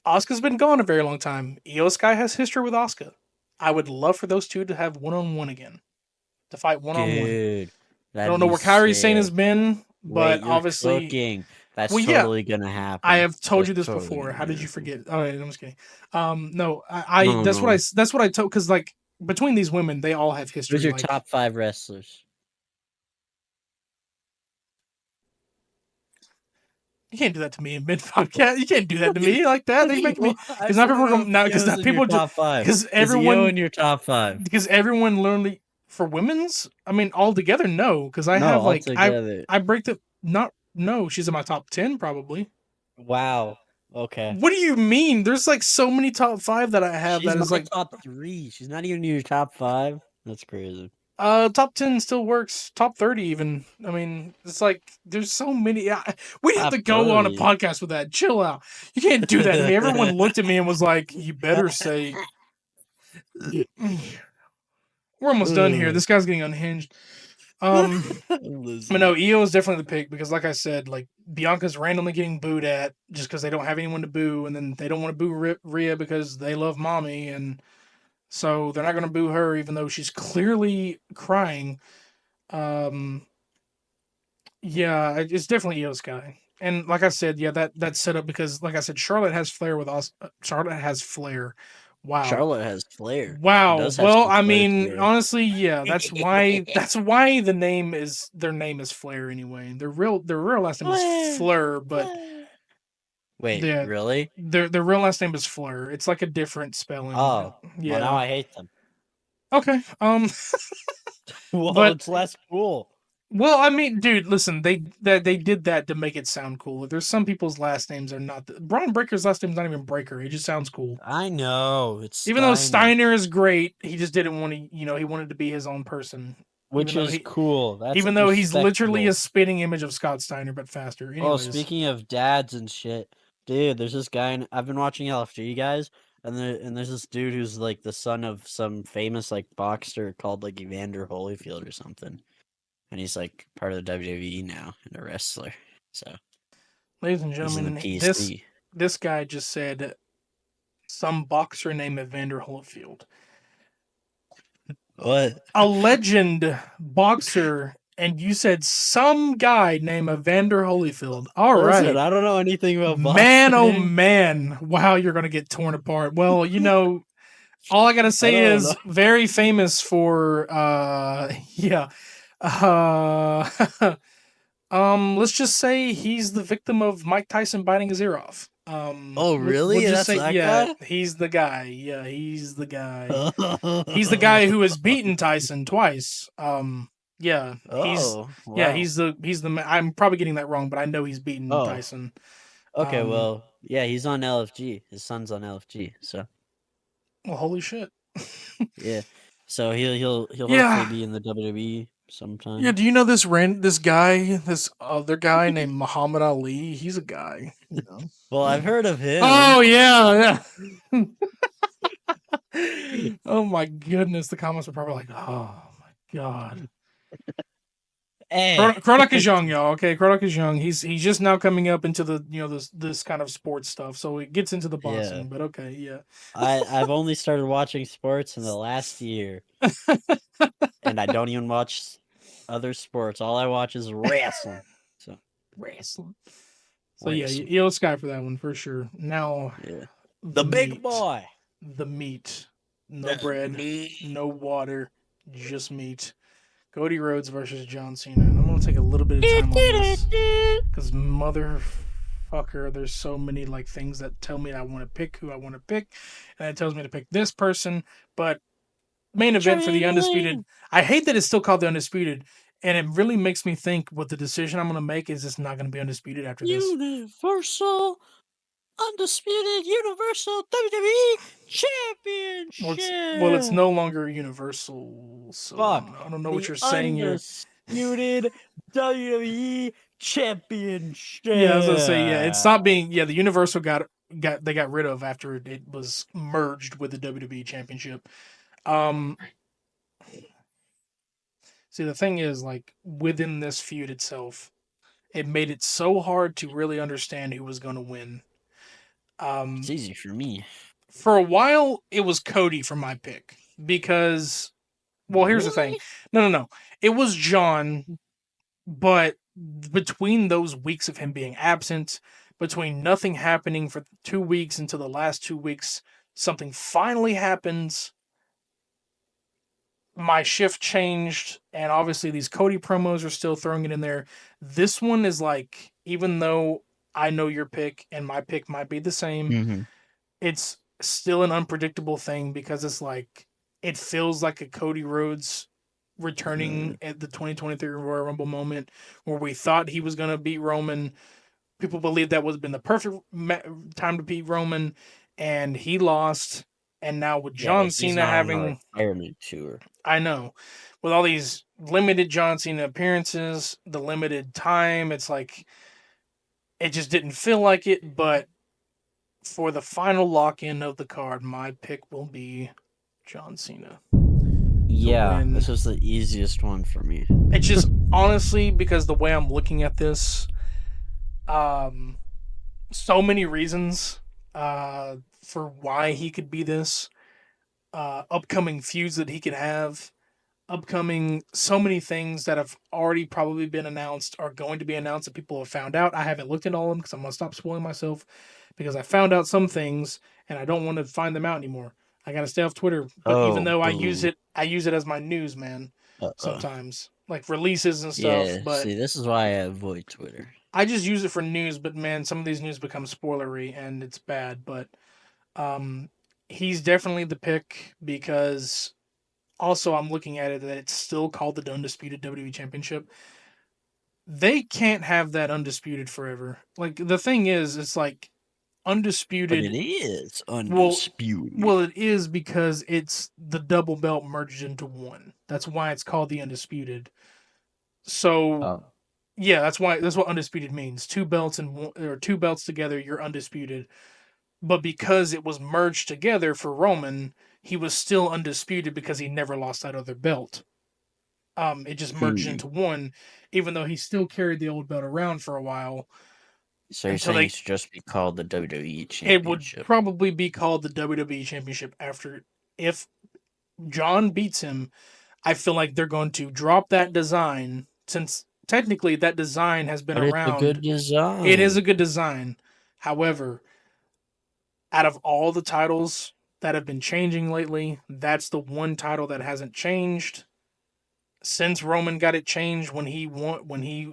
Asuka's been gone a very long time. Io Sky has history with Asuka. I would love for those two to have one on one again, to fight one on one. Dude, I that'd don't know be where Kairi Sane has sick. been, Wait, but you're obviously, cooking. That's well, yeah, totally gonna I happen. have told That's you this totally before. How did gonna you happen. forget? All right, I'm just kidding. No, I No, no. that's what I told because like between these women, they all have Who's history. your Like top 5 wrestlers? you can't do that to me in mid podcast. You can't do that to me like that. They make me Well, I because now people want to are know going if now because now Io's in your people just top 5. because Is Io everyone in your top 5? because everyone literally for women's. I mean, all together, no. Because I No, have like altogether. I break the not no. She's in my top 10 probably. Wow. Okay. What do you mean? There's like so many top 5 that I have She's that my is like top 3. She's not even in your top 5. That's crazy. top 10 still works. Top 30 even. I mean, it's like there's so many. We'd have Top to go on a 30. podcast with that. Chill out. You can't do that to me. Everyone looked at me and was like, "You better say." We're almost done here. This guy's getting unhinged. Um, I'm but losing no, it. Io is definitely the pick because, like I said, like Bianca's randomly getting booed at just because they don't have anyone to boo, and then they don't want to boo Rhea because they love mommy, and so they're not going to boo her even though she's clearly crying. Um, yeah, it's definitely Io Sky. And like I said, yeah, that's set up because, like I said, Charlotte has flair with us. Charlotte has flair. Wow, Charlotte has flair. She wow. does have Well, some I flair mean, to her. honestly, yeah, that's why their name is Flair anyway. Their real last name is Flair. Fleur, but Flair. Wait, yeah, really? their real last name is Fleur. It's like a different spelling. Oh, well, now Yeah. I hate them. Okay. Well, But it's less cool. well, I mean, dude, listen, they did that to make it sound cool. There's some people's last names are not. Brian Breaker's last name's not even Breaker. It just sounds cool. I know. It's Even though Steiner, Steiner is great, he just didn't want to. He wanted to be his own person. Even which though is he, cool. That's even though he's literally a respectable. spitting image of Scott Steiner, but faster. Oh, Anyways, speaking of dads and shit, dude, there's this guy. I've been watching LFG guys, and there's this dude who's like the son of some famous like boxer called like Evander Holyfield or something, and he's like part of the WWE now and a wrestler. So ladies and he's in the gentlemen, PC. this guy just said some boxer named Evander Holyfield, What? a legend boxer, and you said some guy named Evander Holyfield. All Listen, right. I don't know anything about Man, oh boxing. man. Wow, you're going to get torn apart. Well, all I got to I say don't know. is very famous for, yeah. Uh, let's just say he's the victim of Mike Tyson biting his ear off. Oh, We'll really? just That's say, that yeah, guy? he's the guy. Yeah, he's the guy. He's the guy who has beaten Tyson twice. Yeah, Oh, yeah, wow. I'm probably getting that wrong, but I know he's beaten Oh, Tyson. Okay, well, yeah, he's on LFG. His son's on LFG, so Well, holy shit. yeah. So he'll hopefully Yeah. be in the WWE Yeah, sometime. do you know this this other guy named Muhammad Ali? He's a guy, you know. Well, I've heard of him. Oh yeah, yeah. Oh my goodness, the comments are probably like, "Oh my god." Hey, Krodok is young, y'all. Okay, Krodok is young. He's just now coming up into the this kind of sports stuff, so it gets into the yeah. boxing. But okay, yeah. I've only started watching sports in the last year, and I don't even watch other sports. All I watch is wrestling. So Wrestling. So yeah, wrestling. yellow sky for that one for sure. Now Yeah. the The big meat, boy. the meat. No The bread, meat. no water, just meat. Cody Rhodes versus John Cena. And I'm gonna take a little bit of time on this because motherfucker, there's so many like things that tell me I want to pick who I want to pick, and it tells me to pick this person. But main event for the undisputed. Trailing. I hate that it's still called the undisputed, and it really makes me think what the decision I'm gonna make is. It's not gonna be undisputed after this. Universal. Undisputed Universal WWE It's Championship. no longer universal, so Fuck. I don't know what The you're saying here. undisputed WWE Yeah, I was gonna say, yeah, it's Championship. not being, yeah, the Universal they got rid of after it was merged with the WWE Championship. Um See, the thing is, like, within this feud itself, it made it so hard to really understand who was gonna win. It's Um easy for me. for a while it was Cody for my pick because, well, here's the thing. Really? No. It was John. But between those weeks of him being absent, between nothing happening for 2 weeks until the last 2 weeks, something finally happens. My shift changed, and obviously these Cody promos are still throwing it in there. This one is like, even though I know your pick and my pick might be the same, Mm-hmm. it's still an unpredictable thing because it's like it feels like a Cody Rhodes returning at the 2023 Royal Rumble moment where we thought he was going to beat Roman. People believed that would have been the perfect time to beat Roman, and he lost. And now with Yeah, but John he's Cena not on a having, retirement tour. I know, with all these limited John Cena appearances, the limited time, it's like it just didn't feel like it. But for the final lock in of the card, my pick will be John Cena to Yeah, win. this was the easiest one for me. It's just honestly because the way I'm looking at this, um, so many reasons for why he could be this. Upcoming feuds that he could have, upcoming so many things that have already probably been announced are going to be announced that people have found out. I haven't looked at all of them because I'm gonna stop spoiling myself because I found out some things and I don't want to find them out anymore. I gotta stay off Twitter, but even Oh, though boo. I use it as my news, man. Uh-uh. Sometimes like releases and stuff, Yeah, but see, this is why I avoid Twitter. I just use it for news. But man, some of these news become spoilery and it's bad. But um, he's definitely the pick because also I'm looking at it that it's still called the undisputed WWE Championship. They can't have that undisputed forever. Like the thing is, it's like But it undisputed. is Well, undisputed. it is because it's the double belt merged into one. That's why it's called the undisputed. So Oh. yeah, that's what undisputed means. Two belts and one, or two belts together, you're undisputed. But because it was merged together for Roman, he was still undisputed because he never lost that other belt. It just merged Hmm. into one, even though he still carried the old belt around for a while So you're until saying it they. should just be called the WWE It would Championship? probably be called the WWE Championship after if John beats him. I feel like they're going to drop that design since technically that design has been But it's a around. good It is a design. good design. However, out of all the titles that have been changing lately, that's the one title that hasn't changed since Roman got it changed when he won when he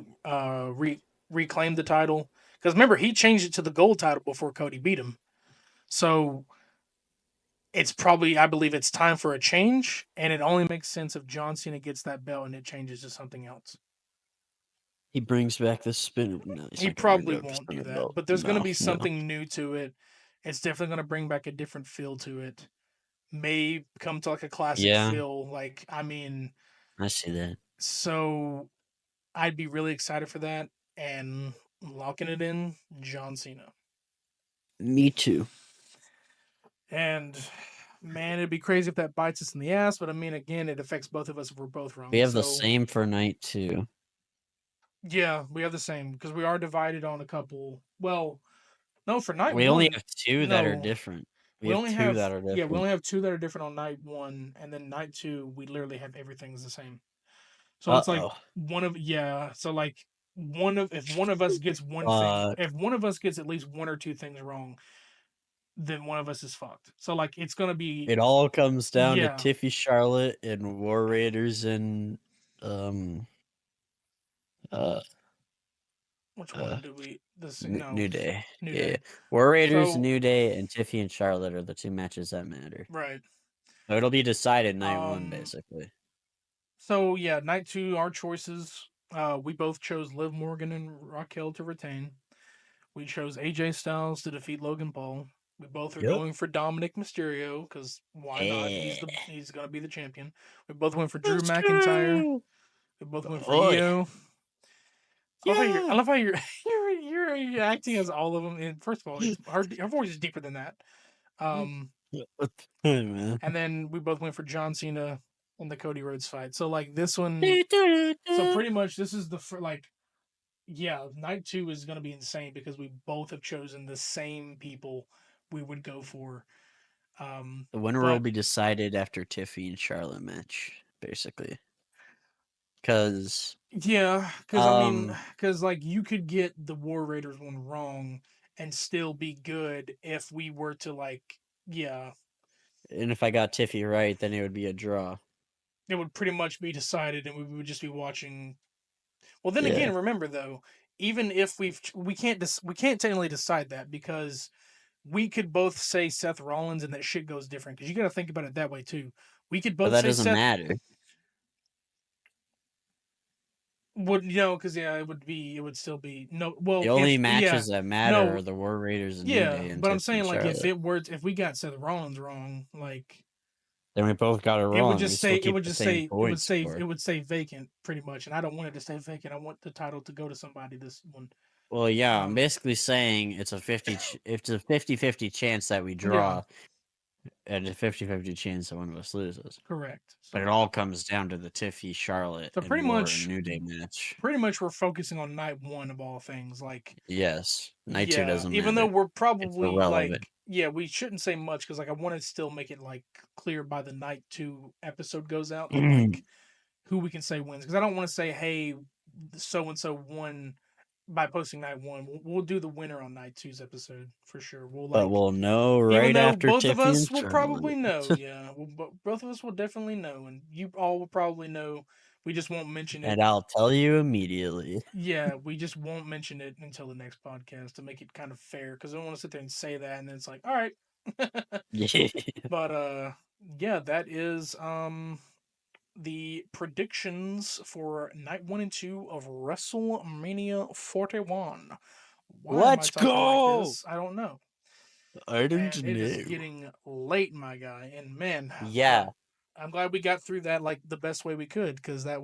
reclaimed the title. Because remember, he changed it to the gold title before Cody beat him. So it's probably, I believe, it's time for a change, and it only makes sense if John Cena gets that belt and it changes to something else. He brings back the spin. No, he's He not getting rid probably of the won't do spinning that, belt. but there's going to No, be no. something new to it. It's definitely going to bring back a different feel to it. May come to like a classic Yeah, feel. Like, I mean, I see that. so I'd be really excited for that. And locking it in, John Cena. Me too. And man, it'd be crazy if that bites us in the ass. But I mean, again, it affects both of us if we're both We wrong. have the So same for night 2. yeah, we have the same because we are divided on a couple. Well, no, for night We only one, have 2 that are no, different. We we have only 2 have that are yeah, we different. only have two that are different on night one, and then night two, we literally have everything's the same. So it's like Uh-oh. one of yeah, so like one of if one of us gets one thing, Fuck. if one of us gets at least one or two things wrong, then one of us is fucked. So like it's gonna be It all comes down to yeah. Tiffy Charlotte and War Raiders and um uh Which uh one do we? This no, New Day. New Yeah. Day. War Raiders, So New Day, and Tiffy and Charlotte are the 2 matches that matter. right. So it'll be decided night 1 Um. basically. So yeah, night two, our choices. We both chose Liv Morgan and Raquel to retain. We chose AJ Styles to defeat Logan Paul. We both are Yep. going for Dominic Mysterio because why not? Yeah. He's gonna be the champion. We both went for Drew Let's McIntyre. go. We both went for Oh yeah. Io. I Yeah. love how you're you're acting as all of them. And first of all, it's her voice is deeper than that. Um, Hey, man. and then we both went for John Cena in the Cody Rhodes fight. So like this one, so pretty much this is the like yeah, night two is going to be insane because we both have chosen the same people we would go for. The winner will But be decided after Tiffy and Charlotte match, basically. Because yeah, because I mean, um because like you could get the War Raiders one wrong and still be good if we were to like, yeah, and if I got Tiffy right, then it would be a draw. it would pretty much be decided and we would just be watching. Well, then Yeah. again, remember though, even if we can't technically decide that because we could both say Seth Rollins and that shit goes different because you got to think about it that way too. We could But both that say doesn't Seth matter. would because yeah, it would still be no. The Well, only if yeah, matches that matter no, are the War Raiders and New yeah, Day and but I'm Tiffy and saying like Charlotte. if we got Seth Rollins wrong, like Then we both got it it would wrong. We just still say keep the same point it score. would say vacant pretty much, and I don't want it to stay vacant. I want the title to go to somebody. This one, Well, yeah, I'm um, basically saying it's a 50-50 chance that we yeah, draw and a 50-50 chance that one of us loses. correct. But it So all comes down to the Tiffy, Charlotte, so and War and New Day match. pretty much we're focusing on night one of all things. Like Yes, night 2 yeah, doesn't even though matter. we're It's probably like irrelevant. yeah, we shouldn't say much because like I want to still make it like clear by the night two episode goes out on like who we can say wins because I don't want to say hey so and so won by posting night one. We'll do the winner on night two's episode for sure. We'll But like we'll know even right though after both of Tiffy and us will probably Charlotte. know, yeah, both of us will definitely know, and you all will probably know. We just won't mention it. And I'll tell you immediately. Yeah, we just won't mention it until the next podcast to make it kind of fair because I don't want to sit there and say that and then it's like, all right. Yeah. But yeah, that is the predictions for night one and two of WrestleMania 41. Why am I Let's talking like go! this? I don't know. I don't And it is know. getting late, my guy. And man, but Yeah. I'm glad we got through that like the best way we could because that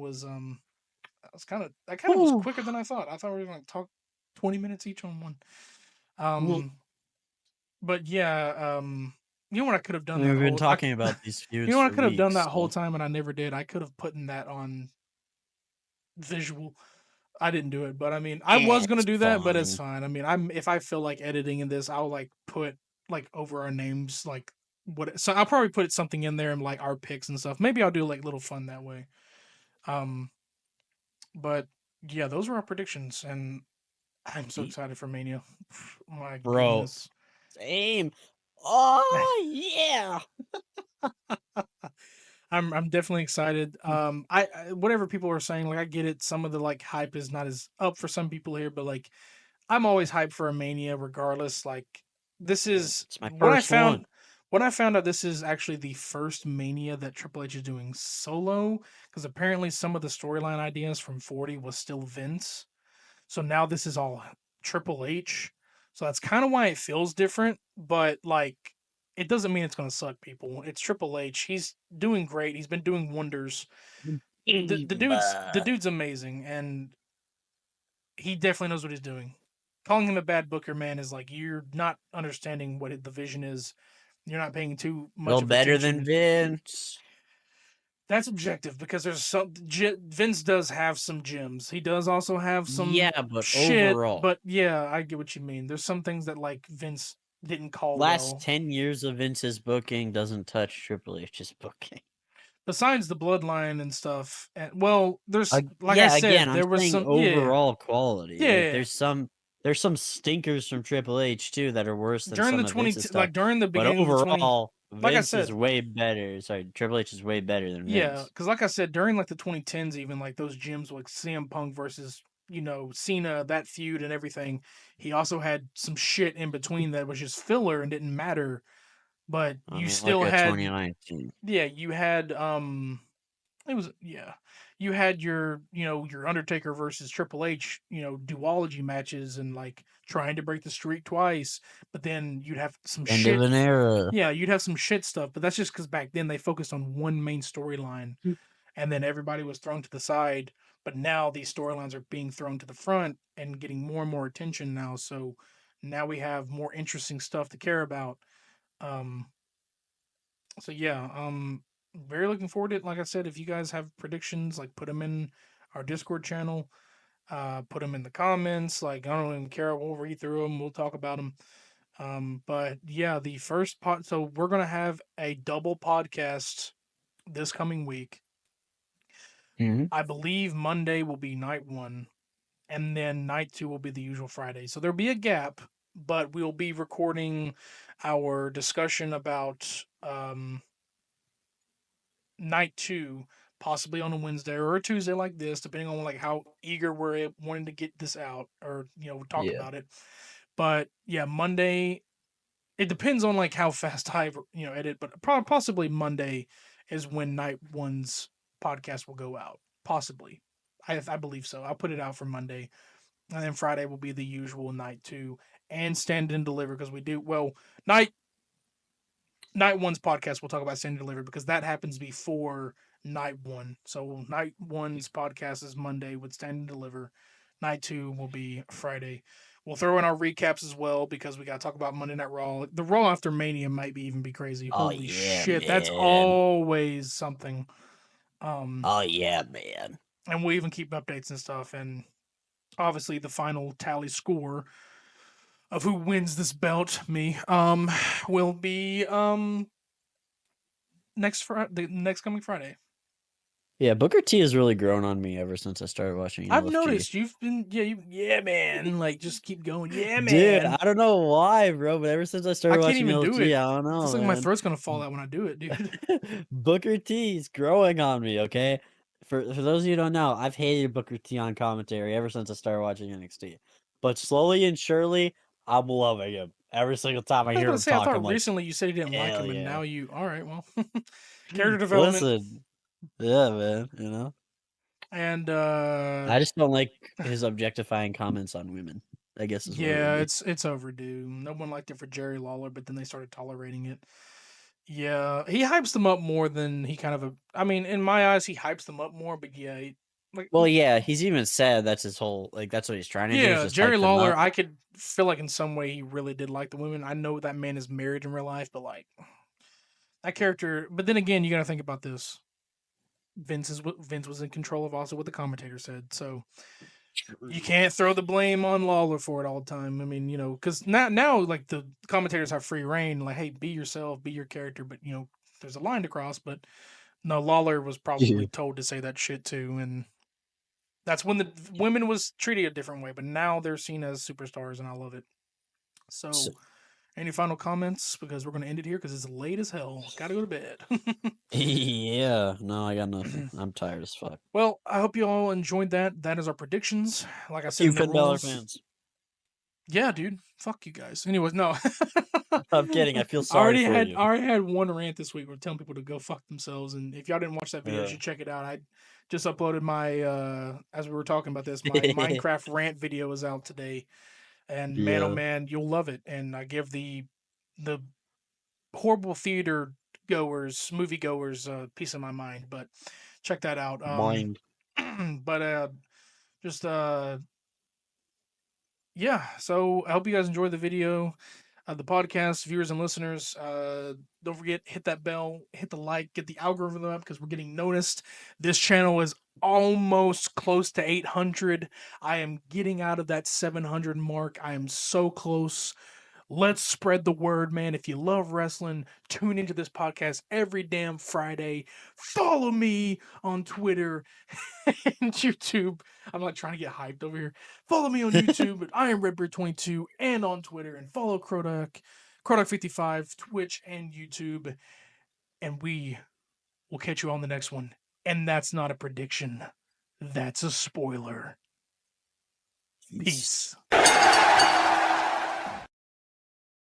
kind of was Whew. quicker than I thought. I thought we were going to talk 20 minutes each on one. Well, Um, but yeah, you know what I could have done we've that been whole talking about these you feuds know what I for could have done weeks, that whole so time and I never did. I could have put that on visual. I didn't do it, but I mean, I was gonna it's do that, but it's fine. fine. I mean, I'm if I feel like editing in this, I'll like put like over our names, like what. So I'll probably put something in there and like our picks and stuff. Maybe I'll do like little fun that way. Um, but yeah, those were our predictions, and I'm so excited for Mania. My Bro, goodness. same. Oh, yeah. I'm definitely excited. I whatever people are saying, like I get it. Some of the like hype is not as up for some people here, but like I'm always hyped for a Mania regardless. Like this is It's my first one. when I found out this is actually the first Mania that Triple H is doing solo because apparently some of the storyline ideas from 40 was still Vince. So now this is all Triple H. So that's kind of why it feels different, but like it doesn't mean it's going to suck, people. It's Triple H. He's doing great. He's been doing wonders. The But dude's amazing, and he definitely knows what he's doing. Calling him a bad booker, man, is like you're not understanding what the vision is. You're not paying too much still of better than attention. Vince. That's objective because there's some Vince does have some gems. He does also have some Yeah, but shit, overall, but yeah, I get what you mean. There's some things that like Vince didn't call last well. 10 years of Vince's booking doesn't touch Triple H's booking. Besides the bloodline and stuff. And well, there's like I Yeah, again, said, I'm there was saying some overall quality. Like yeah. there's some stinkers from Triple H too that are worse than During the some of 20 Vince's stuff. like during the But beginning of the 20, overall, like I Vince is said, way better. Sorry, Triple H is way better than yeah, Vince. because like I said, during like the 2010s, even like those gyms like CM Punk versus Cena, that feud and everything. He also had some shit in between that was just filler and didn't matter. But I you mean, look still at had 2019. yeah, you had it was you had your Undertaker versus Triple H duology matches and like trying to break the streak twice, but then you'd have some End of shit. an era. Yeah, you'd have some shit stuff, but that's just because back then they focused on one main storyline and then everybody was thrown to the side. But now these storylines are being thrown to the front and getting more and more attention now. So now we have more interesting stuff to care about. Um, so yeah, very looking forward to it. Like I said, if you guys have predictions, like put them in our Discord channel. Put them in the comments. Like I don't even care. We'll read through them. We'll talk about them. But yeah, the first pod. So we're gonna have a double podcast this coming week. Mm-hmm. I believe Monday will be night one, and then night two will be the usual Friday. So there'll be a gap, but we'll be recording our discussion about night two, possibly on a Wednesday or a Tuesday like this, depending on like how eager we're wanting to get this out or talk Yeah. about it. But yeah, Monday. It depends on like how fast I edit, but probably possibly Monday is when night one's podcast will go out. Possibly, I believe so. I'll put it out for Monday, and then Friday will be the usual night two and stand and deliver because we do well night one's podcast. We'll talk about stand and deliver because that happens before night one. So night one's podcast is Monday with stand and deliver. Night two will be Friday. We'll throw in our recaps as well because we got to talk about Monday Night Raw. The Raw after Mania might be even be crazy. Oh Holy yeah, shit, that's man. always something. Um, Oh yeah, man. and we'll even keep updates and stuff. And obviously, the final tally score of who wins this belt, me, will be the next coming Friday. Yeah, Booker T has really grown on me ever since I started watching I've LFG. noticed you've been yeah man, like just keep going, yeah Dude, man. I don't know why, bro, but ever since I I started can't watching even do LFG, it. I don't know, It's like my man. throat's gonna fall out when I do it, dude. Booker T's growing on me, okay? For those of you who don't know, I've hated Booker T on commentary ever since I started watching NXT. But slowly and surely, I'm loving him. Every single time I I was hear gonna him say I talk, I'm thought like, recently you said you didn't like hell him, and yeah. now you all right. Well, character development, Listen, yeah, man, and I just don't like his objectifying comments on women, I guess is what it would yeah, be. it's overdue. No one liked it for Jerry Lawler, but then they started tolerating it. Yeah, he hypes them up more than he kind of. I mean, in my eyes, he hypes them up more. But yeah, like Well, yeah, he's even said that's his whole, like, that's what he's trying to do is yeah, just Jerry hype them Lawler. up. I could feel like in some way he really did like the women. I know that man is married in real life, but like that character. But then again, you got to think about this. Vince was in control of also what the commentator said, so you can't throw the blame on Lawler for it all the time. I mean, because now like the commentators have free reign. Like, hey, be yourself, be your character, but there's a line to cross. But no, Lawler was Yeah. probably told to say that shit too, and that's when the women was treated a different way. But now they're seen as superstars, and I love it. So, So, any final comments? Because we're gonna end it here because it's late as hell. Gotta go to bed. yeah, no, I got nothing. I'm tired as fuck. Well, I hope you all enjoyed that. That is our predictions. Like I Fuck said you, in the Finn Balor rules. fans. Yeah, dude. Fuck you guys. Anyways, no. I'm kidding. I feel I sorry for you. already had one rant this week. We're telling people to go fuck themselves. And if y'all didn't watch that video, you Yeah. should check it out. I just uploaded my as we were talking about this, my Minecraft rant video is out today. And man, oh Yeah. man, you'll love it. And I give the horrible theater goers, movie goers, piece of my mind. But check that out. Mind. But just yeah. So I hope you guys enjoyed the video, the podcast, viewers and listeners. Don't forget, hit that bell, hit the like, get the algorithm up because we're getting noticed. This channel is almost close to 800. I am getting out of that 700 mark. I am so close. Let's spread the word, man. If you love wrestling, tune into this podcast every damn Friday. Follow me on Twitter and YouTube. I'm like trying to get hyped over here. Follow me on YouTube at I am RedBeard22 and on Twitter, and follow Krodok, Krodok55, Twitch and YouTube. And we will catch you on the next one. And that's not a prediction. That's a spoiler. Peace. Peace.